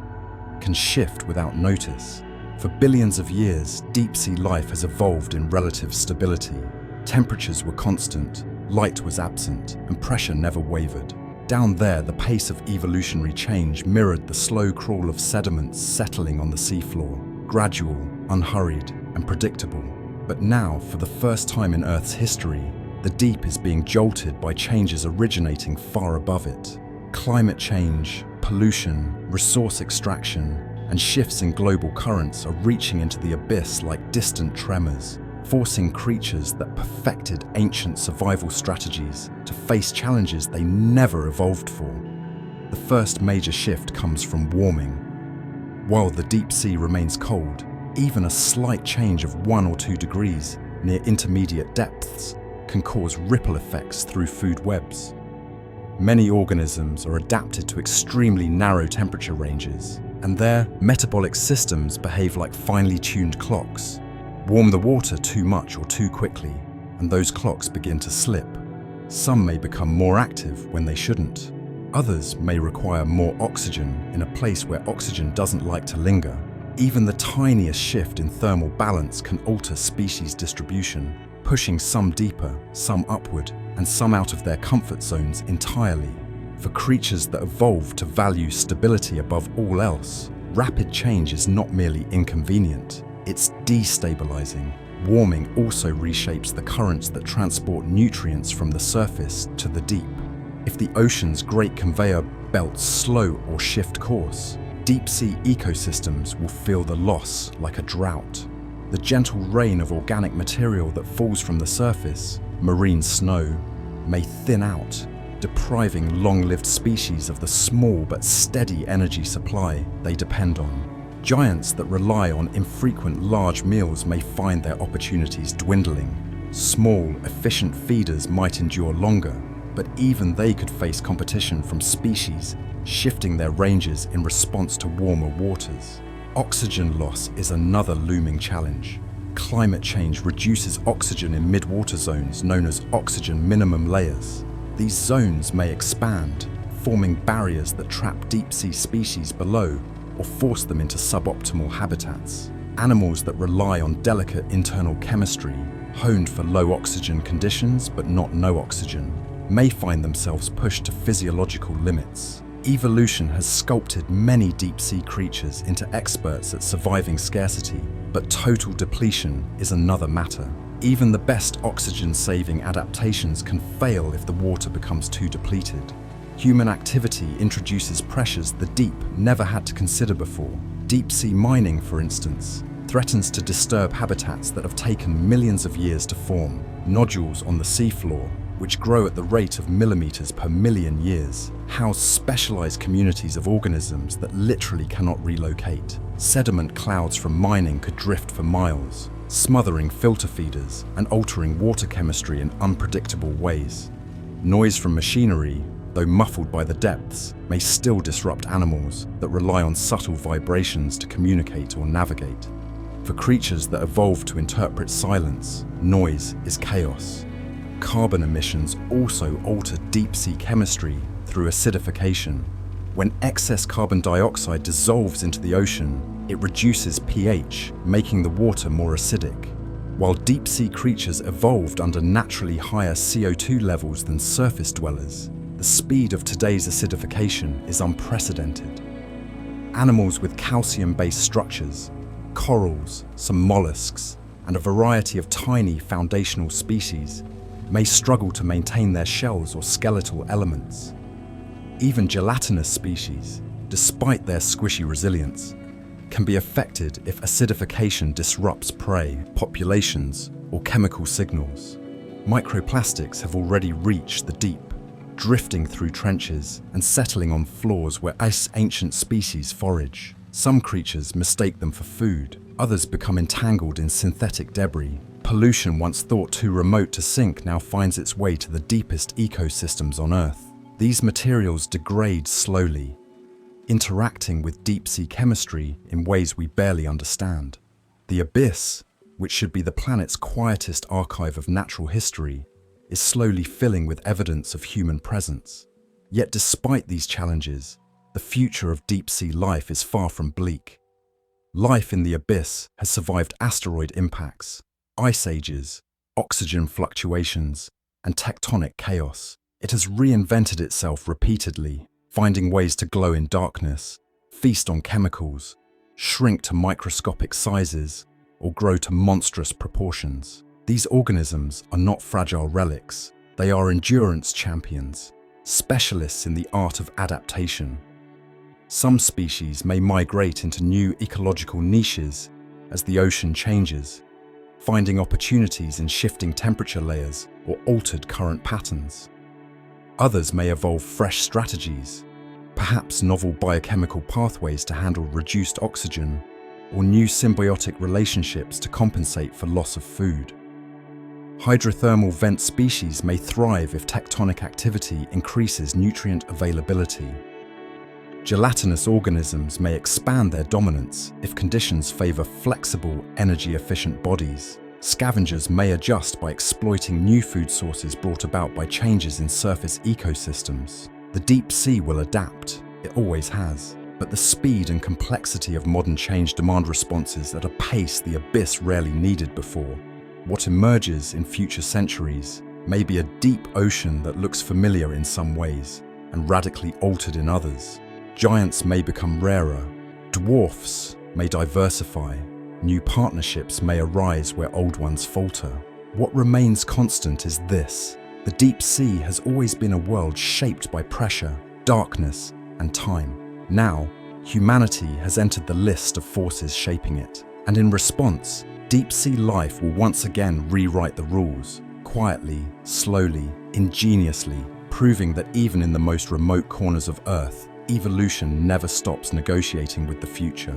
can shift without notice. For billions of years, deep-sea life has evolved in relative stability. Temperatures were constant, light was absent, and pressure never wavered. Down there, the pace of evolutionary change mirrored the slow crawl of sediments settling on the seafloor, gradual, unhurried, and predictable. But now, for the first time in Earth's history, the deep is being jolted by changes originating far above it. Climate change, pollution, resource extraction, and shifts in global currents are reaching into the abyss like distant tremors, forcing creatures that perfected ancient survival strategies to face challenges they never evolved for. The first major shift comes from warming. While the deep sea remains cold, even a slight change of 1 or 2 degrees near intermediate depths can cause ripple effects through food webs. Many organisms are adapted to extremely narrow temperature ranges, and their metabolic systems behave like finely tuned clocks. Warm the water too much or too quickly, and those clocks begin to slip. Some may become more active when they shouldn't. Others may require more oxygen in a place where oxygen doesn't like to linger. Even the tiniest shift in thermal balance can alter species distribution, pushing some deeper, some upward, and some out of their comfort zones entirely. For creatures that evolved to value stability above all else, rapid change is not merely inconvenient, it's destabilizing. Warming also reshapes the currents that transport nutrients from the surface to the deep. If the ocean's great conveyor belts slow or shift course, deep-sea ecosystems will feel the loss like a drought. The gentle rain of organic material that falls from the surface, marine snow, may thin out, depriving long-lived species of the small but steady energy supply they depend on. Giants that rely on infrequent large meals may find their opportunities dwindling. Small, efficient feeders might endure longer, but even they could face competition from species shifting their ranges in response to warmer waters. Oxygen loss is another looming challenge. Climate change reduces oxygen in mid-water zones known as oxygen minimum layers. These zones may expand, forming barriers that trap deep-sea species below or force them into suboptimal habitats. Animals that rely on delicate internal chemistry, honed for low oxygen conditions but not no oxygen, may find themselves pushed to physiological limits. Evolution has sculpted many deep-sea creatures into experts at surviving scarcity, but total depletion is another matter. Even the best oxygen-saving adaptations can fail if the water becomes too depleted. Human activity introduces pressures the deep never had to consider before. Deep-sea mining, for instance, threatens to disturb habitats that have taken millions of years to form. Nodules on the seafloor, which grow at the rate of millimeters per million years, house specialized communities of organisms that literally cannot relocate. Sediment clouds from mining could drift for miles, smothering filter feeders and altering water chemistry in unpredictable ways. Noise from machinery, though muffled by the depths, may still disrupt animals that rely on subtle vibrations to communicate or navigate. For creatures that evolved to interpret silence, noise is chaos. Carbon emissions also alter deep-sea chemistry through acidification. When excess carbon dioxide dissolves into the ocean, it reduces pH, making the water more acidic. While deep-sea creatures evolved under naturally higher CO2 levels than surface dwellers, the speed of today's acidification is unprecedented. Animals with calcium-based structures, corals, some mollusks, and a variety of tiny foundational species may struggle to maintain their shells or skeletal elements. Even gelatinous species, despite their squishy resilience, can be affected if acidification disrupts prey, populations, or chemical signals. Microplastics have already reached the deep, drifting through trenches and settling on floors where ancient species forage. Some creatures mistake them for food, others become entangled in synthetic debris. Pollution once thought too remote to sink now finds its way to the deepest ecosystems on Earth. These materials degrade slowly, interacting with deep-sea chemistry in ways we barely understand. The abyss, which should be the planet's quietest archive of natural history, is slowly filling with evidence of human presence. Yet despite these challenges, the future of deep-sea life is far from bleak. Life in the abyss has survived asteroid impacts, ice ages, oxygen fluctuations, and tectonic chaos. It has reinvented itself repeatedly, finding ways to glow in darkness, feast on chemicals, shrink to microscopic sizes, or grow to monstrous proportions. These organisms are not fragile relics, they are endurance champions, specialists in the art of adaptation. Some species may migrate into new ecological niches as the ocean changes, finding opportunities in shifting temperature layers or altered current patterns. Others may evolve fresh strategies, perhaps novel biochemical pathways to handle reduced oxygen, or new symbiotic relationships to compensate for loss of food. Hydrothermal vent species may thrive if tectonic activity increases nutrient availability. Gelatinous organisms may expand their dominance if conditions favor flexible, energy-efficient bodies. Scavengers may adjust by exploiting new food sources brought about by changes in surface ecosystems. The deep sea will adapt, it always has. But the speed and complexity of modern change demand responses at a pace the abyss rarely needed before. What emerges in future centuries may be a deep ocean that looks familiar in some ways and radically altered in others. Giants may become rarer, dwarfs may diversify, new partnerships may arise where old ones falter. What remains constant is this: the deep sea has always been a world shaped by pressure, darkness, and time. Now, humanity has entered the list of forces shaping it, and in response, deep-sea life will once again rewrite the rules, quietly, slowly, ingeniously, proving that even in the most remote corners of Earth, evolution never stops negotiating with the future.